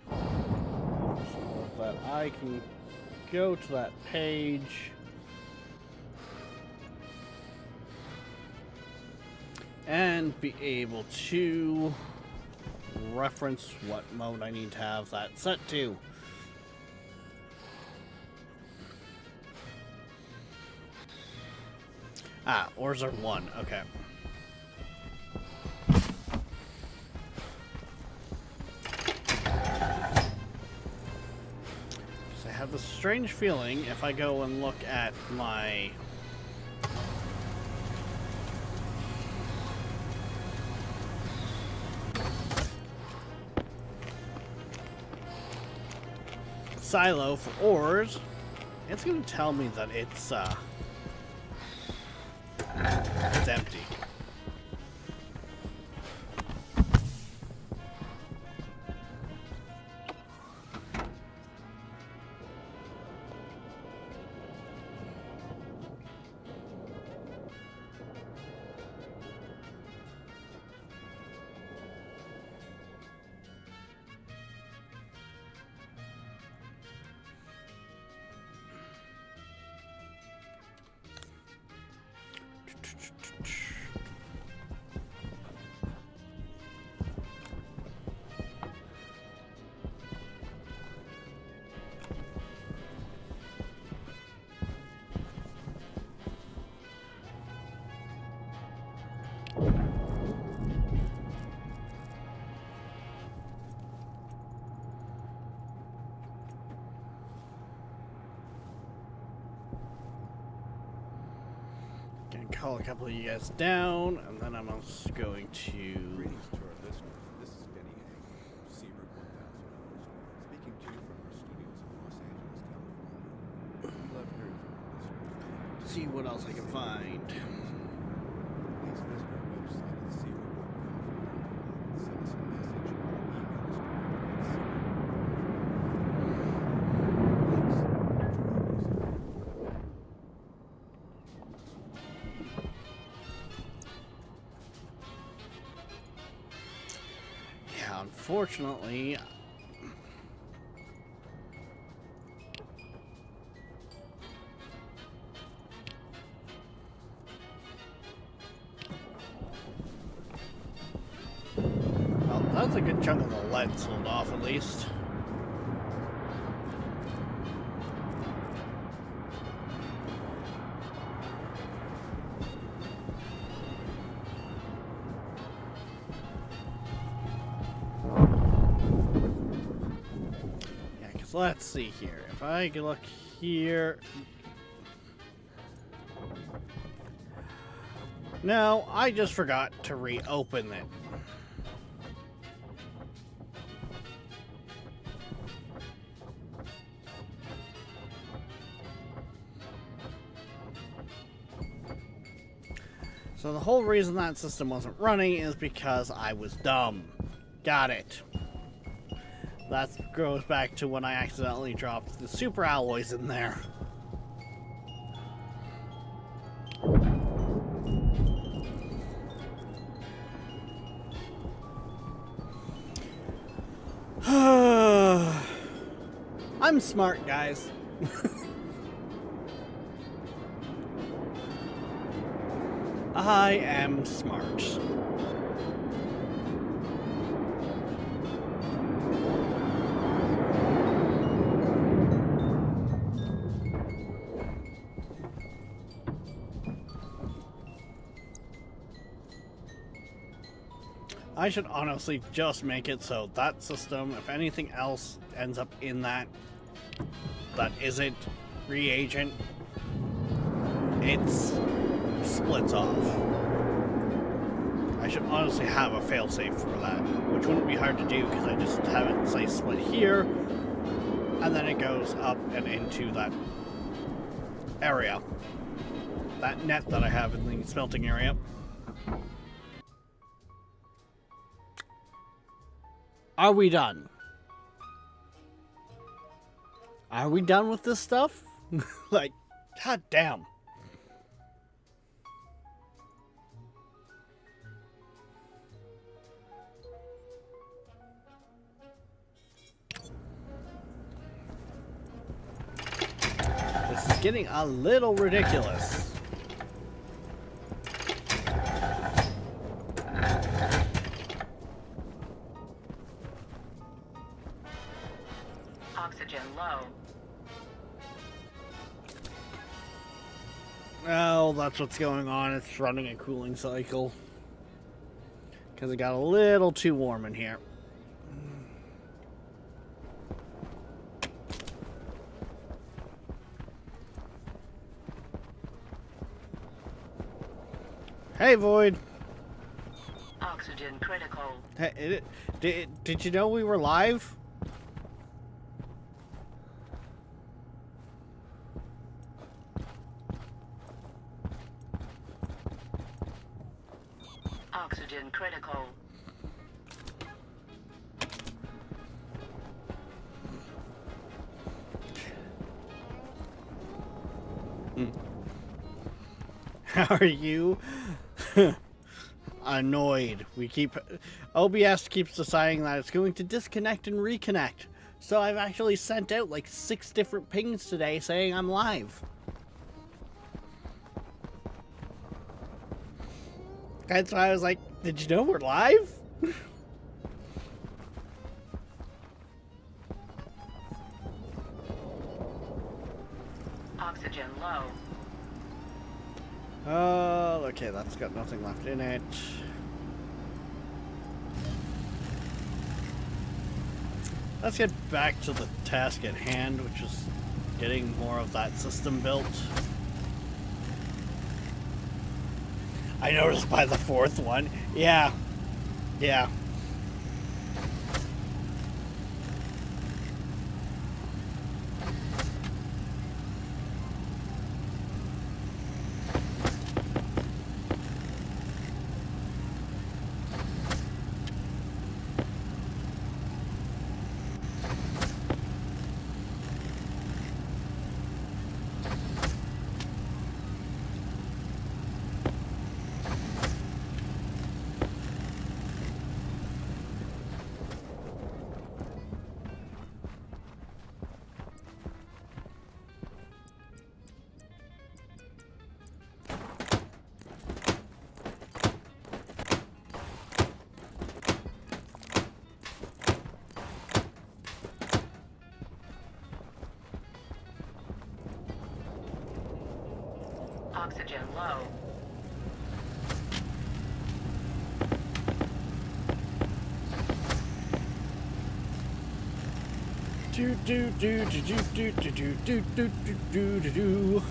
so that I can go to that page and be able to reference what mode I need to have that set to. Ah, ores are 1. Okay. So I have this strange feeling if I go and look at my silo for ores, it's going to tell me that it's empty. Gonna call a couple of you guys down, and then I'm also going to. Greetings to our listeners. This is Benny Hagen, Seabird 1000, speaking to you from our studios in Los Angeles, California. We love hearing from our listeners. See what else I can find. Please visit our website at Seabird 1000. Send us a message or email us directly at Yeah, unfortunately. Well, that's a good chunk of the lead sold off at least. Yeah, because let's see here. If I can look here. No, I just forgot to reopen it. So the whole reason that system wasn't running is because I was dumb. Got it. That goes back to when I accidentally dropped the super alloys in there. I'm smart, guys. I am smart. I should honestly just make it so that system, if anything else ends up in that isn't reagent, it's splits off. I should honestly have a failsafe for that, which wouldn't be hard to do because I just have it, say, split here, and then it goes up and into that area. That net that I have in the smelting area. Are we done? Are we done with this stuff? Like, god damn. This is getting a little ridiculous. Oxygen low. Oh, that's what's going on. It's running a cooling cycle. Because it got a little too warm in here. Hey, Void. Oxygen critical. Hey, did you know we were live? Oxygen critical. How are you? Annoyed. OBS keeps deciding that it's going to disconnect and reconnect. So I've actually sent out like 6 different pings today saying I'm live. That's why I was like, did you know we're live? Oxygen low. Oh, okay, that's got nothing left in it. Let's get back to the task at hand, which is getting more of that system built. I noticed by the 4th one. Yeah. Yeah. Oxygen low. Do do do do do do do do do do do do do.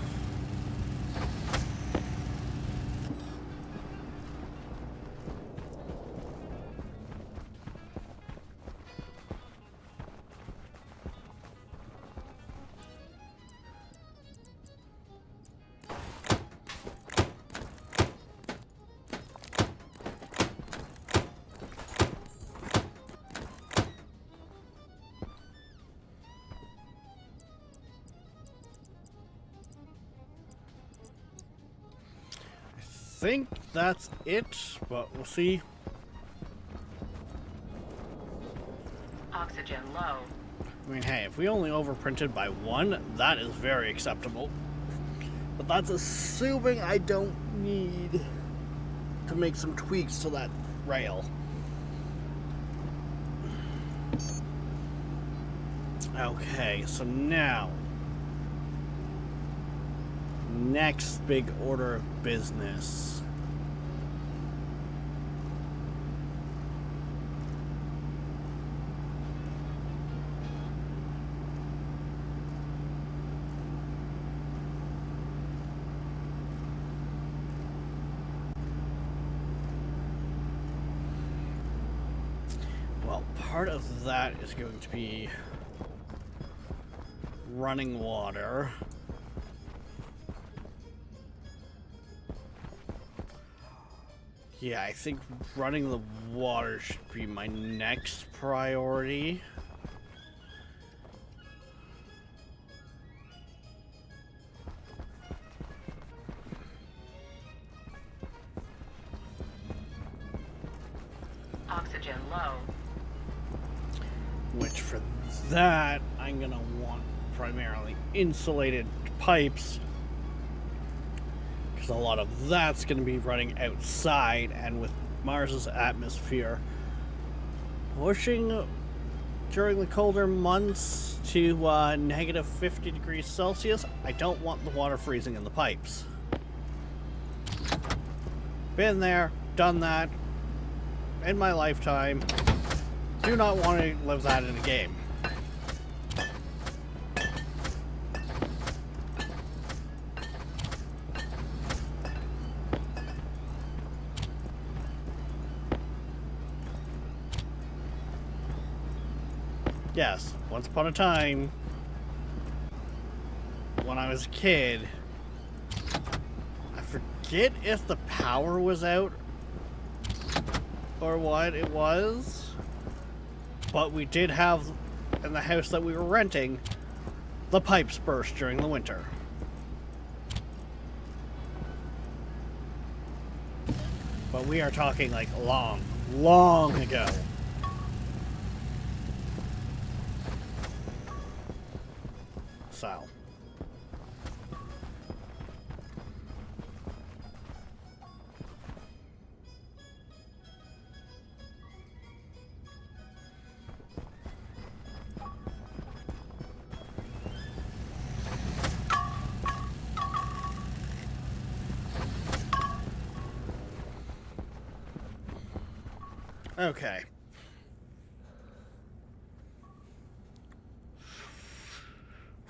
I think that's it, but we'll see. Oxygen low. I mean, hey, if we only overprinted by 1, that is very acceptable. But that's assuming I don't need to make some tweaks to that rail. Okay, so now, next big order of business. Well, part of that is going to be running water. Yeah, I think running the water should be my next priority. Oxygen low. Which for that, I'm gonna want primarily insulated pipes. Because a lot of that's gonna be running outside, and with Mars's atmosphere pushing during the colder months to negative 50 degrees Celsius. I don't want the water freezing in the pipes. Been there, done that in my lifetime. Do not want to live that in a game. Yes, once upon a time, when I was a kid, I forget if the power was out or what it was, but we did have, in the house that we were renting, the pipes burst during the winter. But we are talking like long, long ago. So. Okay.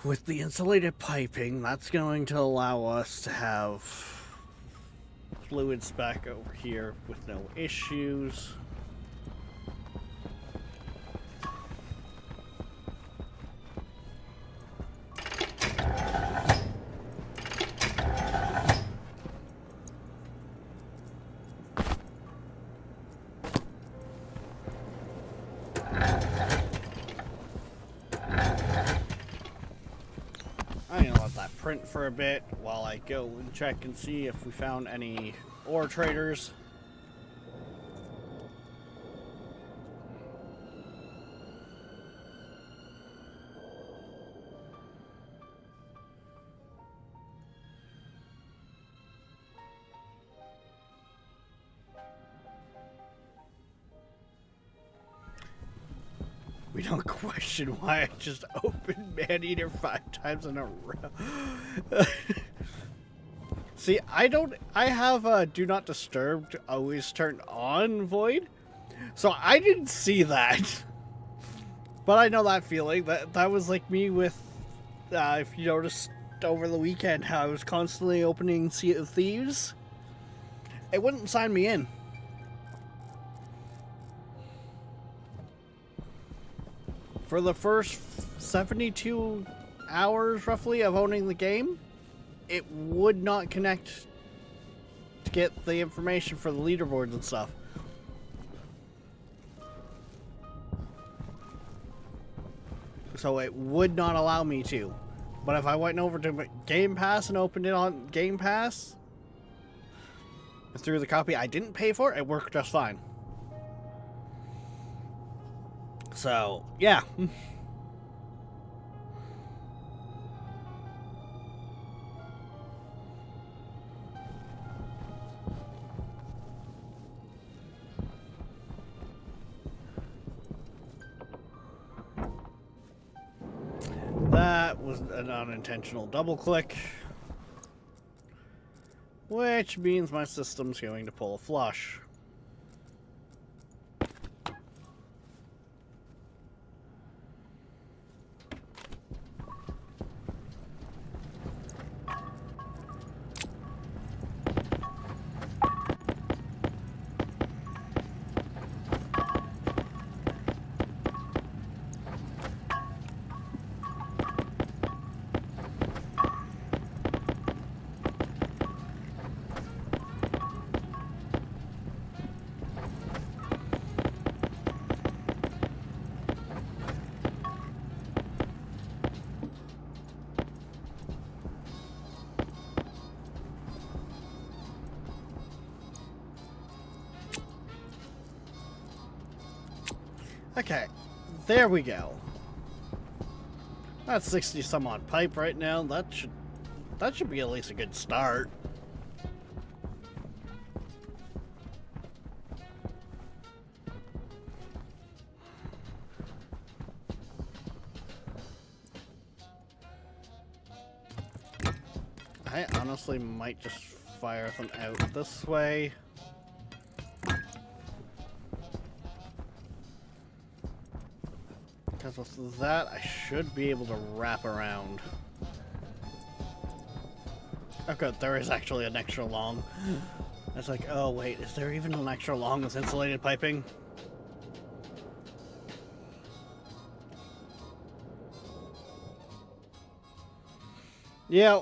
With the insulated piping, that's going to allow us to have fluids back over here with no issues. Print for a bit while I go and check and see if we found any ore traders. We don't question why I just opened Maneater 5 times in a row. See, I have Do Not Disturb always turned on, Void. So I didn't see that. But I know that feeling. That was like me with, if you noticed over the weekend, how I was constantly opening Sea of Thieves. It wouldn't sign me in. For the first 72 hours, roughly, of owning the game, it would not connect to get the information for the leaderboards and stuff. So it would not allow me to. But if I went over to Game Pass and opened it on Game Pass, through the copy I didn't pay for, it worked just fine. So, yeah. That was an unintentional double click, which means my system's going to pull a flush. Okay, there we go. That's 60 some odd pipe right now. That should be at least a good start. I honestly might just fire them out this way. Because with that, I should be able to wrap around. Oh good, there is actually an extra long. I was like, oh wait, is there even an extra long with insulated piping? Yeah.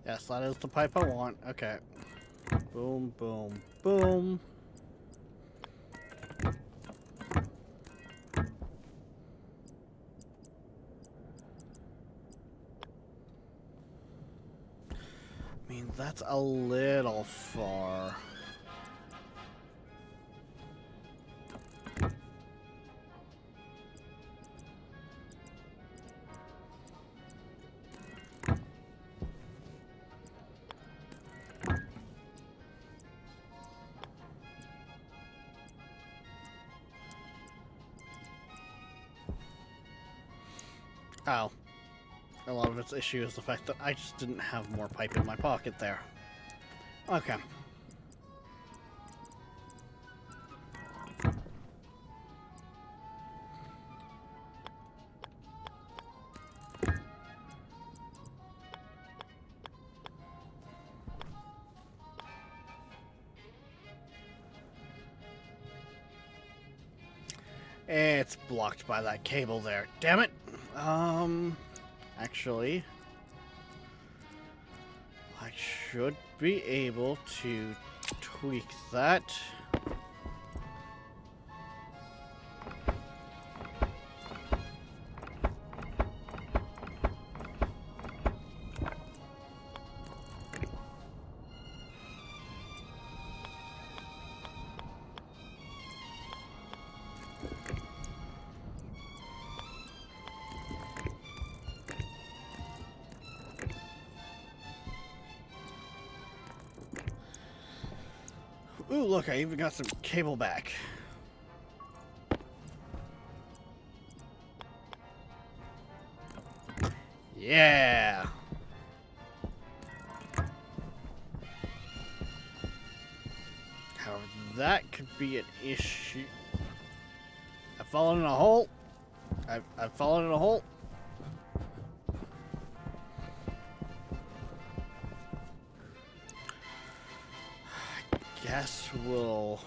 Yes, that is the pipe I want. Okay. Boom, boom, boom. I mean, that's a little far. Oh. A lot of its issue is the fact that I just didn't have more pipe in my pocket there. Okay. It's blocked by that cable there. Damn it. Actually, I should be able to tweak that. Ooh, look, I even got some cable back. Yeah. However, that could be an issue. I've fallen in a hole. I've fallen in a hole. Guess we'll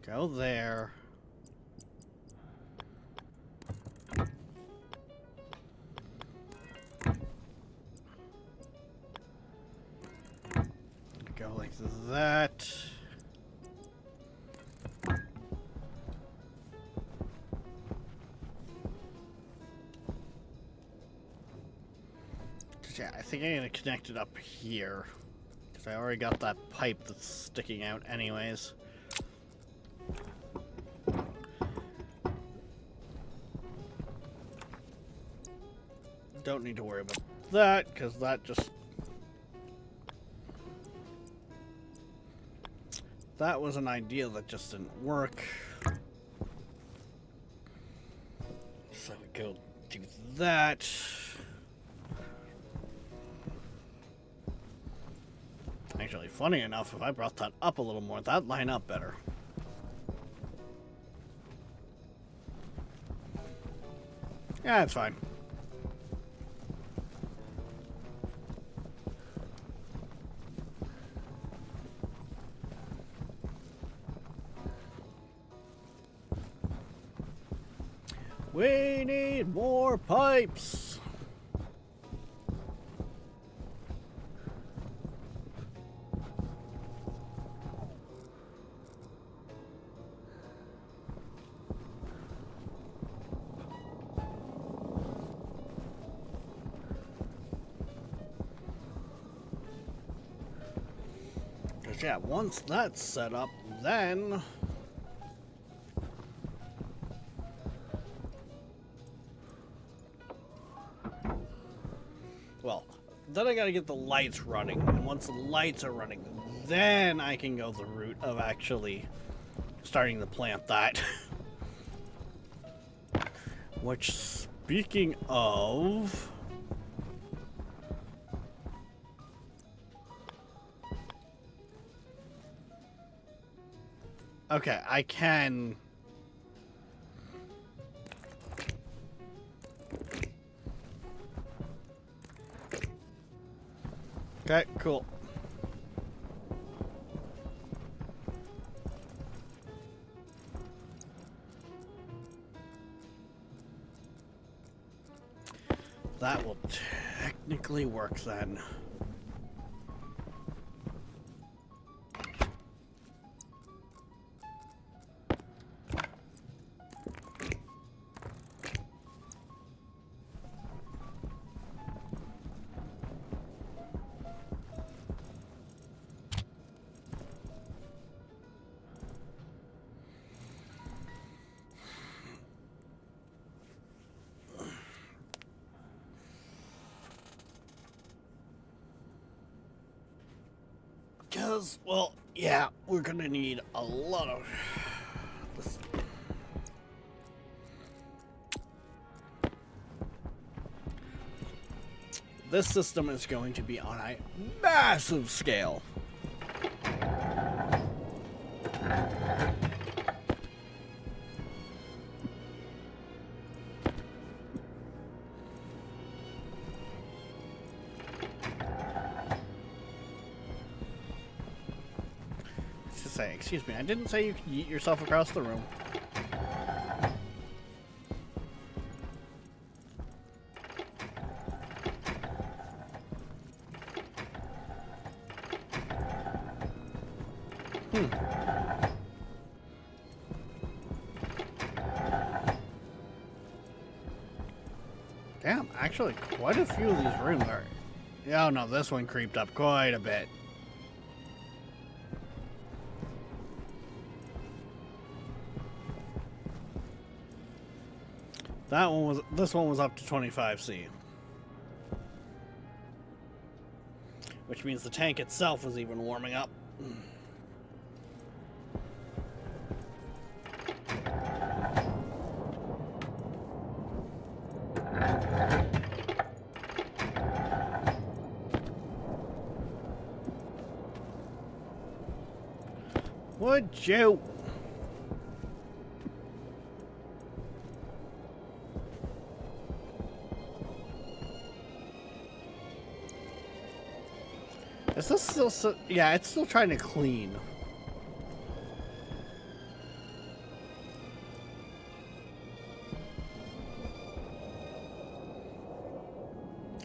go there. Go like that. Yeah, I think I'm gonna connect it up here, because I already got that pipe that's sticking out anyways. Don't need to worry about that, because that just... That was an idea that just didn't work. So we go do that. Actually, funny enough, if I brought that up a little more, that'd line up better. Yeah, it's fine. We need more pipes. Yeah, once that's set up, then... Well, then I gotta get the lights running, and once the lights are running, then I can go the route of actually starting to plant that. Which, speaking of... Okay, I can... Okay, cool. That will technically work then. Because, well, yeah, we're gonna need a lot of this. This system is going to be on a massive scale. Excuse me, I didn't say you could yeet yourself across the room. Damn, actually quite a few of these rooms are... Oh no, this one creeped up quite a bit. This one was up to 25C. Which means the tank itself was even warming up. Would you? Is this still so, yeah, it's still trying to clean.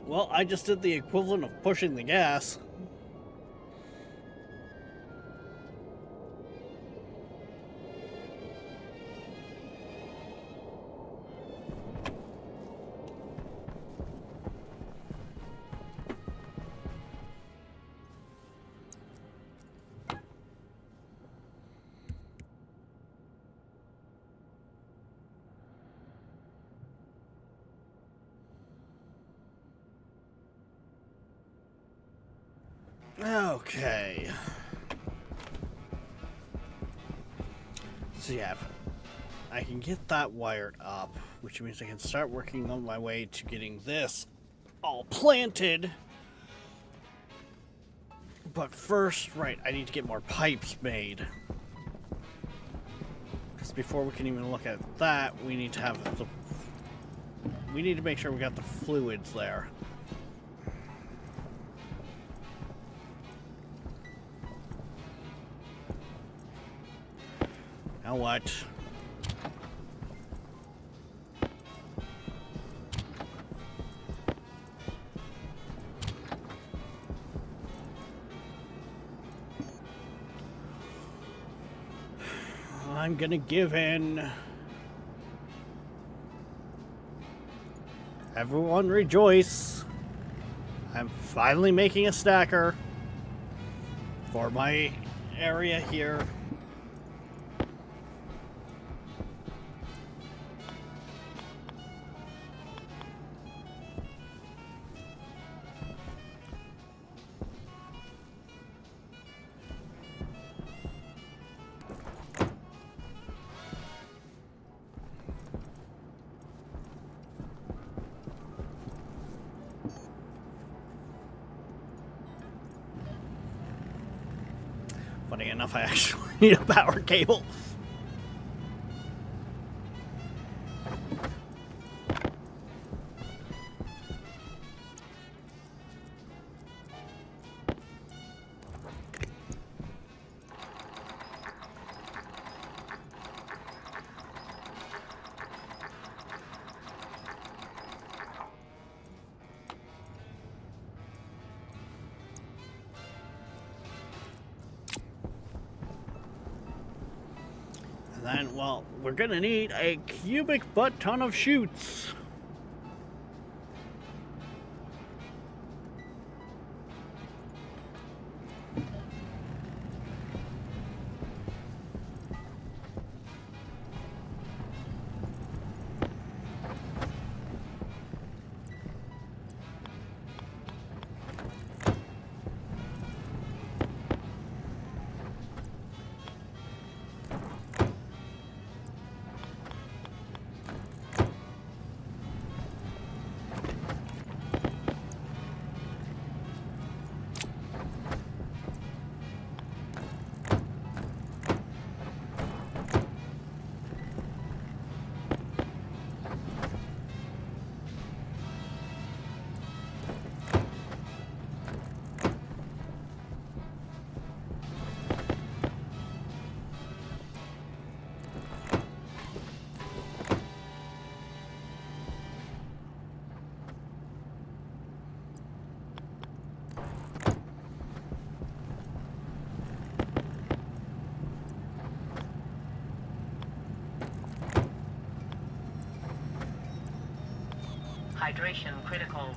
Well, I just did the equivalent of pushing the gas. Okay. So yeah, I can get that wired up, which means I can start working on my way to getting this all planted. But first, right, I need to get more pipes made. Because before we can even look at that, we need to have the... We need to make sure we got the fluids there. Now what? I'm gonna give in. Everyone rejoice. I'm finally making a stacker for my area here. Funny enough, I actually need a power cable. Then, well, we're gonna need a cubic butt ton of chutes. Hydration critical.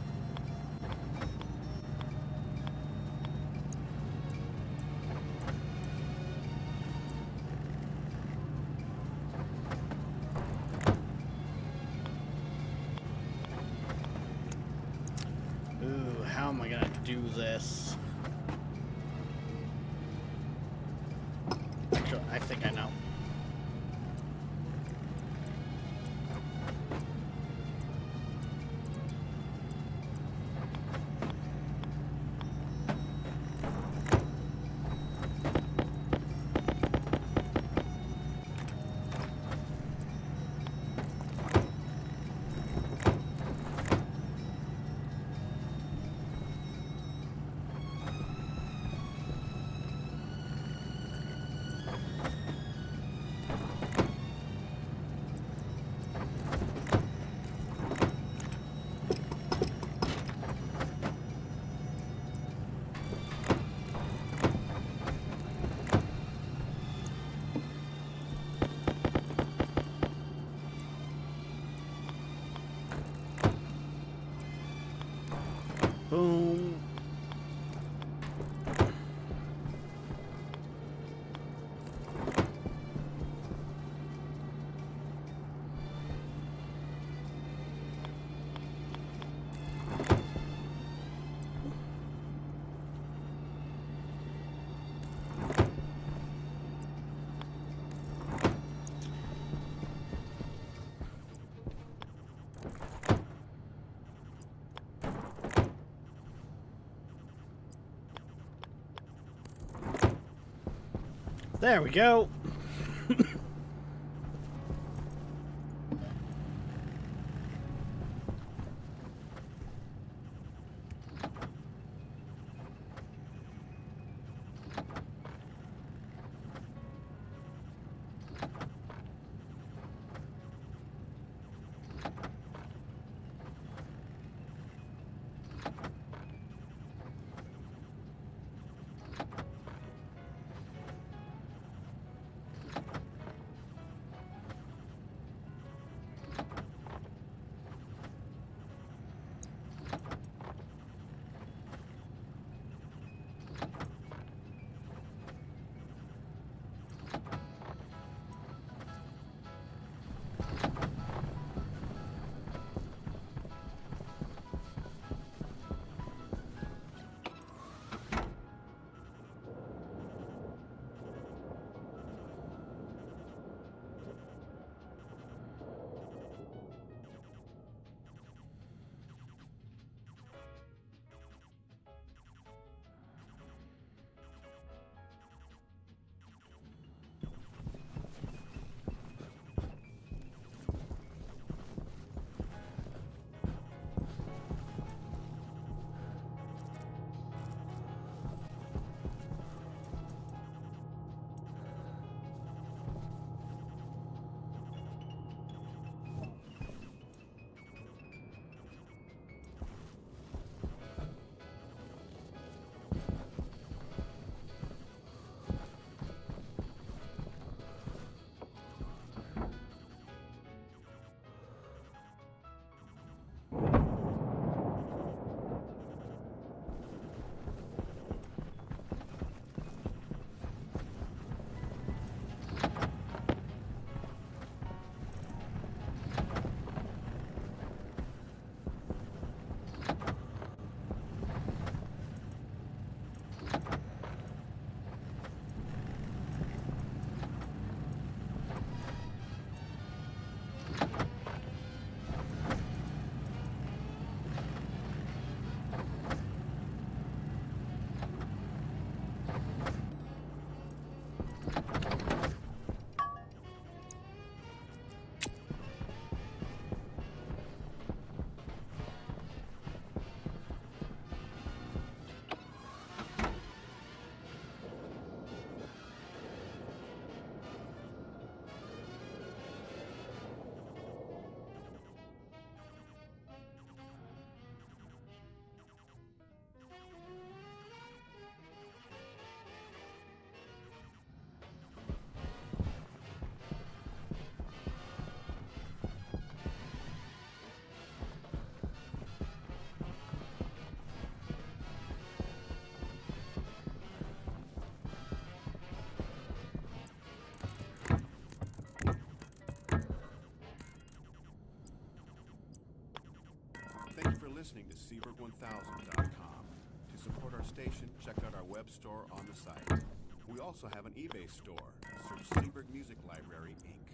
Ooh, how am I gonna do this? Actually, I think I know. Boom. There we go. listening to Seaberg1000.com. To support our station, check out our web store on the site. We also have an eBay store. Search Seaberg Music Library, Inc.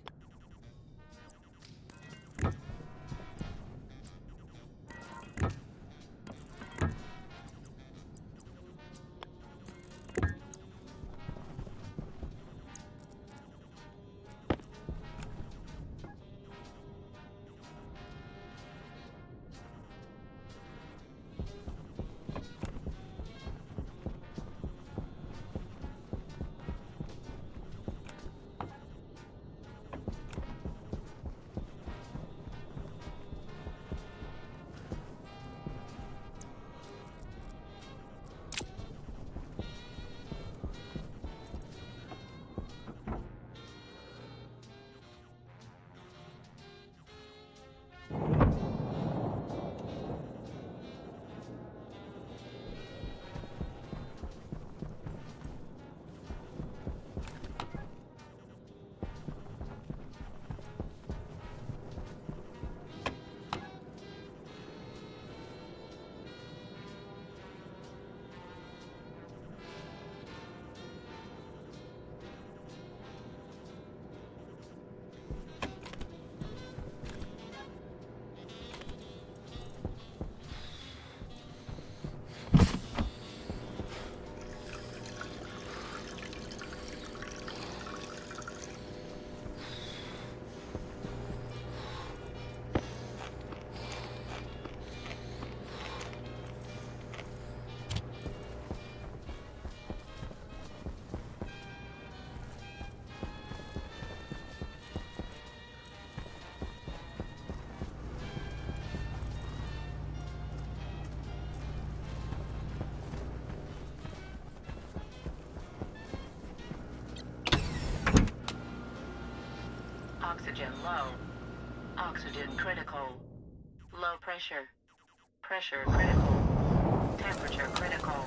Oxygen low. Oxygen critical. Low pressure. Pressure critical. Temperature critical.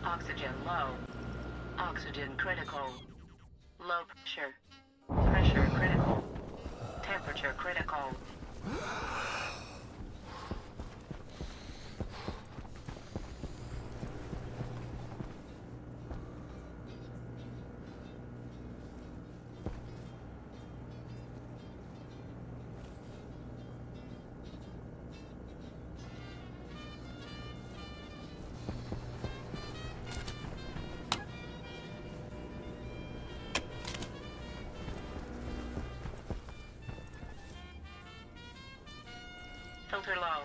Oxygen low. Oxygen critical. Low pressure. Pressure critical. Temperature critical. Filter low.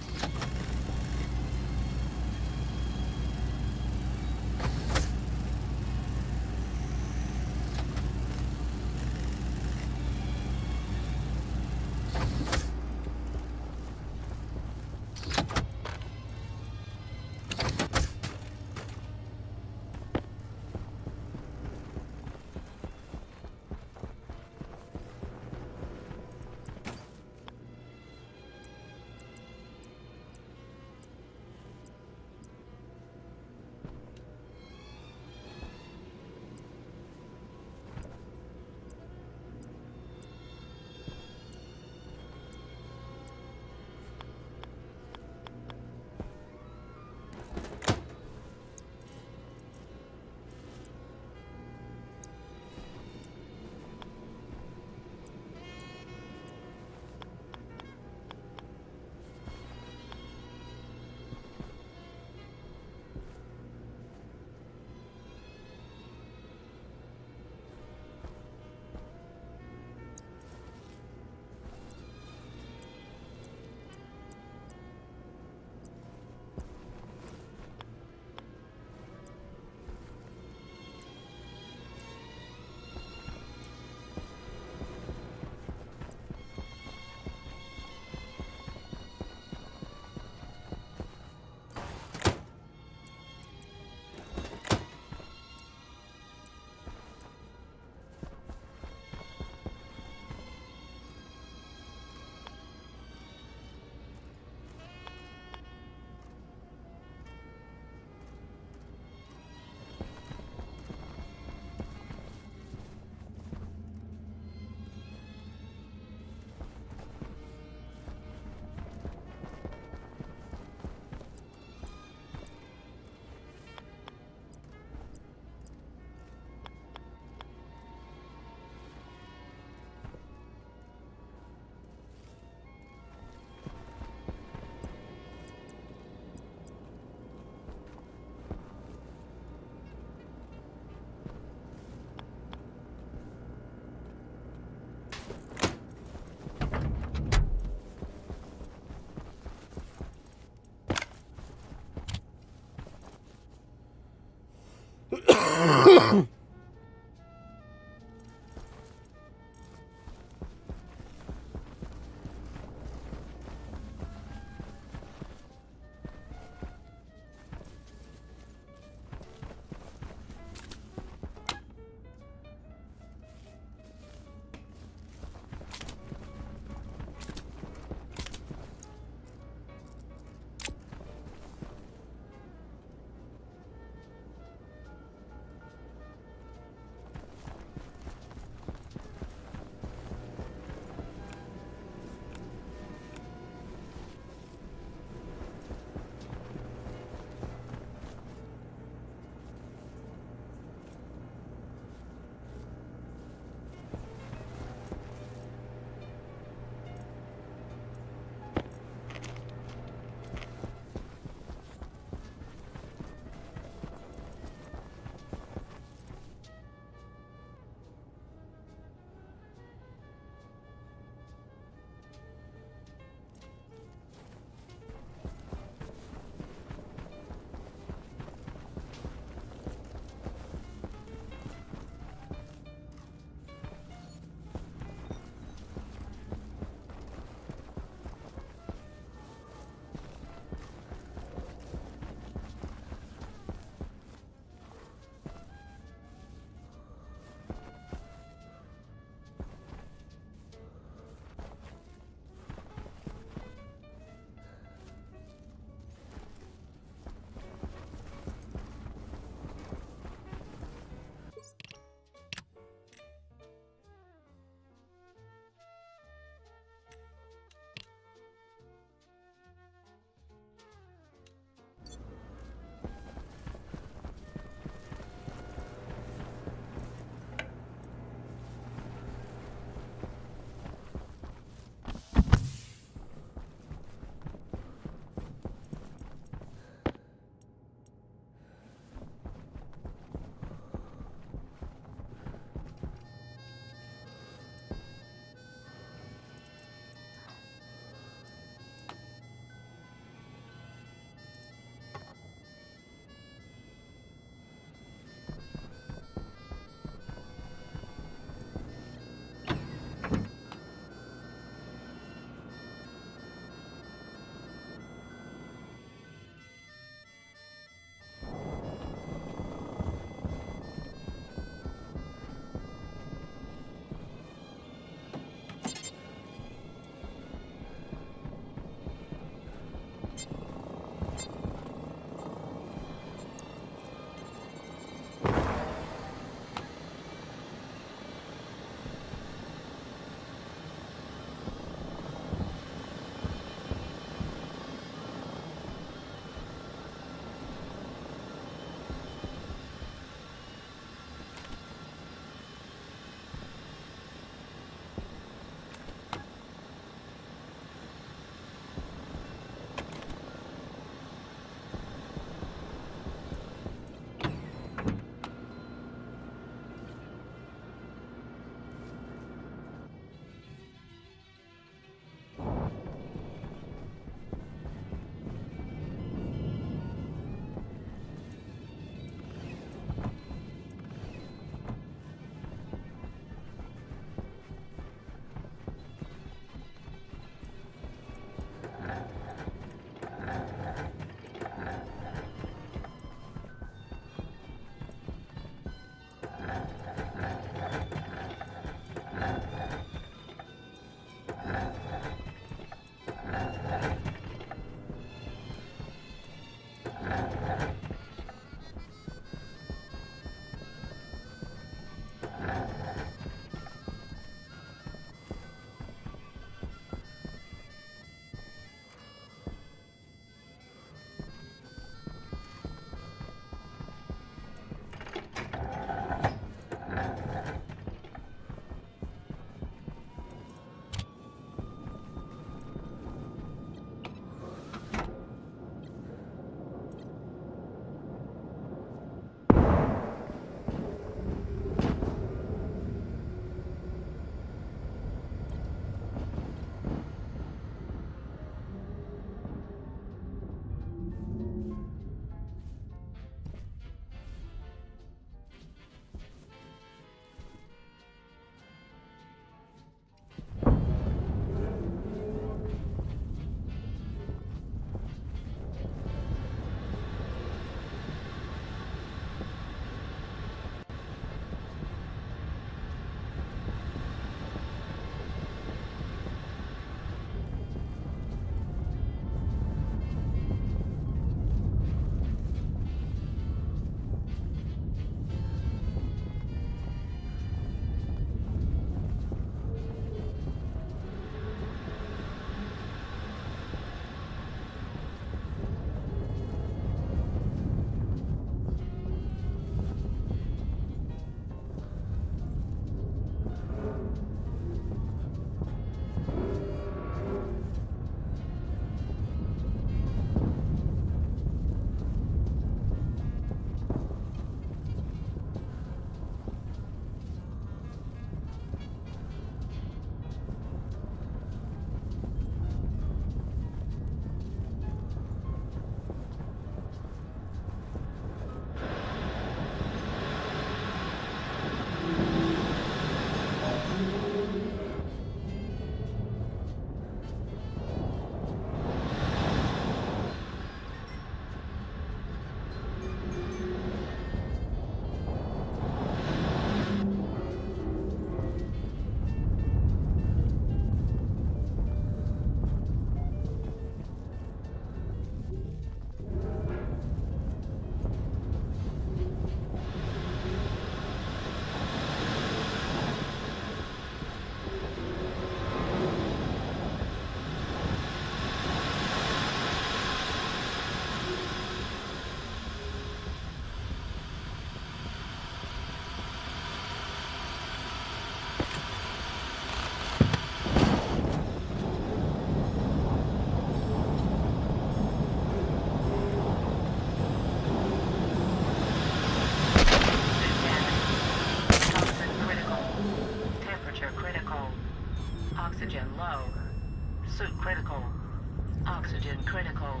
Oxygen critical.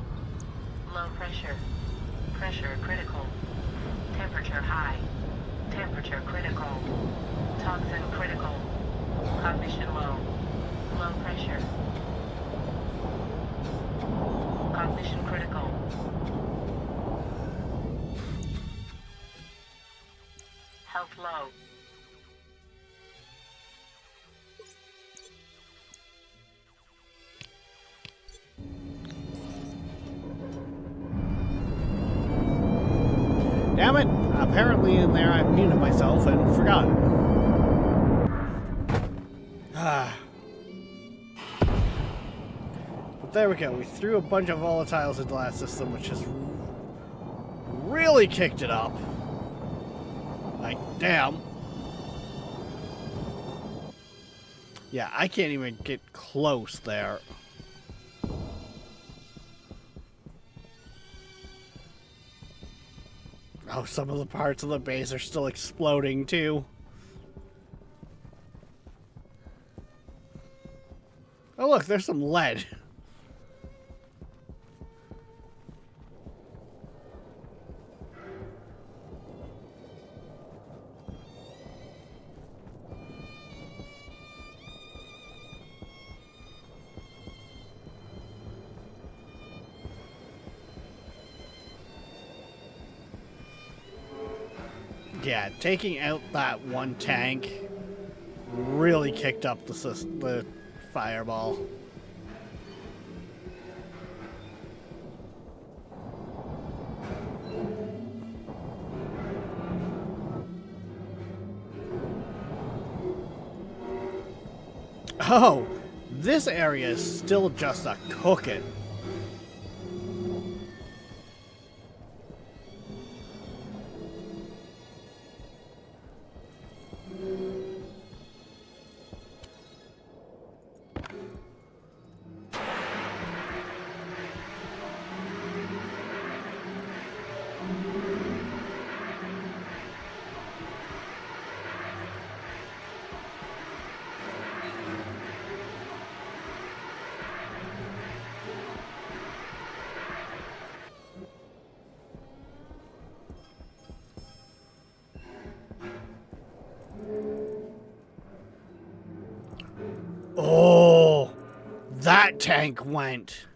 Low pressure. Pressure critical. Temperature high. Temperature critical. Toxin critical. Cognition low. Low pressure. Cognition critical. Health low. Damn it! Apparently in there I muted myself and forgot. But there we go. We threw a bunch of volatiles into that system, which has really kicked it up. Like, damn. Yeah, I can't even get close there. Oh, some of the parts of the base are still exploding, too. Oh, look, there's some lead. Yeah, taking out that one tank really kicked up the fireball. Oh, this area is still just a cooking. Oh, that tank went.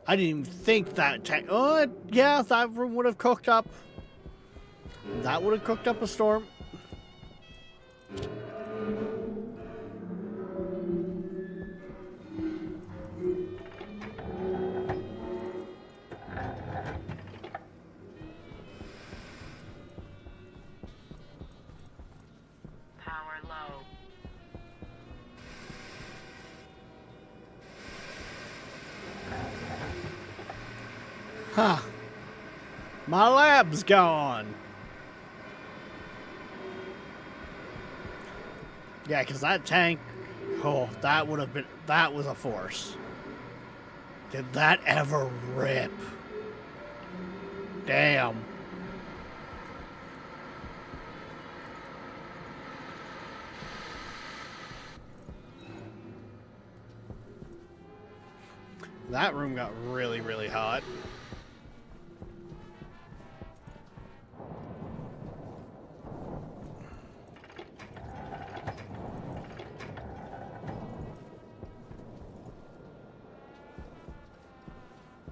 I didn't even think that tank. Oh, yeah, that room would have cooked up. That would have cooked up a storm. Power low. Huh. My lab's gone. Yeah, because that tank, oh, that would have been, that was a force. Did that ever rip? Damn. That room got really, really hot.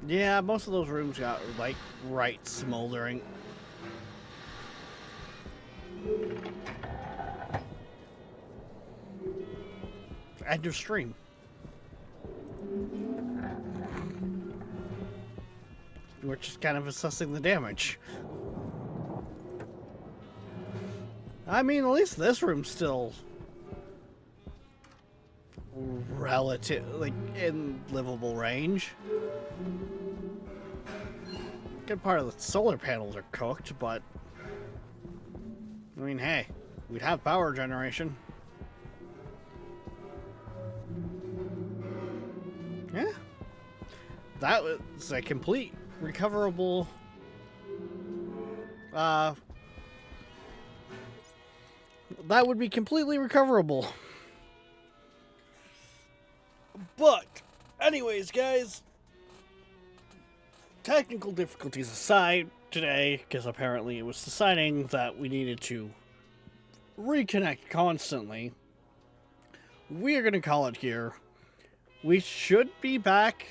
Yeah, most of those rooms got, like, right smoldering. End of stream. We're just kind of assessing the damage. I mean, at least this room's still relative, like, in livable range. Good part of the solar panels are cooked, but I mean, hey, we'd have power generation. Yeah, that was a complete recoverable. That would be completely recoverable. But, anyways, guys, technical difficulties aside today, because apparently it was deciding that we needed to reconnect constantly, we're going to call it here. We should be back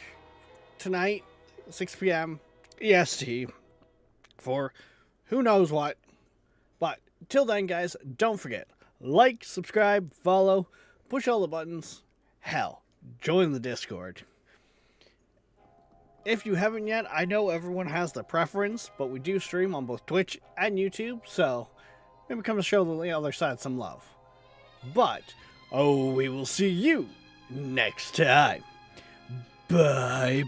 tonight, 6 p.m. EST, for who knows what. But till then, guys, don't forget, like, subscribe, follow, push all the buttons. Hell, join the Discord. If you haven't yet, I know everyone has their preference, but we do stream on both Twitch and YouTube, so maybe come to show the other side some love. But, we will see you next time. Bye-bye.